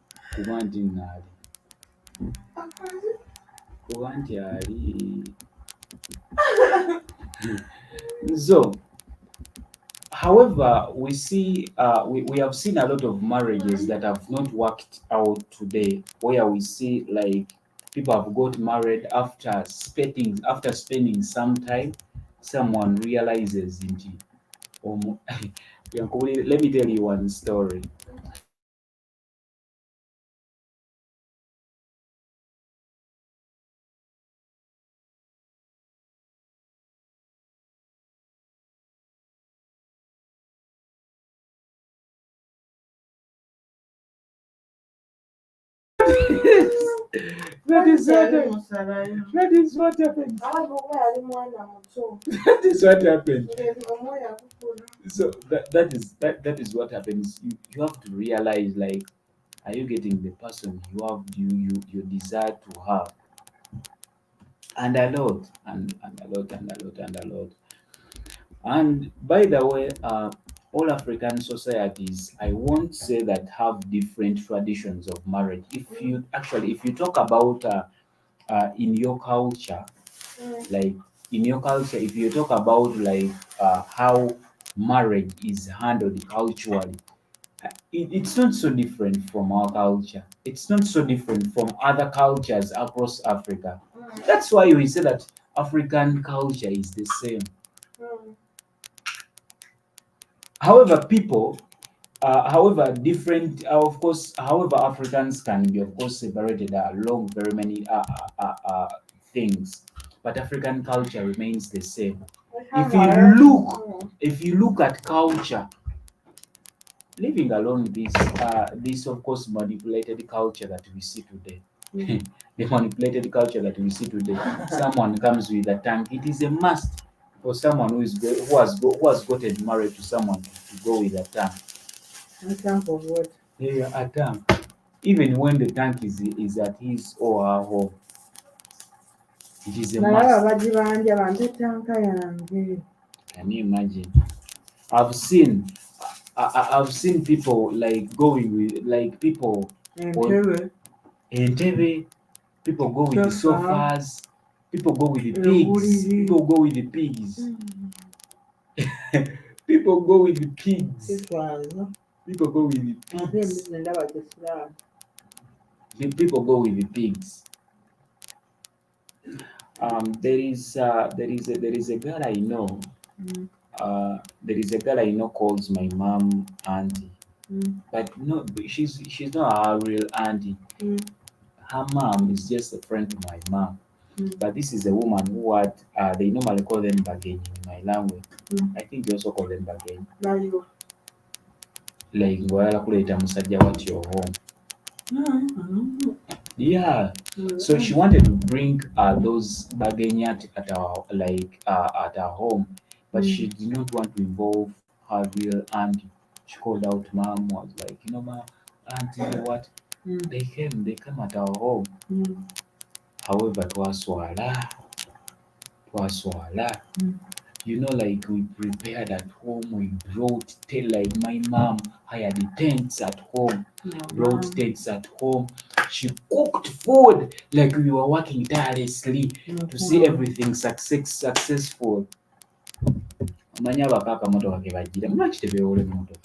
nti naali kuba nti ali so however we see we have seen a lot of marriages that have not worked out today, where we see like people have got married after spending some time, someone realizes into let me tell you one story. That is what that is what happens. That is what happens. So that is what happens. You have to realize, like, are you getting the person you desire to have? And a lot, and a lot, and a lot, and a lot. And by the way, all African societies, I won't say that have different traditions of marriage. If you talk about in your culture, like in your culture, if you talk about like how marriage is handled culturally, it's not so different from our culture. It's not so different from other cultures across Africa. That's why we say that African culture is the same. However, however, different, of course, however, Africans can be, of course, separated along very many things, but African culture remains the same. If you look at culture, leaving alone this of course manipulated culture that we see today, the manipulated culture that we see today, someone comes with a tank. It is a must for someone who has gotten married to someone to go with a tank. A tank of what? Yeah, a tank. Even when the tank is at his or her home, it is a must. Can you imagine? I've seen I've seen people like going with like people on TV, people go with the sofas, people go with the pigs, people go with the pigs, people go with the pigs, people go with the pigs, people go with the pigs. There is a girl I know. There is a girl I know calls my mom auntie, but no, she's not our real auntie. Her mom is just a friend to my mom. But this is a woman who had, they normally call them bageni in my language. I think they also call them bageni. Like, ngoyala kuleta musajja at your home. Yeah. So she wanted to bring those bageni at our at our home, but she did not want to involve her real auntie. She called out mom, was like, ma, auntie, you know what? They come at our home. However, twaswala. like we prepared at home, we brought like my mom hired tents at home, brought tents at home. She cooked food like we were working tirelessly to see everything successful. Omanyi abako akamotoka ke bagira mulwaki tebeewola emmotoka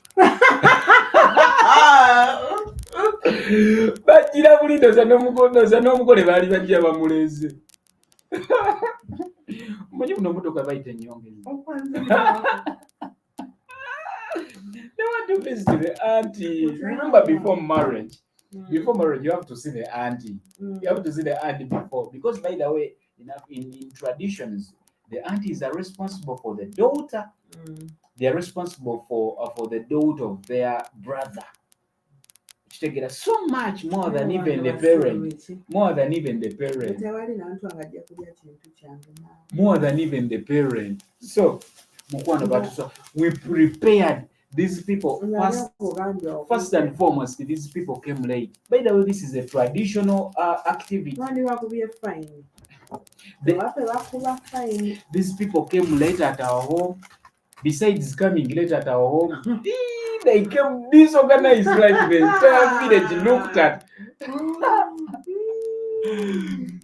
bagira buli ndoza n'omugole baali bajja bamuleze. Omanyi buno emmotoka bayita ennyongezi. They want to visit the auntie. Remember, before marriage, you have to see the auntie. You have to see the auntie before, because by the way, in traditions, the aunties are responsible for the daughter. They are responsible for the daughter of their brother. Take it so much more than even the parent. More than even the parent. More than even the parent. So, we prepared these people. First and foremost, these people came late. By the way, this is a traditional activity. These people came late at our home. Besides coming late at our home, they came disorganized, like the entire village looked at.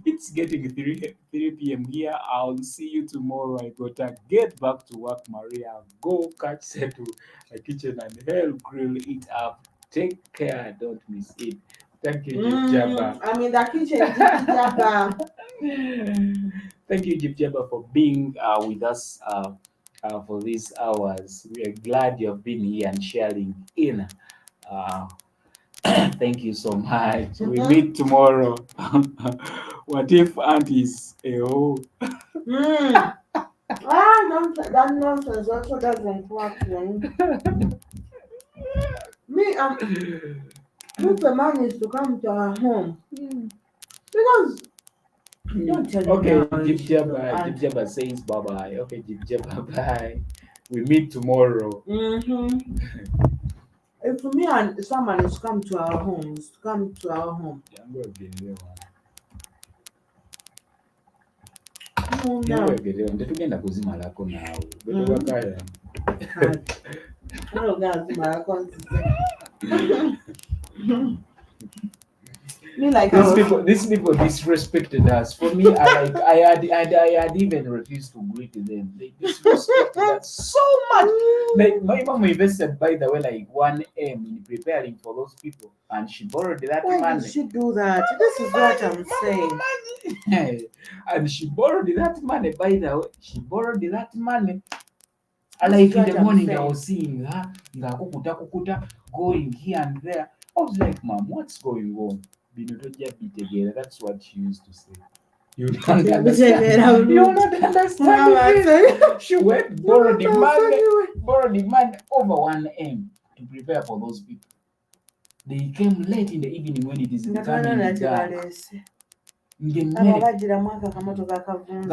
It's getting 3 p.m. here. I'll see you tomorrow. I gotta get back to work, Maria. Go catch Setu a kitchen and help grill it up. Take care. Don't miss it. Thank you, Jib Jabba. I'm in the kitchen, Jib Jabba. Thank you, Jib Jabba, for being with us for these hours. We are glad you have been here and sharing in. Thank you so much. We meet tomorrow. What if Auntie is a hoe? That nonsense also doesn't work. Me, if a man is to come to our home, because don't tell okay, me. Jib Jabba says bye bye. Okay, Jib Jabba, bye. We meet tomorrow. If me and someone is come to our home, tetugenda kuzimalako naawe betubakaya these people disrespected us. For me, I had even refused to greet them. They disrespected us so much. Like, my mom invested, by the way, like 1M in preparing for those people, and she borrowed that money. Why did she do that? This is what I'm saying. And she borrowed that money. By the way, she borrowed that money. Like in the morning, I was seeing her kukuta going here and there. I was like, Mom, what's going on? That's what she used to say. You don't understand. You don't understand. She went borrowed the money over 1M to prepare for those people. They came late in the evening when it is becoming dark.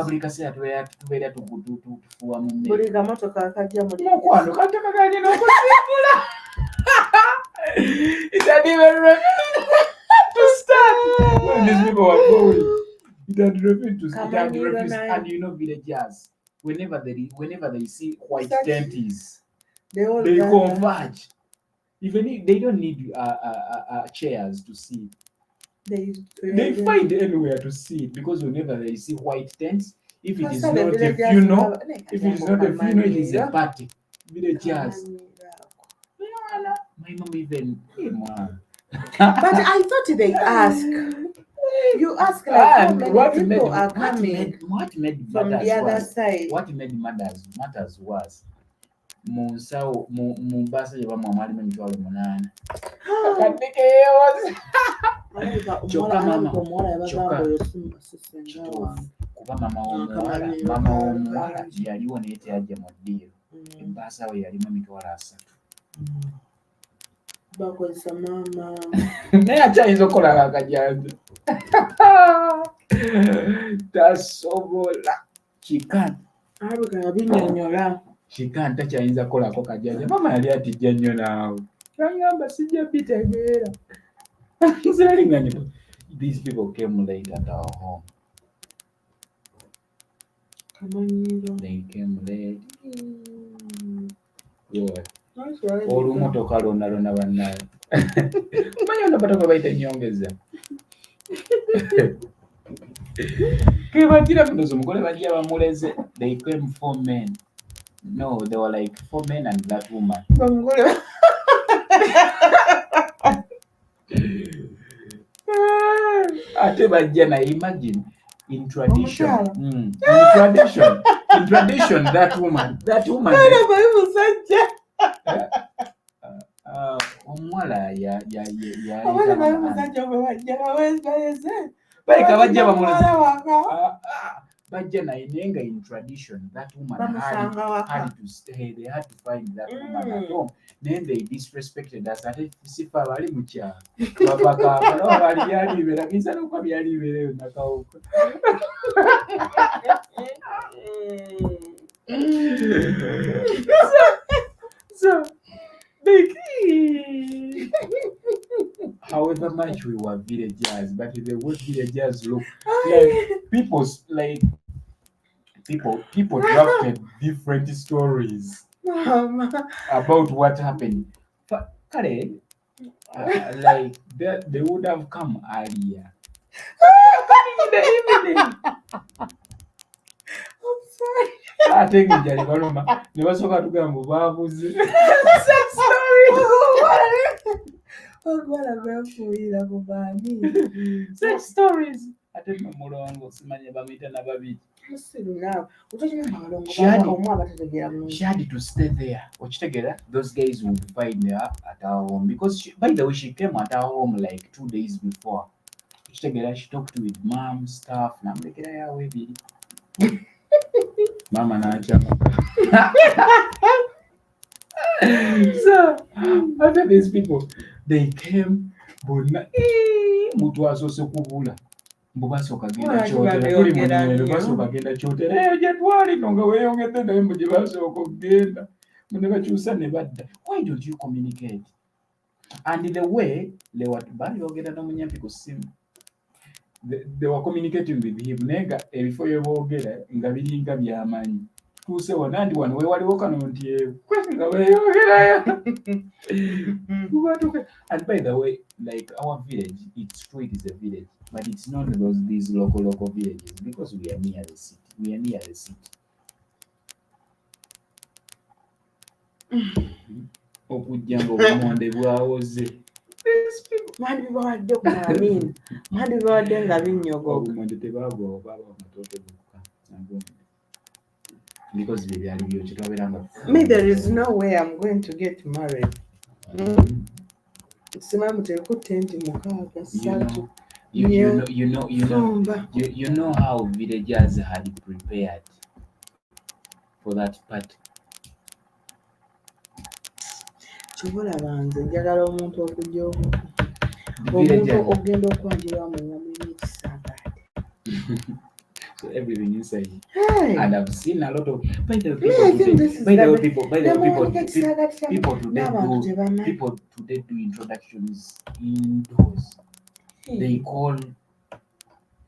Buli kaseera tubeera tufuuwa mu mmere. Buli kamotoka akajja mu mukwano kataka kagenda okusimbula. It had even refused to start when these people were going. It had refused to start. And villagers, whenever they see white tents, they converge. Even if they don't need chairs to sit. They find anywhere to sit, because whenever they see white tents, if it is not a funeral, it is a party. Villagers. My mom even. But I thought they ask. You ask like how many people are coming. What made from the other side? What made matters was Munsao Mumbasa Yavama Malim and Jolly Monana. Choka mama kuba mama w'omuwala yaliwo naye teyajja mu ddiiro. Embasa we yalimu emitwalo 3. Bakozesa mama naye akyayinza okukola akajanja. Tasobola kikana binyonyola kikana takyayinza kukolako kajanja. Mama yali atijja nnyo naawe yangamba sijja bitegeera. These people came late at our home. Amanyiro. They came late. That's right. Olumotoka lonna bannaye. Manyi ono batoka bayita ennyongeza. Ke bagira munozo omugole bajja bamuleze. They came 4 men. No, they were like 4 men and that woman. Bamugole. Ate bajja naye imagine in tradition. Omukyala. In tradition that woman Bana bayi musajja. Omuwala Abana bayi musajja bwe bajja baweze. baleka bajja bamuleze. waka. Bajja naye nga in tradition that woman Bamusanga waka. had to stay. They had to find that woman at home. Then they disrespected us. Ate sifa bali mu kyalo. Bapaka no bali byalibera kisa no kwa byalibera nakawuka. So big. However much we were villagers, but the way villagers look like people drafted different stories about what happened. But Kare, like they would have come earlier. Coming in the evening. I'm sorry. I think njali baloma ne basoka tugamba babuze. Sad story. Ogwala befuira kubani. Such stories. Ate mulongo simanye bamita na babiri. Musiru nawe. Utajina malongo She had- omwa batategera mulongo. She had to stay there. Ochitegera, those guys would find her at our home because by the way she came at our home like 2 days before. Ochitegera, she talked with mom stuff. Namlekera yawe biri. Mama naachama. So after these people, they came bonna mutu asose kubula. Mbubasoka genda kyotera tuli mu nnimiro basoka genda kyotera gye twali no nga weeyongedde naye mu gye basooka okugenda ne bakyusa ne badda. Why don't you communicate? And the way they were baayogera n'omunyampi ku ssimu, they were communicating with him naye nga ebifo bye boogera nga biringa by'amanyi. Tuuse wonna ndi wano weewaliwo kano nti nga weeyongerayo. And by the way, like our village, it's true it is a village, but it's not these local villages because we are near the city. We are near the city. Okujja ng'obumonde bwawoze. Mandi bawadde kumamini. Mandi bawadde nga binnyogoga. Obumonde tebaagwawo baaba amatooke bokka. Because byali byokye twabeeranga. Me, there is no way I'm going to get married. Simamu teku tenti mukaaga satu. You know how villagers had prepared for that party. Kibola banze njagala omuntu okujja The omuntu villagers, ogenda okwanjira mu nyama y'ekisaagaate. so everything inside. Hey! And I've seen a lot of by the Yeah, I think this is the people today do introductions indoors. They call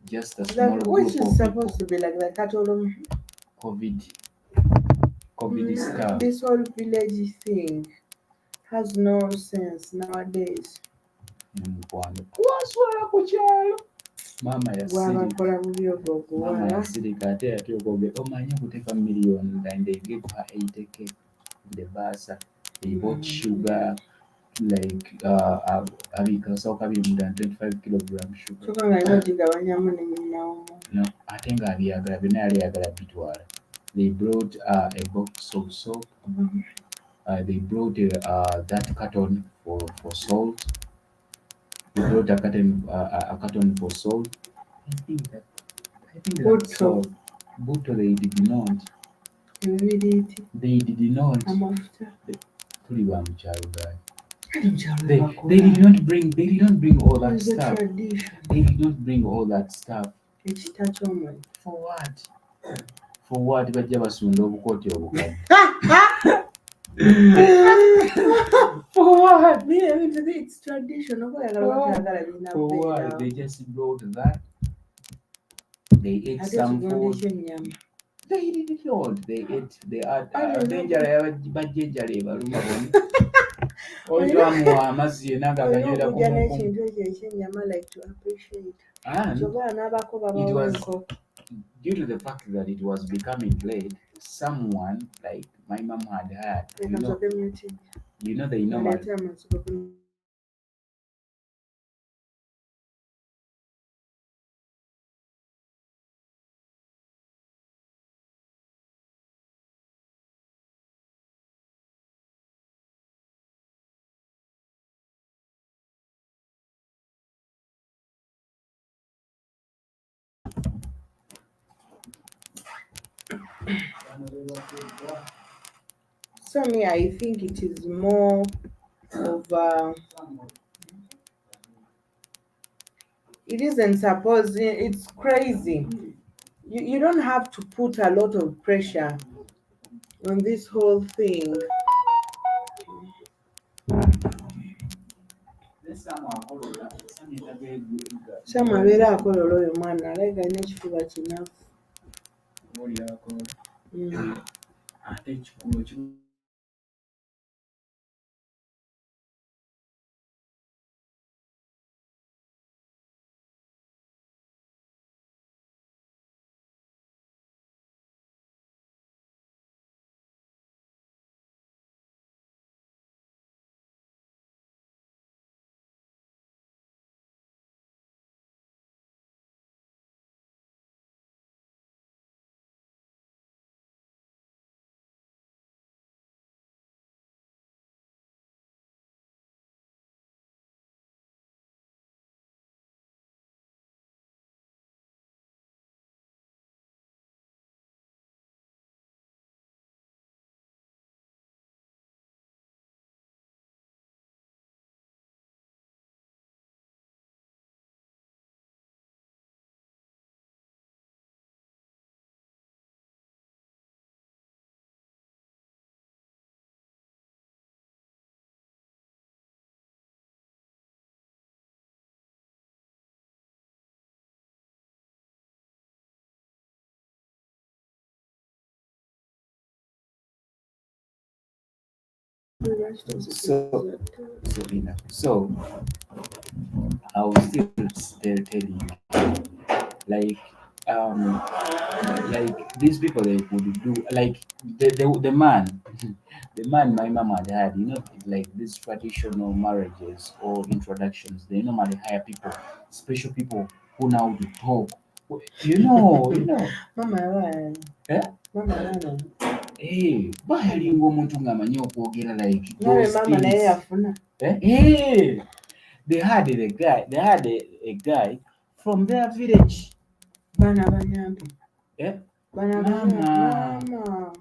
just a small group Which of is people. supposed to be like the cattle. COVID stuff. This whole village thing has no sense nowadays. Waswala ku kyalo. Mama Bw'abakola bubi ogw'okuwala. yasirika ate yatya okwogera omanyi okuteeka million and they gave her 80K in the basa. They bought sugar like abikasawo kabiri mu 25 kilogram sugar. Kyokka nga alina ogigabanyamu ne nnyinawo. No, ate nga abyagala byonna yali ayagala bitwala. They brought a box of soap. They brought that carton for salt. They brought a carton for salt. I think that's salt. Buto they did not. Ebibiriiti, They did not. amafuta. Tuli ba mukyalo gaali. They They did not bring all that It's a stuff. tradition. They did not bring all that stuff. Ekita ky'omwezi. For what? For what? Bajja basunda obukooti obukadde. For what? Yeah, it's tradition. Okwagala bakyagala birina For what? beera. They just brought that. They ate Ate some ekigondi food. ky'ennyama. They did not. They ate. They had I don't know. danger. Bajjenjala ebaluma bonna. Olina- Olwamuwa amazzi yenna olina ng'aganywera okujja kumu. n'ekintu ekyo ekyennyama like to appreciate And kyokka n'abako it babawo was enkoko. due to the fact that it was becoming late. Someone like my mom had had. Reka nsooke muting. The normal. Naleete amatsiko ku So me, I think it is more of it isn't supposed. It's crazy. You don't have to put a lot of pressure on this whole thing. Sam abeera akolola oyo mwana alaga alina ekifuba kinafu. So I will still telling you, like these people they would do like the man the man my mama had, like these traditional marriages or introductions, they normally hire people, special people who know to talk. Mama yabaana. Eh? Mama yabaana. Bayalinga omuntu ng'amanyi okwogera like Nawe those mama naye things. yafuna. They had a guy from their village. Baana banyambi. Eh? Baana Mama. mama.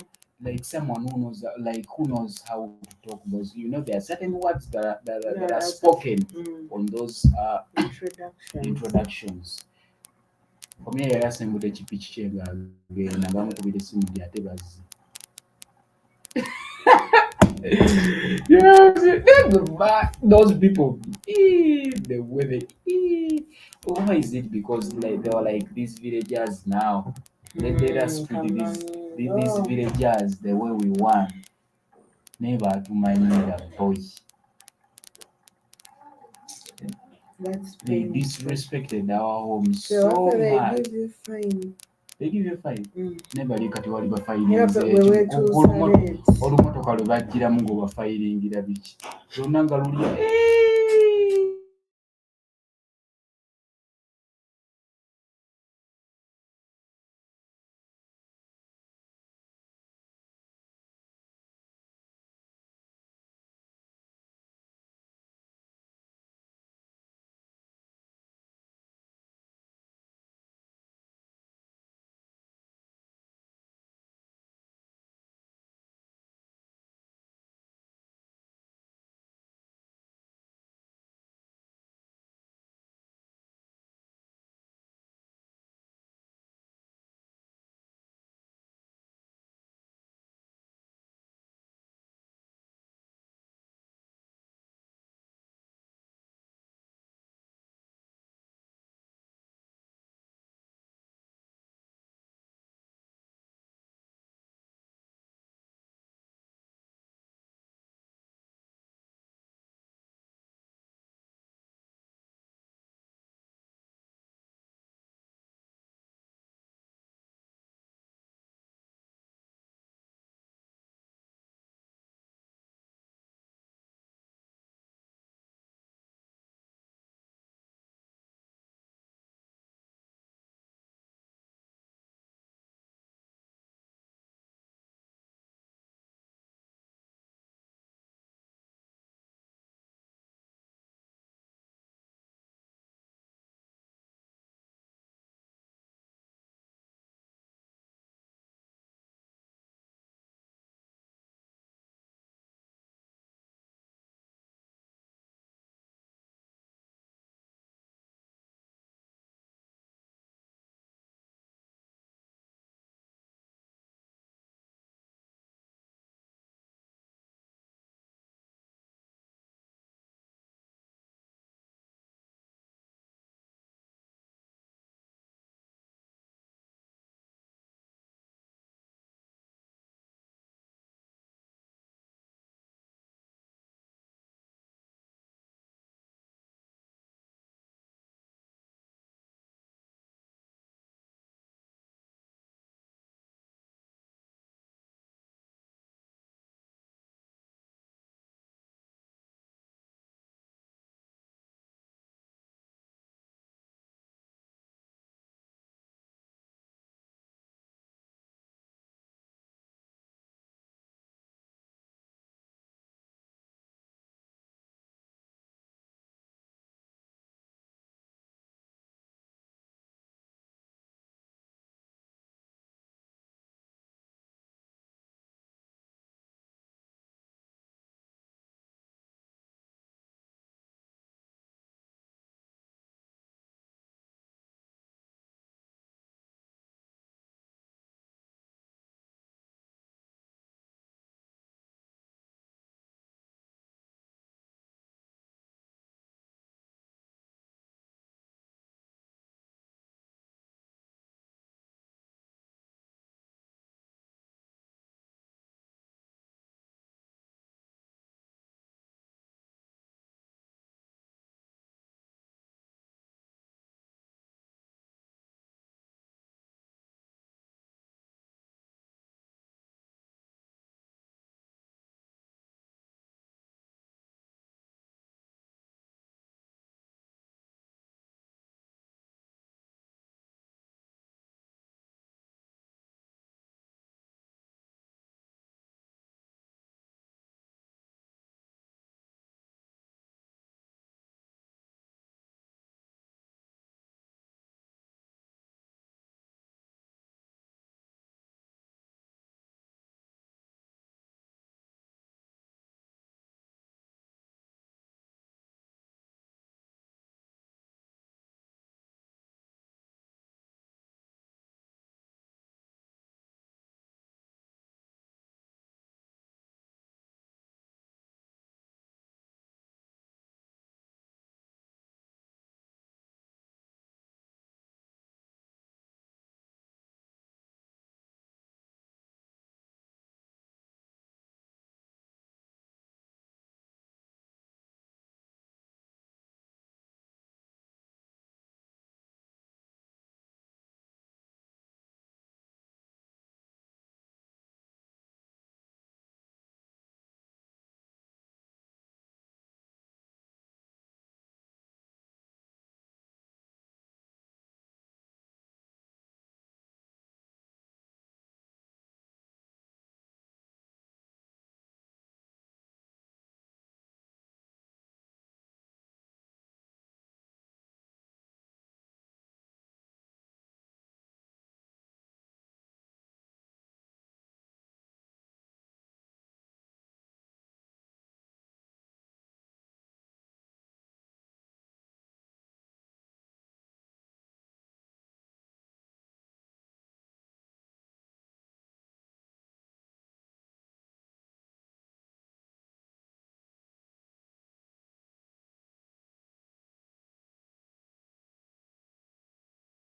Like someone who knows how to talk, because there are certain words that are spoken on those introductions. For me, I asked him with a chipich again, and I'm going to be the same tebazzi. Those people, the way why is it? Because like they were like these villagers now. Let us treat these villagers the way we want. Never to mind the boy. That's They painful. disrespected our home So so after they much. give you fine. They give you a fine. Never look at what you are Yeah, but we were too silent. olumotoka lwe bajjiramu ng'obafayiringira biki lwonna nga luli